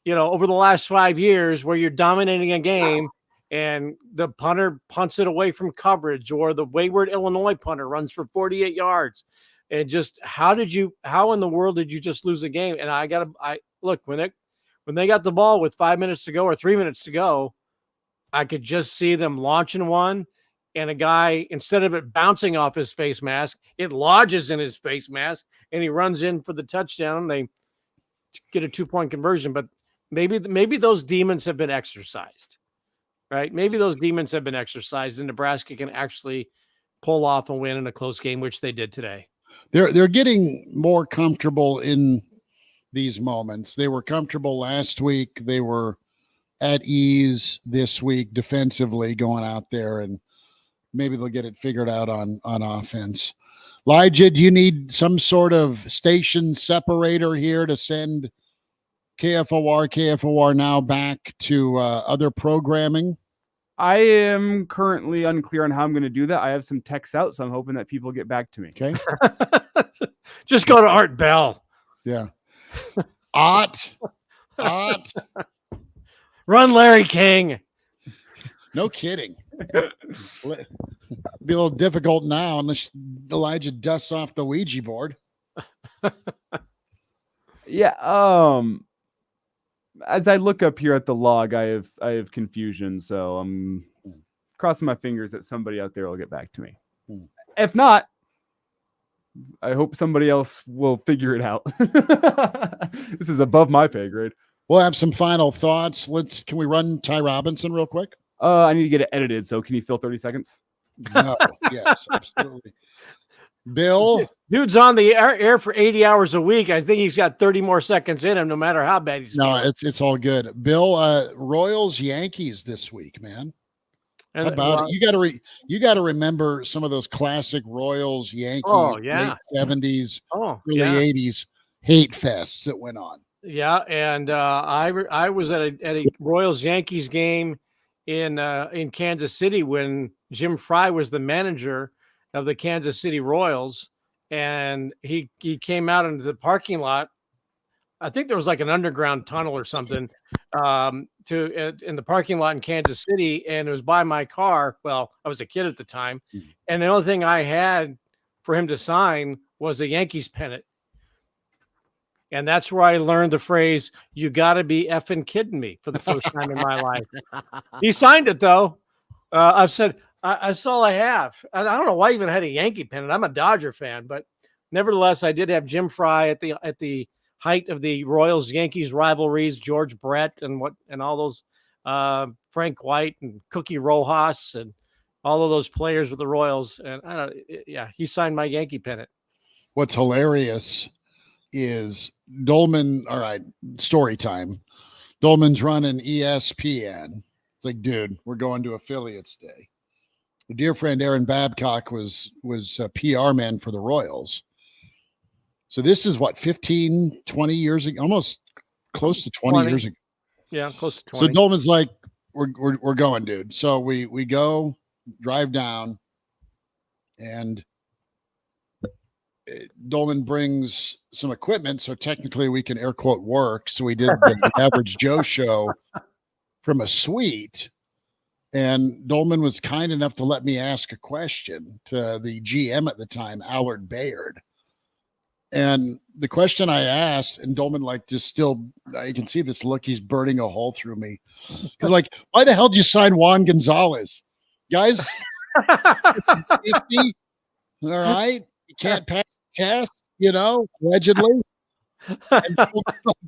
over the last 5 years where you're dominating a game and the punter punts it away from coverage, or the wayward Illinois punter runs for 48 yards. And just how in the world did you just lose the game? And I look, when they got the ball with 5 minutes to go or 3 minutes to go, I could just see them launching one, and a guy, instead of it bouncing off his face mask, it lodges in his face mask, and he runs in for the touchdown. They get a 2-point conversion, but maybe those demons have been exercised. Right? Maybe those demons have been exercised, and Nebraska can actually pull off a win in a close game, which they did today. They're getting more comfortable in these moments. They were comfortable last week. They were at ease this week defensively, going out there and maybe they'll get it figured out on offense. Elijah, do you need some sort of station separator here to send KFOR Now back to other programming? I am currently unclear on how I'm going to do that. I have some texts out, so I'm hoping that people get back to me. Okay. Just go to Art Bell. Yeah. Art. Run Larry King. No kidding. Be a little difficult now unless Elijah dusts off the Ouija board. Yeah. As I look up here at the log, I have confusion, so I'm crossing my fingers that somebody out there will get back to me. If not, I hope somebody else will figure it out. This is above my pay grade. We'll have some final thoughts. Can we run Ty Robinson real quick? I need to get it edited, so can you fill 30 seconds? No, yes, absolutely. Bill? Dude's on the air for 80 hours a week. I think he's got 30 more seconds in him, no matter how bad he's No, it's all good. Bill, Royals Yankees this week, man. How about it? You got to remember some of those classic Royals Yankees late 70s, early 80s hate fests that went on. Yeah, and I was at a Royals Yankees game in Kansas City when Jim Fry was the manager of the Kansas City Royals, and he came out into the parking lot. I think there was like an underground tunnel or something in the parking lot in Kansas City, and it was by my car. Well, I was a kid at the time, and the only thing I had for him to sign was a Yankees pennant. And that's where I learned the phrase, "You got to be effing kidding me," for the first time in my life. He signed it, though. I've said, that's all I have. I don't know why I even had a Yankee pennant. I'm a Dodger fan, but nevertheless, I did have Jim Fry at the height of the Royals-Yankees rivalries, George Brett and all those Frank White and Cookie Rojas and all of those players with the Royals. And he signed my Yankee pennant. What's hilarious is Dolman. All right, story time. Dolman's running ESPN. It's like, dude, we're going to affiliates day. A dear friend Aaron Babcock was a PR man for the Royals. So this is what, 15, 20 years ago, almost close to 20 years ago. Yeah, close to 20. So Dolman's like, we're going, dude. So we go, drive down, and Dolman brings some equipment, so technically we can air quote work. So we did the Average Joe show from a suite, and Dolman was kind enough to let me ask a question to the GM at the time, Allard Bayard. And the question I asked, and Dolman just still, I can see this look, he's burning a hole through me. I'm like, why the hell did you sign Juan Gonzalez? Guys, 50, all right? You can't pass the test, allegedly. And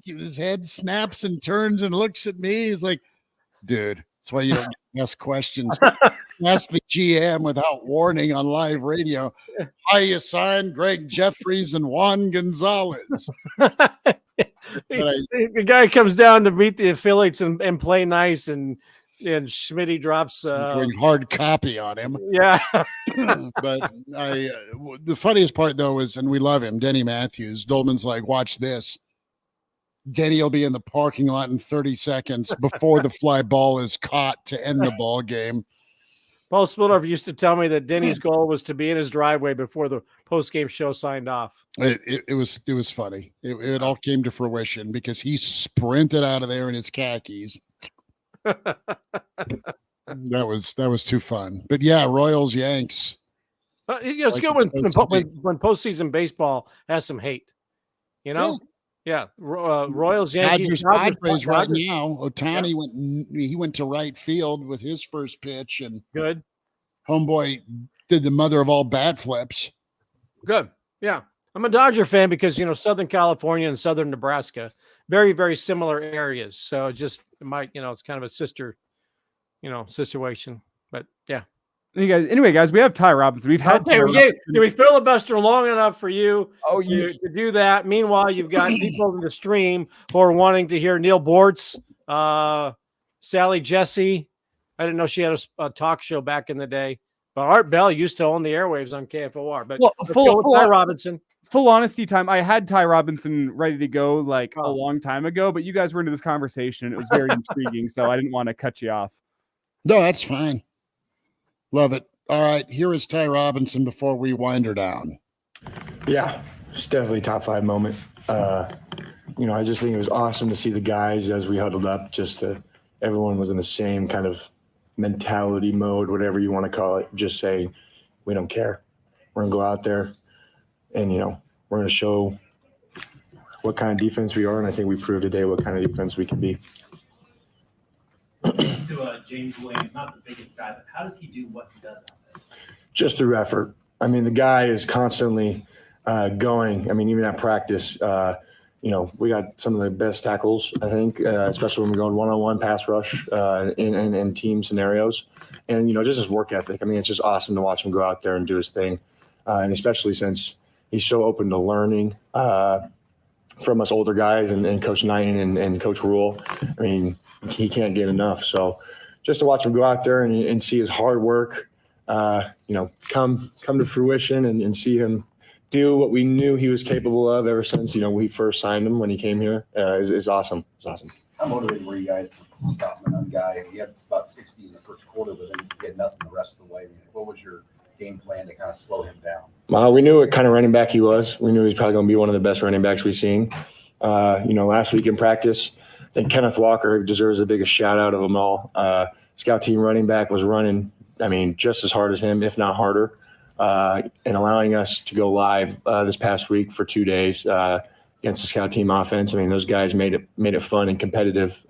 his head snaps and turns and looks at me. He's like, dude, that's why you don't ask questions. Ask the GM without warning on live radio. How you signed Greg Jeffries and Juan Gonzalez? The guy comes down to meet the affiliates and play nice, and Schmitty drops doing hard copy on him. Yeah. But the funniest part though is, and we love him, Denny Matthews. Dolman's like, watch this. Denny will be in the parking lot in 30 seconds before the fly ball is caught to end the ball game. Paul Spildorf used to tell me that Denny's goal was to be in his driveway before the post-game show signed off. It was funny. It all came to fruition because he sprinted out of there in his khakis. That was too fun. But yeah, Royals Yanks. It's good when postseason baseball has some hate. Yeah. Royals Yankees Dodgers right now. Ohtani went to right field with his first pitch, and good. Homeboy did the mother of all bat flips. Good. Yeah. I'm a Dodger fan because, Southern California and Southern Nebraska, very, very similar areas. So it's kind of a sister, situation. But yeah. Anyway, guys, we have Ty Robinson. We've had did we filibuster long enough for you to do that? Meanwhile, you've got people in the stream who are wanting to hear Neil Bortz, Sally Jesse. I didn't know she had a talk show back in the day. But Art Bell used to own the airwaves on KFOR. But Well, let's go with Ty hon- Robinson. full honesty time, I had Ty Robinson ready to go like a long time ago, but you guys were into this conversation. It was very intriguing, so I didn't want to cut you off. No, that's fine. Love it. All right, here is Ty Robinson before we wind her down. Yeah, it's definitely top 5 moment. I just think it was awesome to see the guys as we huddled up. Everyone was in the same kind of mentality mode, whatever you want to call it. Just saying, we don't care. We're gonna go out there, and we're gonna show what kind of defense we are. And I think we proved today what kind of defense we can be. To James Williams, not the biggest guy, but how does he do what he does out there? Just through effort. I mean, the guy is constantly going. I mean, even at practice, we got some of the best tackles, I think, especially when we're going one-on-one pass rush in team scenarios. And, just his work ethic. I mean, it's just awesome to watch him go out there and do his thing. And especially since he's so open to learning from us older guys and Coach Knighton and Coach Rule. I mean, he can't get enough. So just to watch him go out there and see his hard work, come to fruition and see him do what we knew he was capable of ever since, we first signed him when he came here is awesome. It's awesome. How motivated were you guys to stop an young guy? He had about 60 in the first quarter, but then he had nothing the rest of the way. What was your game plan to kind of slow him down? We knew what kind of running back he was. We knew he was probably going to be one of the best running backs we've seen. Last week in practice, I think Kenneth Walker deserves the biggest shout out of them all. Scout team running back was running, just as hard as him, if not harder, and allowing us to go live this past week for 2 days against the scout team offense. Those guys made it fun and competitive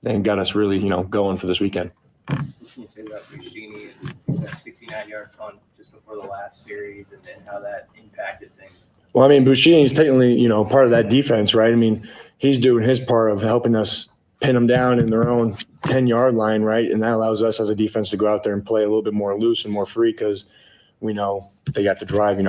and got us really, going for this weekend. Can you say about Buschini and that 69-yard punt just before the last series and then how that impacted things? Well, Buschini is technically, part of that defense, right? He's doing his part of helping us pin them down in their own 10-yard line, right? And that allows us as a defense to go out there and play a little bit more loose and more free because we know they got to drive,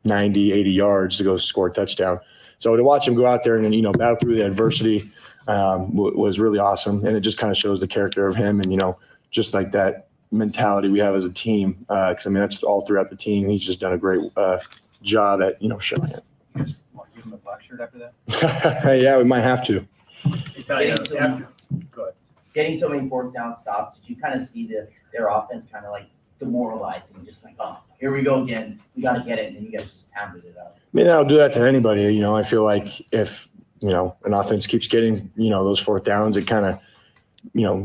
90, 80 yards to go score a touchdown. So to watch him go out there and, battle through the adversity was really awesome. And it just kind of shows the character of him and, just like that mentality we have as a team. Because, that's all throughout the team. He's just done a great job at, showing it. You guys want to give him a black shirt after that? Yeah, we might have to. Getting so many fourth down stops, did you kind of see their offense kind of like demoralizing, just like, oh, here we go again, we got to get it, and then you guys just pounded it out? That'll do that to anybody. I feel like if, an offense keeps getting, those fourth downs, it kind of,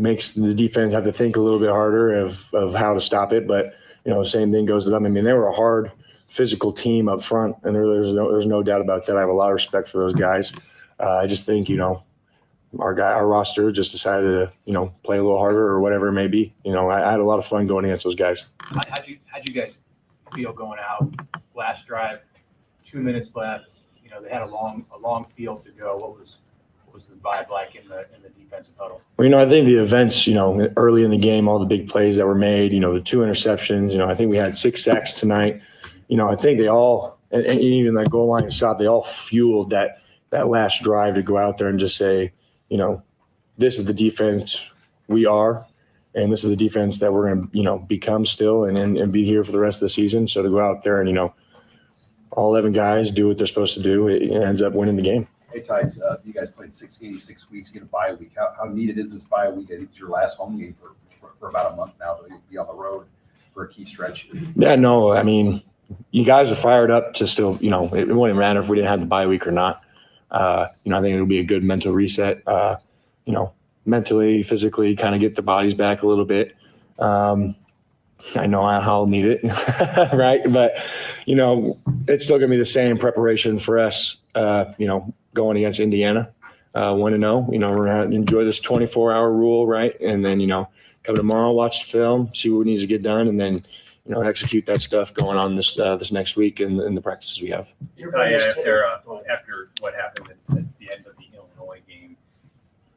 makes the defense have to think a little bit harder of how to stop it. But, the same thing goes to them. They were a hard physical team up front, and there's no doubt about that. I have a lot of respect for those guys. I just think, our roster just decided to, play a little harder or whatever it may be. I had a lot of fun going against those guys. How'd you guys feel going out last drive, 2 minutes left? They had a long field to go. What was the vibe like in the defensive huddle? Well, I think the events, early in the game, all the big plays that were made, the 2 interceptions, I think we had 6 sacks tonight. I think they all, and even that goal line stop, they all fueled that last drive to go out there and just say, this is the defense we are, and this is the defense that we're going to, become still and be here for the rest of the season. So to go out there and, all 11 guys do what they're supposed to do, it ends up winning the game. Hey, Tice, you guys played 6 games, 6 weeks, get a bye week. How needed is this bye week? I think it's your last home game for about a month now, though. You'll be on the road for a key stretch. Yeah, no, you guys are fired up to still, it wouldn't matter if we didn't have the bye week or not. I think it'll be a good mental reset, mentally, physically, kind of get the bodies back a little bit. I know I'll need it, right? But, it's still going to be the same preparation for us, going against Indiana, 1-0. We're going to enjoy this 24-hour rule, right? And then, come tomorrow, watch the film, see what needs to get done, and then, execute that stuff going on this next week in the practices we have. After what happened at the end of the Illinois game,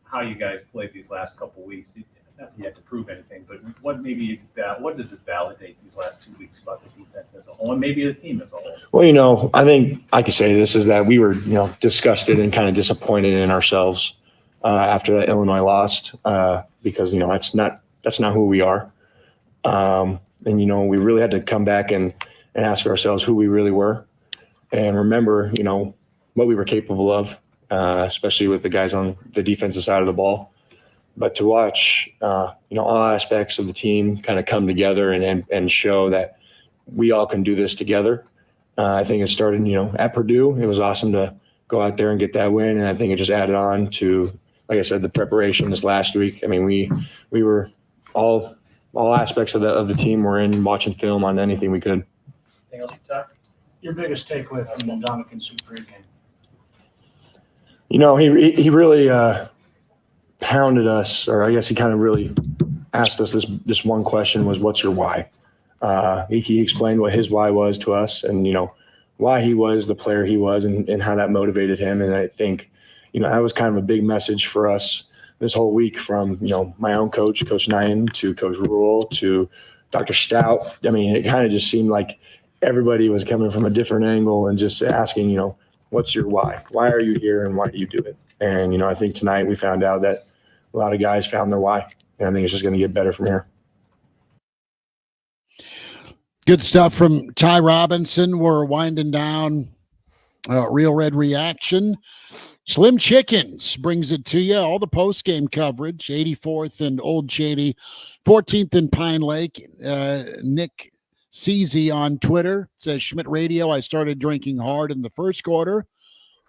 how you guys played these last couple of weeks, not that you have to prove anything, but what does it validate these last 2 weeks about the defense as a whole and maybe the team as a whole? Well, I think I could say this is that we were, disgusted and kind of disappointed in ourselves after that Illinois lost because, that's not who we are. And, we really had to come back and ask ourselves who we really were and remember, what we were capable of, especially with the guys on the defensive side of the ball. But to watch, all aspects of the team kind of come together and show that we all can do this together. I think it started, at Purdue. It was awesome to go out there and get that win. And I think it just added on to, like I said, the preparation this last week. I mean, we were all aspects of the team were in watching film on anything we could. Anything else, Tuck? Your biggest takeaway from the Dominican Super game? He really pounded us, or I guess he kind of really asked us this one question was, what's your why? He explained what his why was to us and, why he was the player he was and how that motivated him. And I think, that was kind of a big message for us this whole week from, my own coach, Coach Nyan, to Coach Rule, to Dr. Stout. I mean, it kind of just seemed like everybody was coming from a different angle and just asking, what's your why? Why are you here and why do you do it? And, I think tonight we found out that a lot of guys found their why. And I think it's just going to get better from here. Good stuff from Ty Robinson. We're winding down Real Red Reaction. Slim Chickens brings it to you. All the post-game coverage, 84th and Old Cheney, 14th and Pine Lake. Nick Ceasy on Twitter says, Schmidt Radio, I started drinking hard in the first quarter.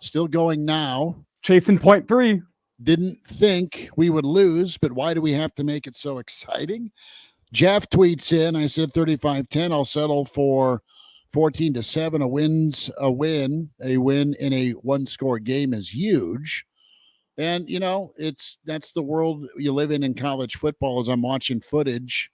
Still going now. Chasing point 3. Didn't think we would lose, but why do we have to make it so exciting? Jeff tweets in, I said 35-10. I'll settle for 14-7. A win in a one-score game is huge. And, that's the world you live in college football as I'm watching footage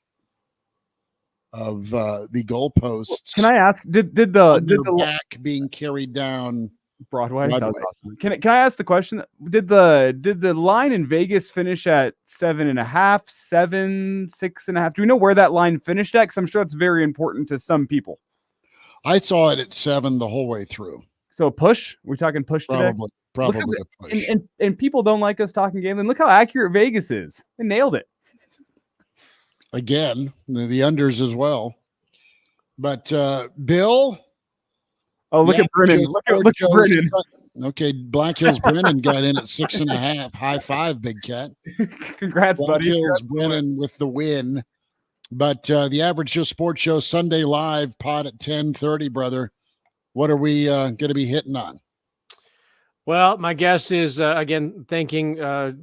of the goalposts. Can I ask, did the back being carried down Broadway? That was awesome. Can I ask the question? Did the line in Vegas finish at 7.5, 7, 6.5? Do we know where that line finished at? Because I'm sure that's very important to some people. I saw it at 7 the whole way through. So push? We're talking push today? Probably a push. And people don't like us talking gambling. Look how accurate Vegas is. They nailed it. Again, the unders as well. But Bill. Oh, look at Brennan. Look at Brennan. Okay, Black Hills Brennan got in at 6.5. High five, Big Cat. Congrats, Black buddy. Hills Brennan with the win. But the Average Joe Sports Show Sunday live pod at 10:30, brother. What are we going to be hitting on? Well, my guess is, again, thanking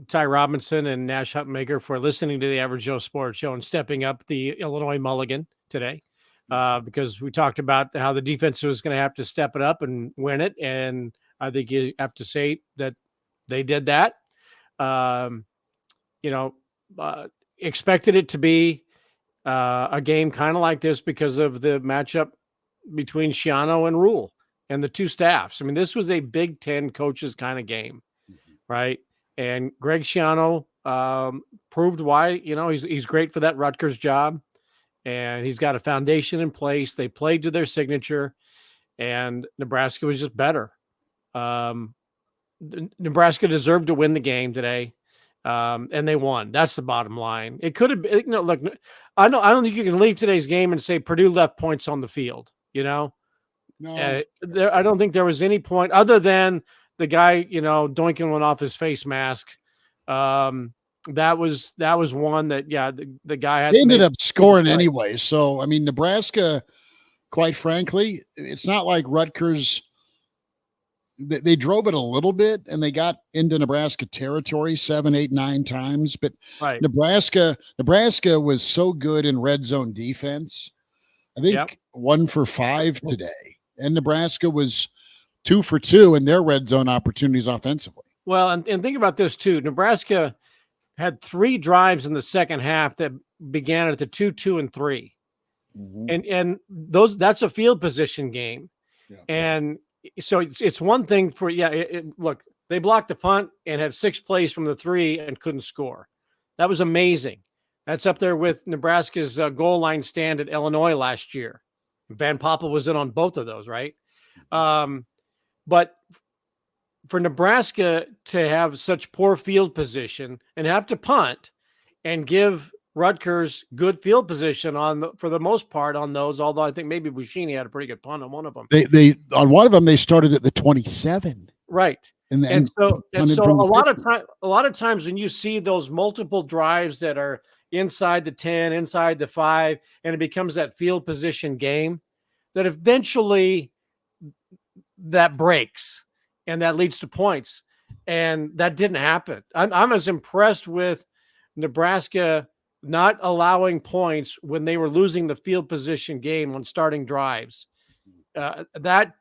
Ty Robinson and Nash Hutmaker for listening to the Average Joe Sports Show and stepping up the Illinois Mulligan today. Because we talked about how the defense was going to have to step it up and win it. And I think you have to say that they did that. Expected it to be a game kind of like this because of the matchup between Schiano and Rule and the two staffs. I mean, this was a Big Ten coaches kind of game, right? And Greg Schiano proved why, he's great for that Rutgers job. And he's got a foundation in place. They played to their signature, and Nebraska was just better. Nebraska deserved to win the game today, and they won. That's the bottom line. It could have been, look, I don't think you can leave today's game and say Purdue left points on the field, No. I don't think there was any point other than the guy, doinking one off his face mask. That was one that, the guy had. They ended up scoring anyway. So, I mean, Nebraska, quite frankly, it's not like Rutgers. They drove it a little bit and they got into Nebraska territory 7, 8, 9 times. But right. Nebraska was so good in red zone defense. I think 1 for 5 today. And Nebraska was 2 for 2 in their red zone opportunities offensively. Well, and think about this too. Nebraska had 3 drives in the second half that began at the 2, 2, and 3. Mm-hmm. And that's a field position game. Yeah. And so it's one thing for, look, they blocked the punt and had 6 plays from the 3 and couldn't score. That was amazing. That's up there with Nebraska's goal line stand at Illinois last year. Van Poppel was in on both of those, right? But for Nebraska to have such poor field position and have to punt and give Rutgers good field position for the most part on those, although I think maybe Buschini had a pretty good punt on one of them. They on one of them they started at the 27. Right. And so punted a from the lot of times when you see those multiple drives that are inside the 10, inside the 5, and it becomes that field position game, that eventually that breaks and that leads to points. And that didn't happen. I'm as impressed with Nebraska not allowing points when they were losing the field position game on starting drives. That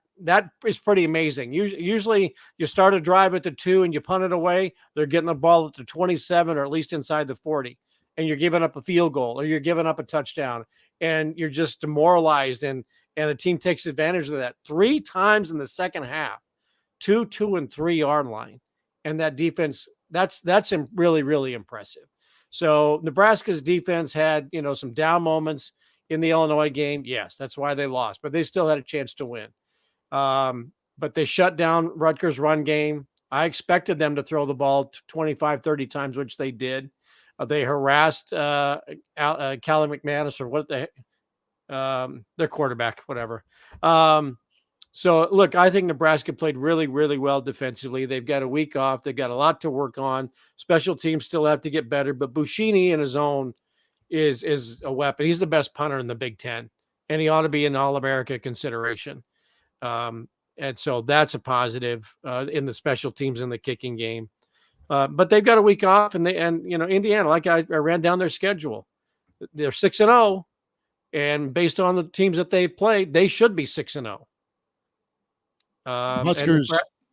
is pretty amazing. Usually you start a drive at the 2 and you punt it away. They're getting the ball at the 27 or at least inside the 40, and you're giving up a field goal or you're giving up a touchdown, and you're just demoralized. And a team takes advantage of that 3 times in the second half, 2, 2, and 3 yard line. And that defense, that's really, really impressive. So Nebraska's defense had, some down moments in the Illinois game. Yes, that's why they lost, but they still had a chance to win. But they shut down Rutgers' run game. I expected them to throw the ball 25, 30 times, which they did. They harassed Callie McManus or their quarterback, whatever. So, look, I think Nebraska played really, really well defensively. They've got a week off. They've got a lot to work on. Special teams still have to get better, but Buschini in his own is a weapon. He's the best punter in the Big Ten, and he ought to be an All-America consideration. And so that's a positive in the special teams in the kicking game. But they've got a week off, and Indiana, like I ran down their schedule. They're 6-0, and based on the teams that they've played, they should be 6-0. Huskers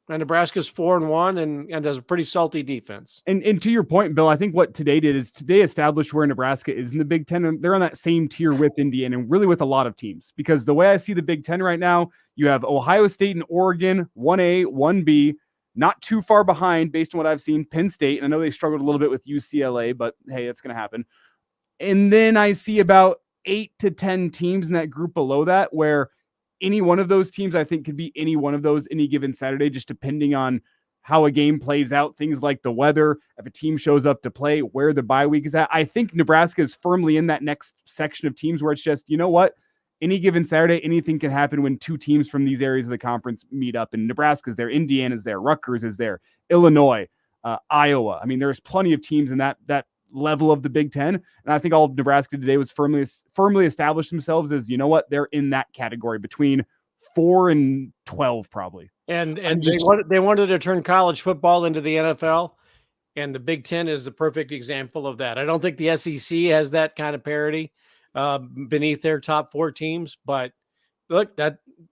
and Nebraska's 4-1 and has a pretty salty defense. And to your point, Bill, I think what today did is today established where Nebraska is in the Big Ten, and they're on that same tier with Indiana and really with a lot of teams. Because the way I see the Big Ten right now, you have Ohio State and Oregon, 1A, 1B, not too far behind based on what I've seen. Penn State, and I know they struggled a little bit with UCLA, but hey, it's going to happen. And then I see about 8 to 10 teams in that group below that where any one of those teams, I think, could be any one of those any given Saturday, just depending on how a game plays out, things like the weather, if a team shows up to play, where the bye week is at. I think Nebraska is firmly in that next section of teams where it's just, you know what, any given Saturday, anything can happen when 2 teams from these areas of the conference meet up. And Nebraska's there, Indiana's there, Rutgers is there, Illinois, Iowa. I mean, there's plenty of teams in that level of the Big Ten. And I think all of Nebraska today was firmly established themselves as, you know what, they're in that category between 4 and 12 probably. And they wanted to turn college football into the NFL, and the Big Ten is the perfect example of that. I don't think the SEC has that kind of parity beneath their top 4 teams, but look,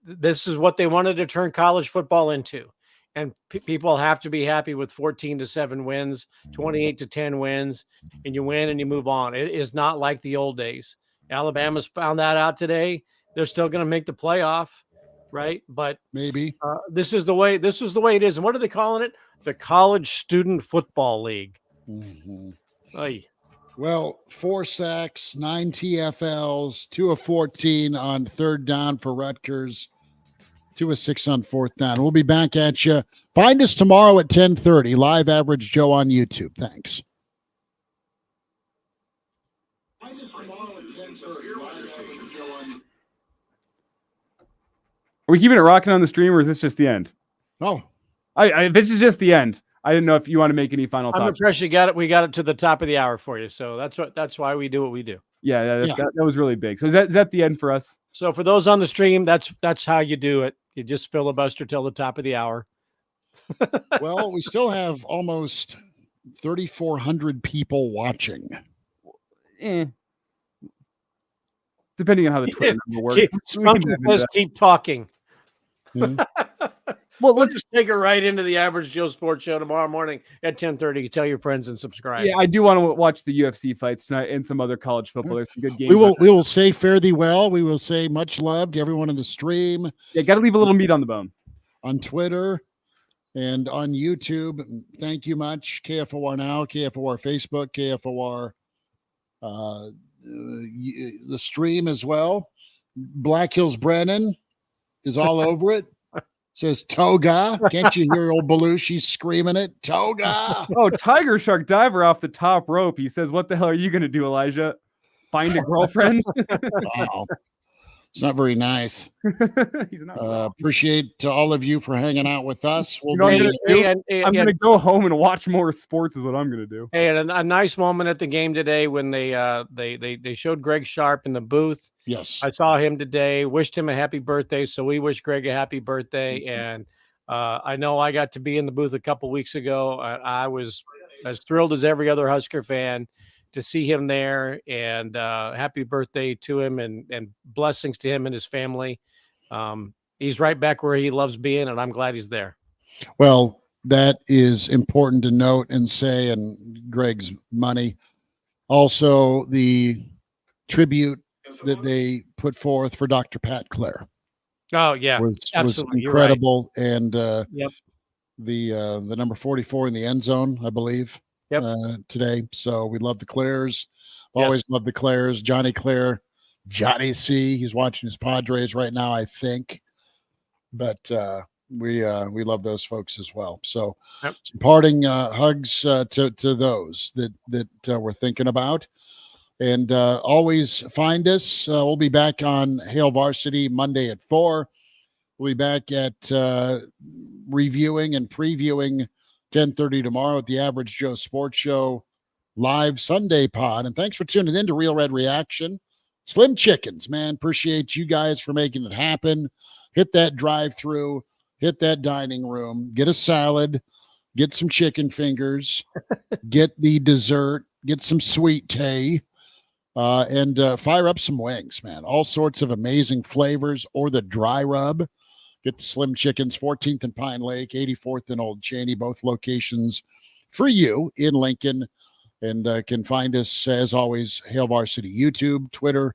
this is what they wanted to turn college football into. And people have to be happy with 14-7 wins, 28-10 wins, and you win and you move on. It is not like the old days. Alabama's found that out today. They're still going to make the playoff, right? But maybe this is the way it is. And what are they calling it? The College Student Football League. Mm-hmm. Oy. Well, 4 sacks, 9 TFLs, 2 of 14 on third down for Rutgers. 2 of 6 on fourth down. We'll be back at you. Find us tomorrow at 10:30. Live Average Joe on YouTube. Thanks. Are we keeping it rocking on the stream, or is this just the end? Oh, if this is just the end, I didn't know if you want to make any final I'm thoughts. impressed you got it. We got it to the top of the hour for you. So that's why we do what we do. Yeah, that was really big. So is that the end for us? So for those on the stream, that's how you do it. You just filibuster till the top of the hour. Well, we still have almost 3,400 people watching. Depending on how the Twitter number works. Keep talking. Hmm. Well, let's just take it right into the Average Joe Sports Show tomorrow morning at 10:30. Tell your friends and subscribe. Yeah, I do want to watch the UFC fights tonight and some other college football. There's some good games. We will say fare thee well. We will say much love to everyone in the stream. Yeah, got to leave a little meat on the bone. On Twitter and on YouTube. Thank you much. KFOR Now, KFOR Facebook, KFOR the stream as well. Black Hills Brennan is all over it. Says Toga. Can't you hear old Belushi screaming it? Toga. Oh, Tiger Shark Diver off the top rope. He says, "What the hell are you going to do, Elijah? Find a girlfriend?" Wow. It's not very nice. He's not. Appreciate all of you for hanging out with us. We'll You know what I'm be, gonna do? I'm going to go home and watch more sports is what I'm going to do. Hey, and a nice moment at the game today when they showed Greg Sharp in the booth. Yes. I saw him today, wished him a happy birthday. So we wish Greg a happy birthday. And I know I got to be in the booth a couple weeks ago. I was as thrilled as every other Husker fan to see him there, and happy birthday to him and blessings to him and his family. He's right back where he loves being, and I'm glad he's there. Well, that is important to note and say, and Greg's money. Also, the tribute that they put forth for Dr. Pat Clare. Oh, yeah, was absolutely. incredible. And Yep. The number 44 in the end zone, I believe, today. So we love the Clares. Always love the Clares. Johnny Clare, Johnny C. He's watching his Padres right now, I think. But we love those folks as well. So some parting hugs to those that we're thinking about. And always find us. We'll be back on Hail Varsity Monday at 4. We'll be back at reviewing and previewing 10:30 tomorrow at the Average Joe Sports Show live Sunday pod. And thanks for tuning in to Real Red Reaction. Slim Chickens, man. Appreciate you guys for making it happen. Hit that drive-through, hit that dining room, get a salad, get some chicken fingers, get the dessert, get some sweet tea. And fire up some wings, man. All sorts of amazing flavors, or the dry rub. Get the Slim Chickens, 14th and Pine Lake, 84th and Old Cheney, both locations for you in Lincoln. And can find us, as always, Hail Varsity YouTube, Twitter,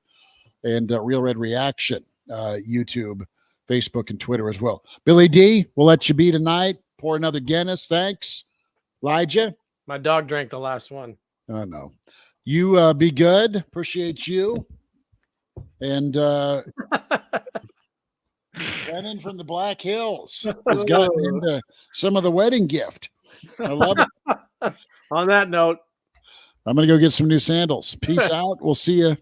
and Real Red Reaction, YouTube, Facebook, and Twitter as well. Billy D, we'll let you be tonight. Pour another Guinness. Thanks. Elijah? My dog drank the last one. Oh, no. You be good. Appreciate you. And Brennan from the Black Hills has gotten into some of the wedding gift. I love it. On that note, I'm going to go get some new sandals. Peace out. We'll see you